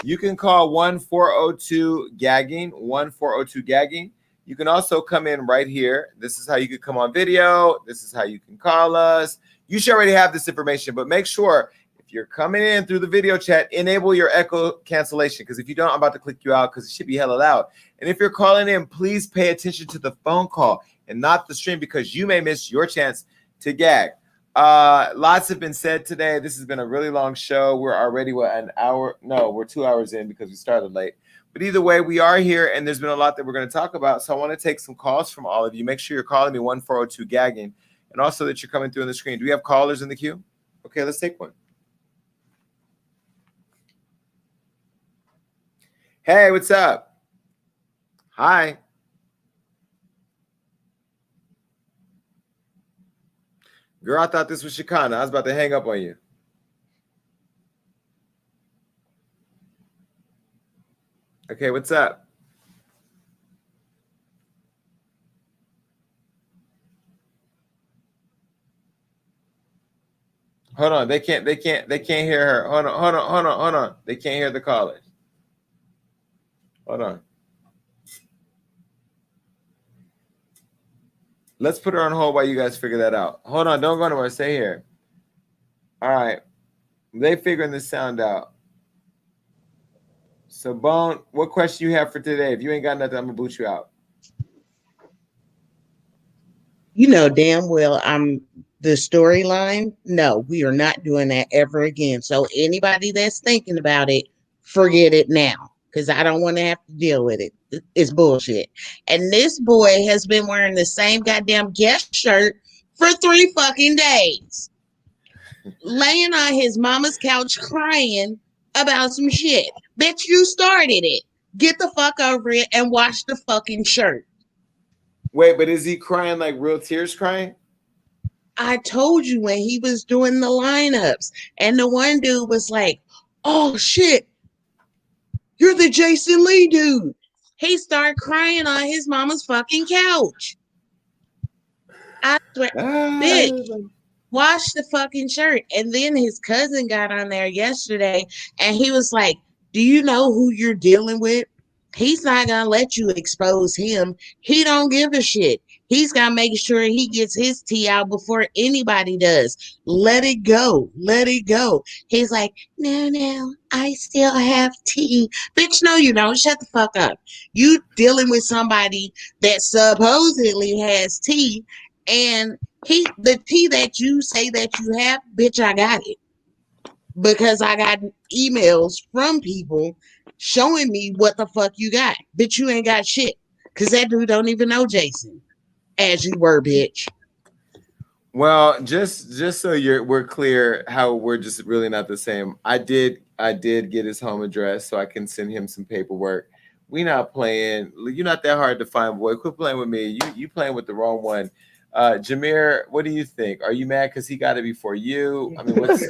You can call 1-402-GAGGING, 1-402-GAGGING. You can also come in right here. This is how you can come on video. This is how you can call us. You should already have this information, but make sure if you're coming in through the video chat, enable your echo cancellation, because if you don't, I'm about to click you out because it should be hella loud. And if you're calling in, please pay attention to the phone call and not the stream, because you may miss your chance to gag. Lots have been said today. This has been a really long show. We're already an hour. No, we're 2 hours in because we started late. But either way, we are here, and there's been a lot that we're going to talk about. So I want to take some calls from all of you. Make sure you're calling me 1-402-GAGGING, and also that you're coming through on the screen. Do we have callers in the queue? Okay, let's take one. Hey, what's up? Hi. Girl, I thought this was Shekinah. I was about to hang up on you. Okay, what's up? Hold on. They can't hear her. Hold on. They can't hear the callers. Hold on. Let's put her on hold while you guys figure that out. Hold on. Don't go nowhere. Stay here. All right. They figuring this sound out. So, Bone, what question you have for today? If you ain't got nothing, I'm going to boot you out. You know damn well I'm the storyline. No, we are not doing that ever again. So anybody that's thinking about it, forget it now, because I don't want to have to deal with it. It's bullshit. And this boy has been wearing the same goddamn guest shirt for 3 fucking days, laying on his mama's couch crying about some shit. Bitch, you started it. Get the fuck over it and wash the fucking shirt. Wait, but is he crying like real tears crying? I told you when he was doing the lineups, and the one dude was like, oh shit, you're the Jason Lee dude. He started crying on his mama's fucking couch. I swear, bitch, wash the fucking shirt. And then his cousin got on there yesterday and he was like, do you know who you're dealing with? He's not gonna let you expose him. He don't give a shit. He's gonna make sure he gets his tea out before anybody does. Let it go. Let it go. He's like, no, I still have tea. Bitch, no, you don't. Shut the fuck up. You dealing with somebody that supposedly has tea, and the tea that you say that you have, bitch, I got it. Because I got emails from people showing me what the fuck you got. Bitch, you ain't got shit. Because that dude don't even know Jason. As you were, bitch. Well, just so we're clear how we're just really not the same. I did get his home address so I can send him some paperwork. We not playing. You're not that hard to find, boy. Quit playing with me. You playing with the wrong one. Jameer, what do you think? Are you mad because he got it before you? I mean, what's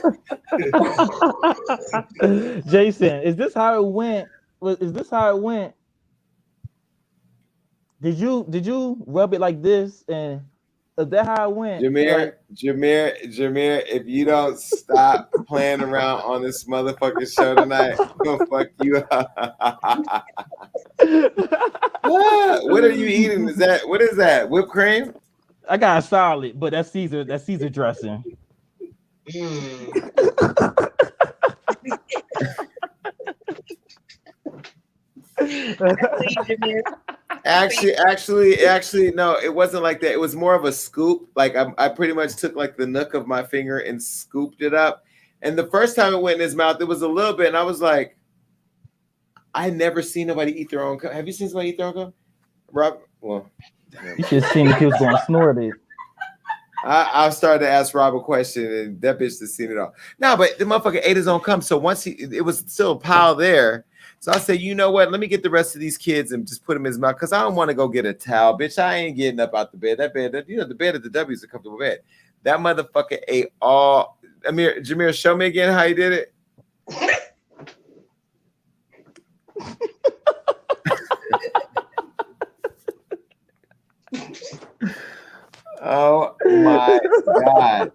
Jason, is this how it went? Is this how it went? Did you rub it like this? And is that how it went? Jameer, if you don't stop playing around on this motherfucking show tonight, I'm gonna fuck you up. What are you eating? What is that? Whipped cream? I got a solid, but that's Caesar dressing. Actually, no, it wasn't like that. It was more of a scoop. Like I pretty much took like the nook of my finger and scooped it up. And the first time it went in his mouth, it was a little bit, and I was like, I never seen nobody eat their own cup. Have you seen somebody eat their own cup? Rob, well, you should have seen if he was going to snort it. I started to ask Rob a question, and that bitch just seen it all. No, but the motherfucker ate his own cum. So once it was still a pile there, So I said, you know what? Let me get the rest of these kids and just put them in his mouth because I don't want to go get a towel, bitch. I ain't getting up out the bed. That bed, the bed at the W is a comfortable bed. That motherfucker ate all. Jameer, show me again how you did it. Oh my God.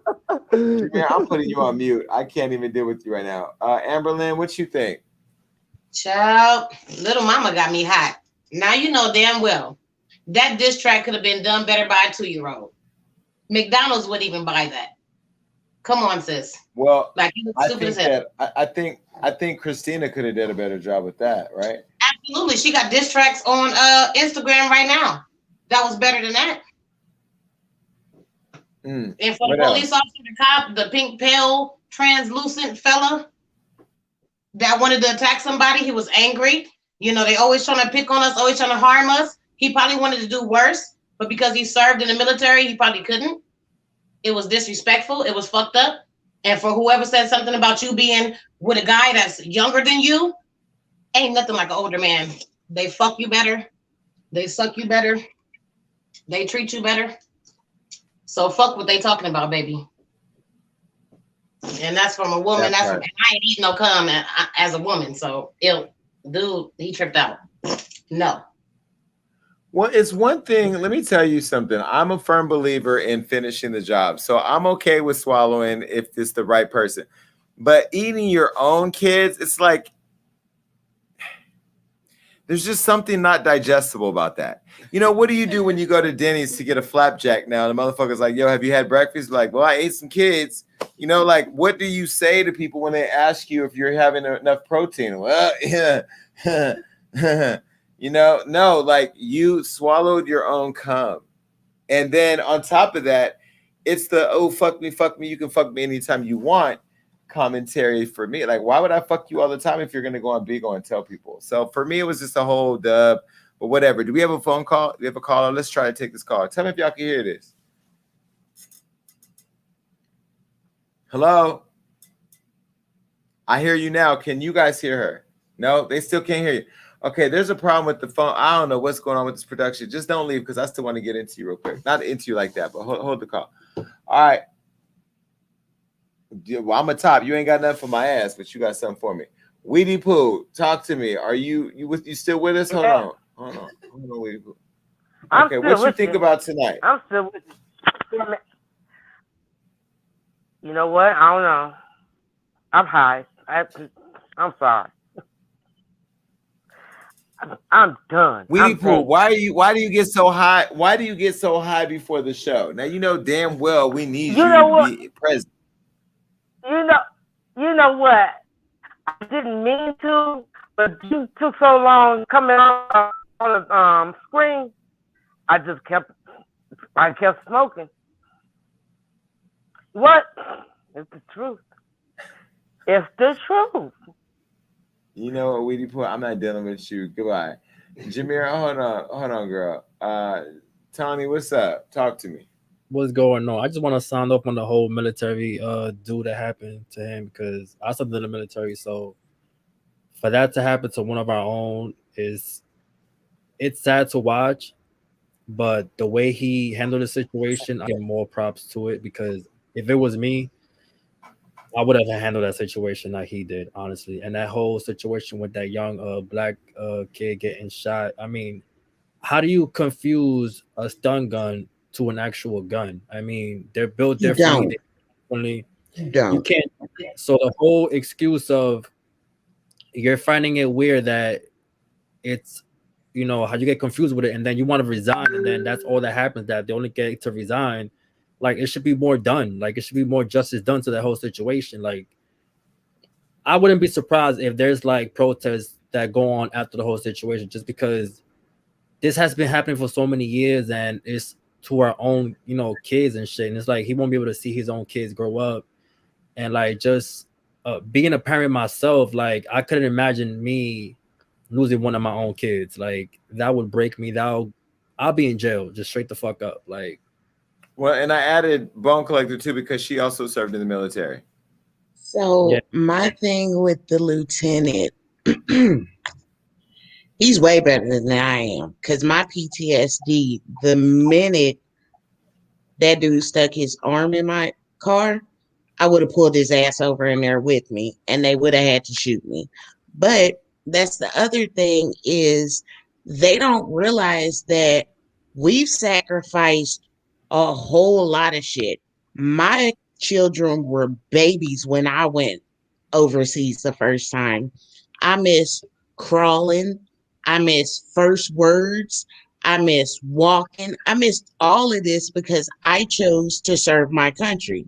Jameer, I'm putting you on mute. I can't even deal with you right now. Amberlynn, what you think? Child, little mama got me hot. Now you know damn well that diss track could have been done better by a 2-year-old. McDonald's wouldn't even buy that. Come on, sis. Well, like you I stupid think as hell. that I think Christina could have did a better job with that, right? Absolutely. She got diss tracks on Instagram right now. That was better than that. And for the police officer, the cop, the pink, pale, translucent fella that wanted to attack somebody, he was angry. You know, they always trying to pick on us, always trying to harm us. He probably wanted to do worse, but because he served in the military, he probably couldn't. It was disrespectful. It was fucked up. And for whoever said something about you being with a guy that's younger than you, ain't nothing like an older man. They fuck you better. They suck you better. They treat you better. So fuck what they talking about, baby. And that's from a woman. That's from, and I ain't eating no cum as a woman. So dude, he tripped out. No. Well, it's one thing. Let me tell you something. I'm a firm believer in finishing the job. So I'm okay with swallowing if it's the right person. But eating your own kids, it's like there's just something not digestible about that. You know, what do you do when you go to Denny's to get a flapjack now? The motherfucker's like, yo, have you had breakfast? Like, well, I ate some kids. You know, like, what do you say to people when they ask you if you're having enough protein? Well, yeah. You know, no, like you swallowed your own cum. And then on top of that, it's the, oh, fuck me, you can fuck me anytime you want commentary for me. Like, why would I fuck you all the time if you're going to go on Bigo and tell people? So for me, it was just a whole dub, but whatever. Do we have a phone call? Do we have a caller? Let's try to take this call. Tell me if y'all can hear this. Hello? I hear you now. Can you guys hear her? No, they still can't hear you. Okay, there's a problem with the phone. I don't know what's going on with this production. Just don't leave because I still want to get into you real quick. Not into you like that, but hold the call. All right. Well, I'm a top. You ain't got nothing for my ass, but you got something for me. Weedy Pooh, talk to me. Are you still with us? Hold on, Weedy Pooh. Okay, what you think about tonight? I'm still with you. You know what? I don't know. I'm high. I'm sorry. I'm done. Weedy Pooh, why do you get so high? Why do you get so high before the show? Now you know damn well we need you to be present. You know what? I didn't mean to, but you took so long coming on the screen. I kept smoking. What? It's the truth. It's the truth. You know what, Weedy Pooh? I'm not dealing with you. Goodbye. Jameer, hold on, girl. Tony, what's up? Talk to me. What's going on? I just want to sound up on the whole military do that happened to him because I served in the military. So for that to happen to one of our own it's sad to watch, but the way he handled the situation, I give more props to it because if it was me, I would have handled that situation like he did, honestly. And that whole situation with that young black kid getting shot. I mean, how do you confuse a stun gun to an actual gun? I mean, they're built differently. You can't. So the whole excuse of you're finding it weird that it's, you know, how you get confused with it and then you want to resign and then that's all that happens, that they only get to resign. Like, it should be more done. Like, it should be more justice done to that whole situation. Like, I wouldn't be surprised if there's, like, protests that go on after the whole situation just because this has been happening for so many years and it's to our own, you know, kids and shit. And it's like he won't be able to see his own kids grow up. And, like, just being a parent myself, like, I couldn't imagine me losing one of my own kids. Like, that would break me. I'll be in jail just straight the fuck up. Like, well, and I added Bone Collector too because she also served in the military. So my thing with the lieutenant, He's way better than I am. Because my PTSD, the minute that dude stuck his arm in my car, I would have pulled his ass over in there with me and they would have had to shoot me. But that's the other thing is they don't realize that we've sacrificed a whole lot of shit. My children were babies when I went overseas the first time. I miss crawling. I miss first words. I miss walking. I missed all of this because I chose to serve my country.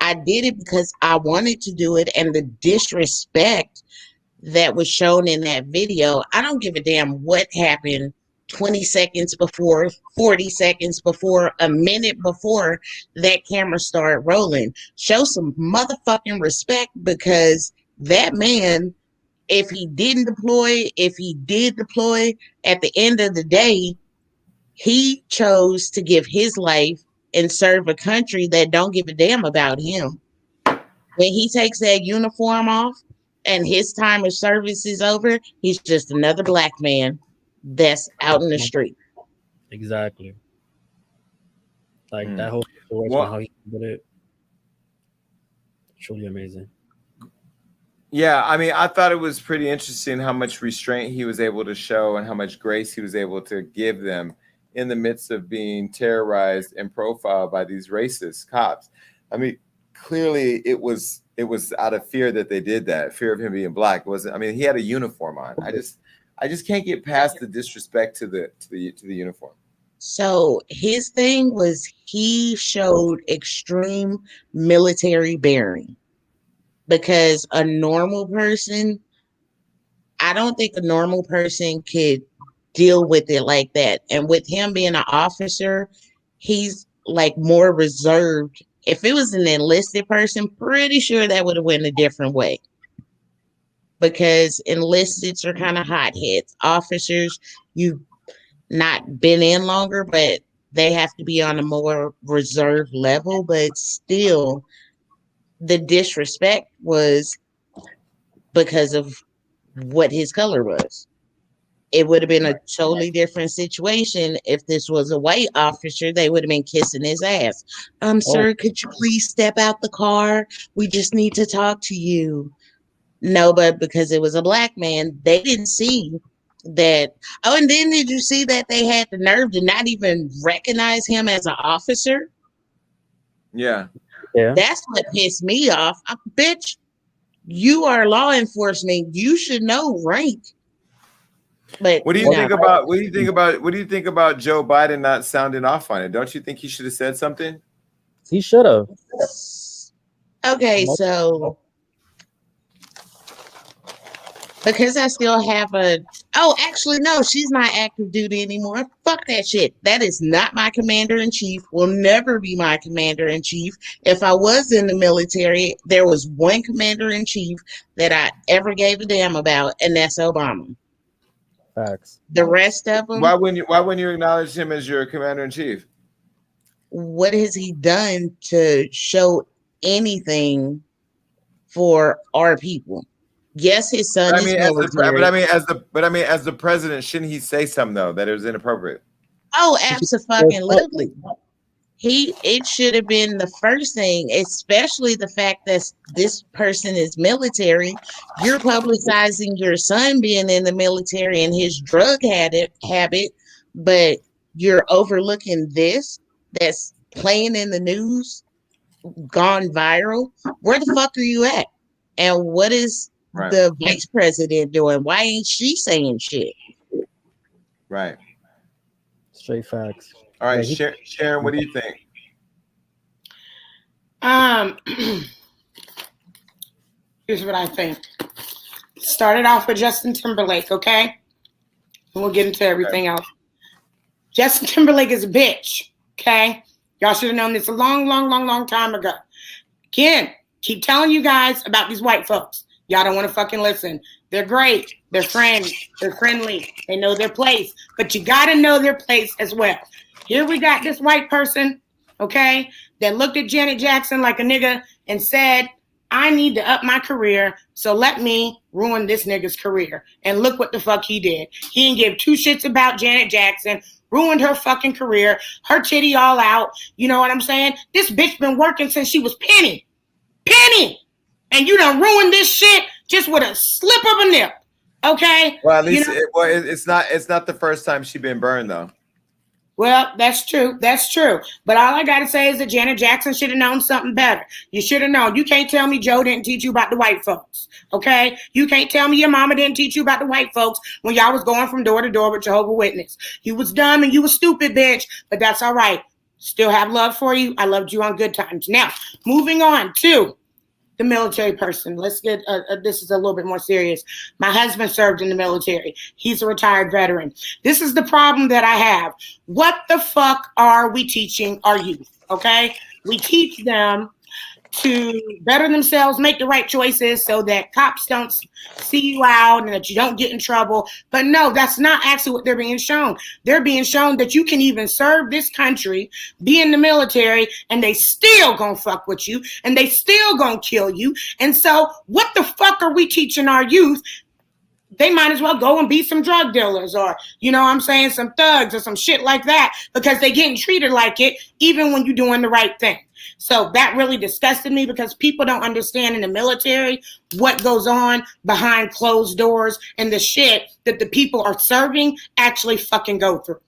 I did it because I wanted to do it, and the disrespect that was shown in that video, I don't give a damn what happened 20 seconds before, 40 seconds before, a minute before that camera started rolling. Show some motherfucking respect because that man, if he didn't deploy, if he did deploy, at the end of the day, he chose to give his life and serve a country that don't give a damn about him. When he takes that uniform off and his time of service is over, he's just another black man that's out in the street. Exactly. Like that whole situation, how he did it, truly amazing. Yeah, I mean, I thought it was pretty interesting how much restraint he was able to show and how much grace he was able to give them in the midst of being terrorized and profiled by these racist cops. I mean, clearly it was out of fear that they did that, fear of him being black. It wasn't. I mean, he had a uniform on. I just can't get past the disrespect to the uniform. So his thing was he showed extreme military bearing because a normal person, I don't think a normal person could deal with it like that. And with him being an officer, he's like more reserved. If it was an enlisted person, pretty sure that would have went a different way. Because enlisteds are kind of hotheads. Officers, you've not been in longer, but they have to be on a more reserved level. But still, the disrespect was because of what his color was. It would have been a totally different situation if this was a white officer. They would have been kissing his ass. Sir, could you please step out the car? We just need to talk to you. No, but because it was a black man, they didn't see that. Oh, and then did you see that they had the nerve to not even recognize him as an officer? Yeah. That's what pissed me off. Bitch, you are law enforcement. You should know rank. But what do you think about Joe Biden not sounding off on it? Don't you think he should have said something? He should have. Okay, so because I still have actually no, she's not active duty anymore. Fuck that shit. That is not my commander-in-chief. Will never be my commander-in-chief. If I was in the military, there was one commander-in-chief that I ever gave a damn about, and that's Obama. Facts. The rest of them. Why wouldn't you acknowledge him as your commander-in-chief? What has he done to show anything for our people? Yes, his son is military. As the president, shouldn't he say something though that it was inappropriate? Oh, absolutely. It should have been the first thing, especially the fact that this person is military. You're publicizing your son being in the military and his drug habit, but you're overlooking this that's playing in the news, gone viral. Where the fuck are you at? And what is the vice president doing? Why ain't she saying shit? Right. Straight facts. All right, Sharon, what do you think? Here's what I think. Started off with Justin Timberlake, okay? And we'll get into everything else. Justin Timberlake is a bitch, okay? Y'all should have known this a long time ago. Again, keep telling you guys about these white folks. Y'all don't want to fucking listen. They're great. They're friends. They're friendly. They know their place. But you got to know their place as well. Here we got this white person, okay, that looked at Janet Jackson like a nigga and said, I need to up my career, so let me ruin this nigga's career. And look what the fuck he did. He didn't give two shits about Janet Jackson, ruined her fucking career, her titty all out. You know what I'm saying? This bitch been working since she was Penny. And you done ruined this shit just with a slip of a nip. Okay? Well, at least it's not the first time she been burned though. Well, that's true. That's true. But all I got to say is that Janet Jackson should have known something better. You should have known. You can't tell me Joe didn't teach you about the white folks. Okay? You can't tell me your mama didn't teach you about the white folks when y'all was going from door to door with Jehovah's Witness. You was dumb and you was stupid, bitch. But that's all right. Still have love for you. I loved you on good times. Now, moving on to the military person. Let's get, this is a little bit more serious. My husband served in the military. He's a retired veteran. This is the problem that I have. What the fuck are we teaching our youth? Okay? We teach them to better themselves, make the right choices so that cops don't see you out and that you don't get in trouble. But no, that's not actually what they're being shown. They're being shown that you can even serve this country, be in the military, and they still gonna fuck with you, and they still gonna kill you. And so what the fuck are we teaching our youth? They might as well go and be some drug dealers or, you know what I'm saying, some thugs or some shit like that because they getting treated like it even when you're doing the right thing. So that really disgusted me because people don't understand in the military what goes on behind closed doors and the shit that the people are serving actually fucking go through.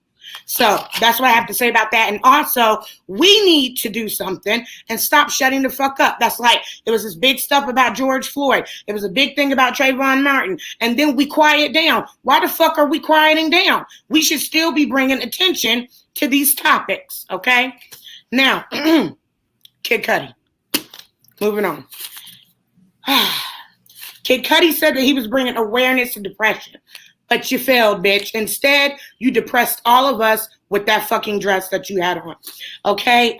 So that's what I have to say about that. And also, we need to do something and stop shutting the fuck up. That's like, it was this big stuff about George Floyd. It was a big thing about Trayvon Martin. And then we quiet down. Why the fuck are we quieting down? We should still be bringing attention to these topics, okay? Now, Kid Cudi. Moving on. Kid Cudi said that he was bringing awareness to depression. But you failed, bitch. Instead, you depressed all of us with that fucking dress that you had on. Okay?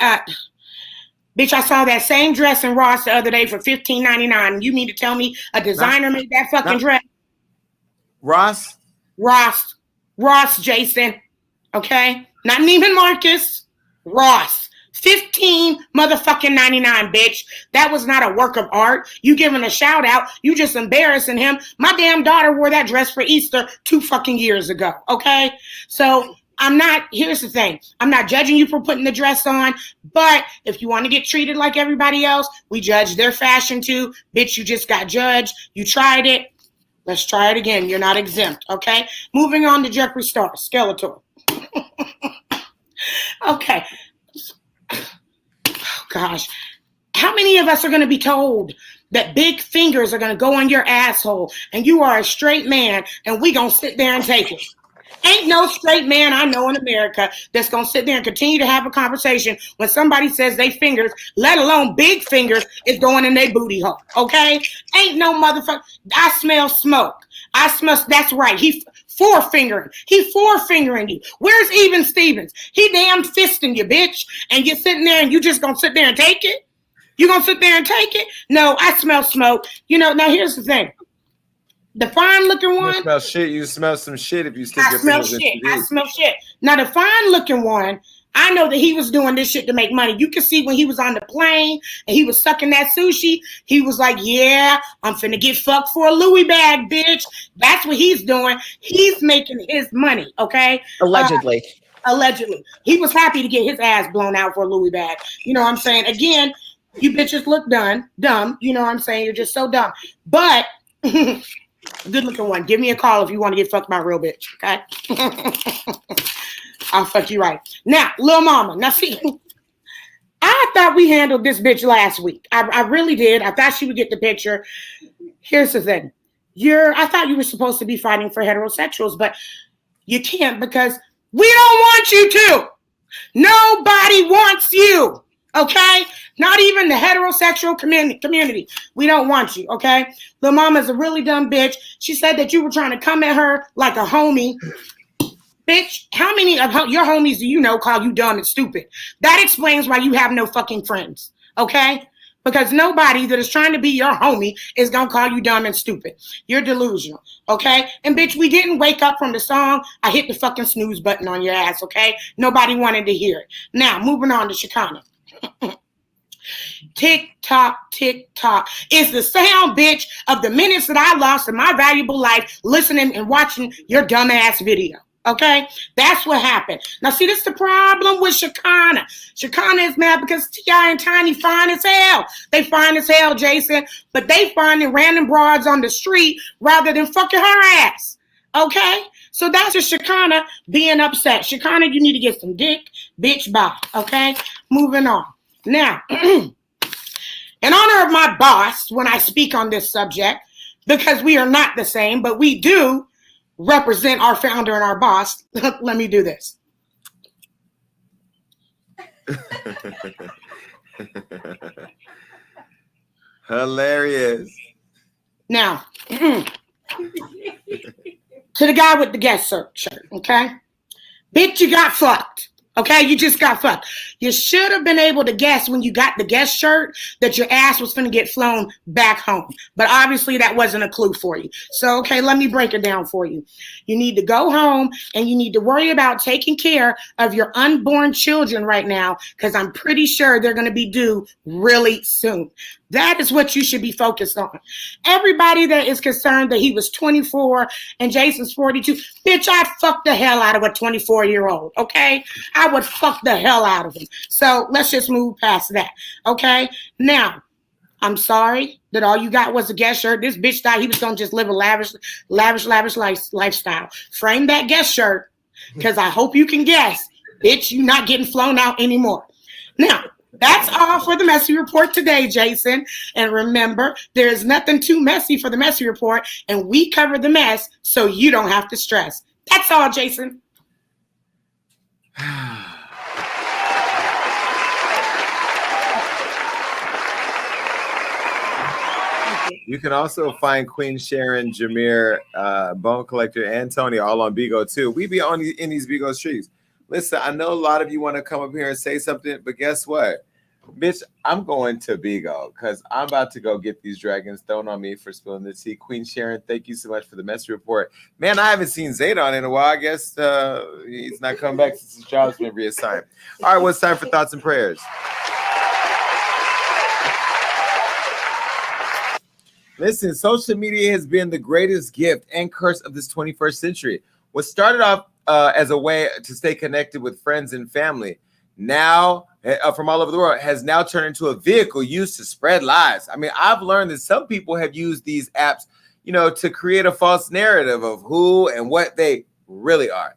Bitch, I saw that same dress in Ross the other day for $15.99. You mean to tell me a designer made that fucking dress? Ross, Jason. Okay? Not Neiman Marcus. Ross. 15 motherfucking 99, bitch. That was not a work of art. You giving a shout out. You just embarrassing him. My damn daughter wore that dress for Easter 2 fucking years ago. Okay? So here's the thing. I'm not judging you for putting the dress on, but if you want to get treated like everybody else, we judge their fashion too. Bitch, you just got judged. You tried it. Let's try it again. You're not exempt. Okay? Moving on to Jeffree Star, Skeletor. Okay. Gosh, how many of us are going to be told that big fingers are going to go on your asshole and you are a straight man and we going to sit there and take it? Ain't no straight man I know in America that's going to sit there and continue to have a conversation when somebody says they fingers, let alone big fingers, is going in their booty hole, okay? Ain't no motherfucker. I smell smoke. That's right. He four-fingering you. Where's Even Stevens? He damn fisting you, bitch. And you're sitting there and you just gonna sit there and take it? You gonna sit there and take it? No, I smell smoke. You know, now here's the thing. The fine-looking one. You smell shit. You smell some shit if you stick your fingers in TV. I smell shit. Now, the fine-looking one, I know that he was doing this shit to make money. You can see when he was on the plane and he was sucking that sushi, he was like, yeah, I'm finna get fucked for a Louis bag, bitch. That's what he's doing. He's making his money, okay? Allegedly. Allegedly. He was happy to get his ass blown out for a Louis bag. You know what I'm saying? Again, you bitches look dumb. You know what I'm saying? You're just so dumb. But good looking one. Give me a call if you want to get fucked by a real bitch, okay? I'll fuck you right. Now, Lil Mama. Now, see, I thought we handled this bitch last week. I really did. I thought she would get the picture. Here's the thing. I thought you were supposed to be fighting for heterosexuals, but you can't because we don't want you to. Nobody wants you, okay? Not even the heterosexual community. We don't want you, okay? Lil Mama's a really dumb bitch. She said that you were trying to come at her like a homie. Bitch, how many of your homies do you know call you dumb and stupid? That explains why you have no fucking friends, okay? Because nobody that is trying to be your homie is going to call you dumb and stupid. You're delusional, okay? And bitch, we didn't wake up from the song. I hit the fucking snooze button on your ass, okay? Nobody wanted to hear it. Now, moving on to Shekinah. Tick tock, tick tock. It's the sound, bitch, of the minutes that I lost in my valuable life listening and watching your dumbass video. Okay? That's what happened. Now, see, this is the problem with Shekinah. Shekinah is mad because T.I. and Tiny fine as hell. They fine as hell, Jason, but they finding random broads on the street rather than fucking her ass. Okay? So that's just Shekinah being upset. Shekinah, you need to get some dick, bitch, bye. Okay? Moving on. Now, in honor of my boss, when I speak on this subject, because we are not the same, but we do represent our founder and our boss, let me do this. Hilarious. Now, to the guy with the guest shirt, okay? Bitch, you got fucked. Okay, you just got fucked. You should have been able to guess when you got the guest shirt that your ass was gonna get flown back home. But obviously that wasn't a clue for you. So, okay, let me break it down for you. You need to go home and you need to worry about taking care of your unborn children right now because I'm pretty sure they're gonna be due really soon. That is what you should be focused on. Everybody that is concerned that he was 24 and Jason's 42, bitch, I'd fuck the hell out of a 24-year-old, okay? I would fuck the hell out of him. So let's just move past that, okay? Now, I'm sorry that all you got was a guest shirt. This bitch thought he was going to just live a lavish lifestyle. Frame that guest shirt because I hope you can guess, bitch, you not getting flown out anymore. Now, that's all for the messy report today, Jason. And remember, there is nothing too messy for the messy report, and we cover the mess so you don't have to stress. That's all, Jason. You can also find Queen Sharon, Jameer, Bone Collector, and Tony all on Bigo too. We be on in these Bigo streets. Listen, I know a lot of you want to come up here and say something, but guess what? Bitch, I'm going to Bigo because I'm about to go get these dragons thrown on me for spilling the tea. Queen Sharon, thank you so much for the messy report. Man, I haven't seen Zaydon in a while. I guess he's not coming back since his job's been reassigned. All right, well, it's time for thoughts and prayers. Listen, social media has been the greatest gift and curse of this 21st century. What started off as a way to stay connected with friends and family, now from all over the world, has now turned into a vehicle used to spread lies. I mean, I've learned that some people have used these apps, to create a false narrative of who and what they really are.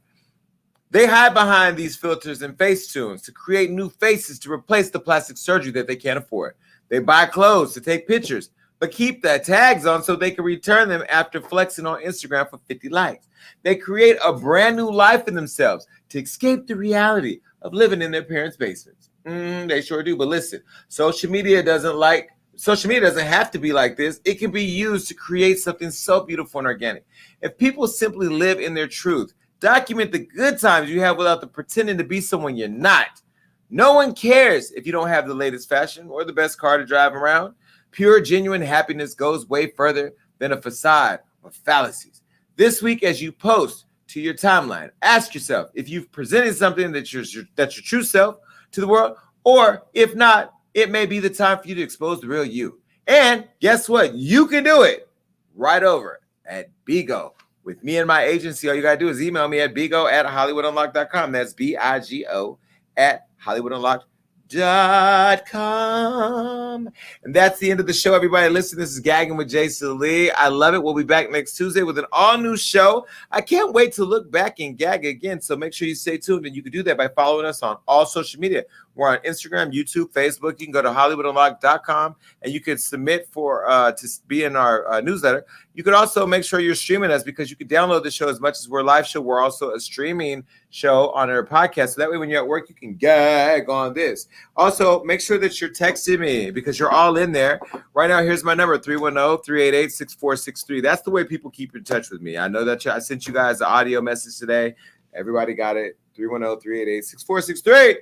They hide behind these filters and face tunes to create new faces to replace the plastic surgery that they can't afford. They buy clothes to take pictures, but keep the tags on so they can return them after flexing on Instagram for 50 likes. They create a brand new life in themselves to escape the reality of living in their parents' basements. They sure do. But listen, social media doesn't have to be like this. It can be used to create something so beautiful and organic. If people simply live in their truth, document the good times you have without the pretending to be someone you're not. No one cares if you don't have the latest fashion or the best car to drive around. Pure, genuine happiness goes way further than a facade of fallacies. This week, as you post to your timeline, ask yourself if you've presented something that's your true self to the world, or if not, it may be the time for you to expose the real you. And guess what? You can do it right over at Bigo. With me and my agency, all you got to do is email me at bigo@hollywoodunlocked.com. That's BIGO @hollywoodunlocked.com. And that's the end of the show, everybody. Listen, this is Gagging with Jason Lee. I love it. We'll be back next Tuesday with an all-new show. I can't wait to look back and gag again, so make sure you stay tuned, and you can do that by following us on all social media. We're on Instagram, YouTube, Facebook. You can go to hollywoodunlocked.com, and you can submit for to be in our newsletter. You can also make sure you're streaming us because you can download the show as much as we're a live show. We're also a streaming show on our podcast. So that way when you're at work, you can gag on this. Also, make sure that you're texting me because you're all in there. Right now, here's my number, 310-388-6463. That's the way people keep in touch with me. I know that I sent you guys the audio message today. Everybody got it. 310-388-6463.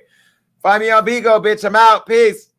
Find me on Bigo, bitch. I'm out. Peace.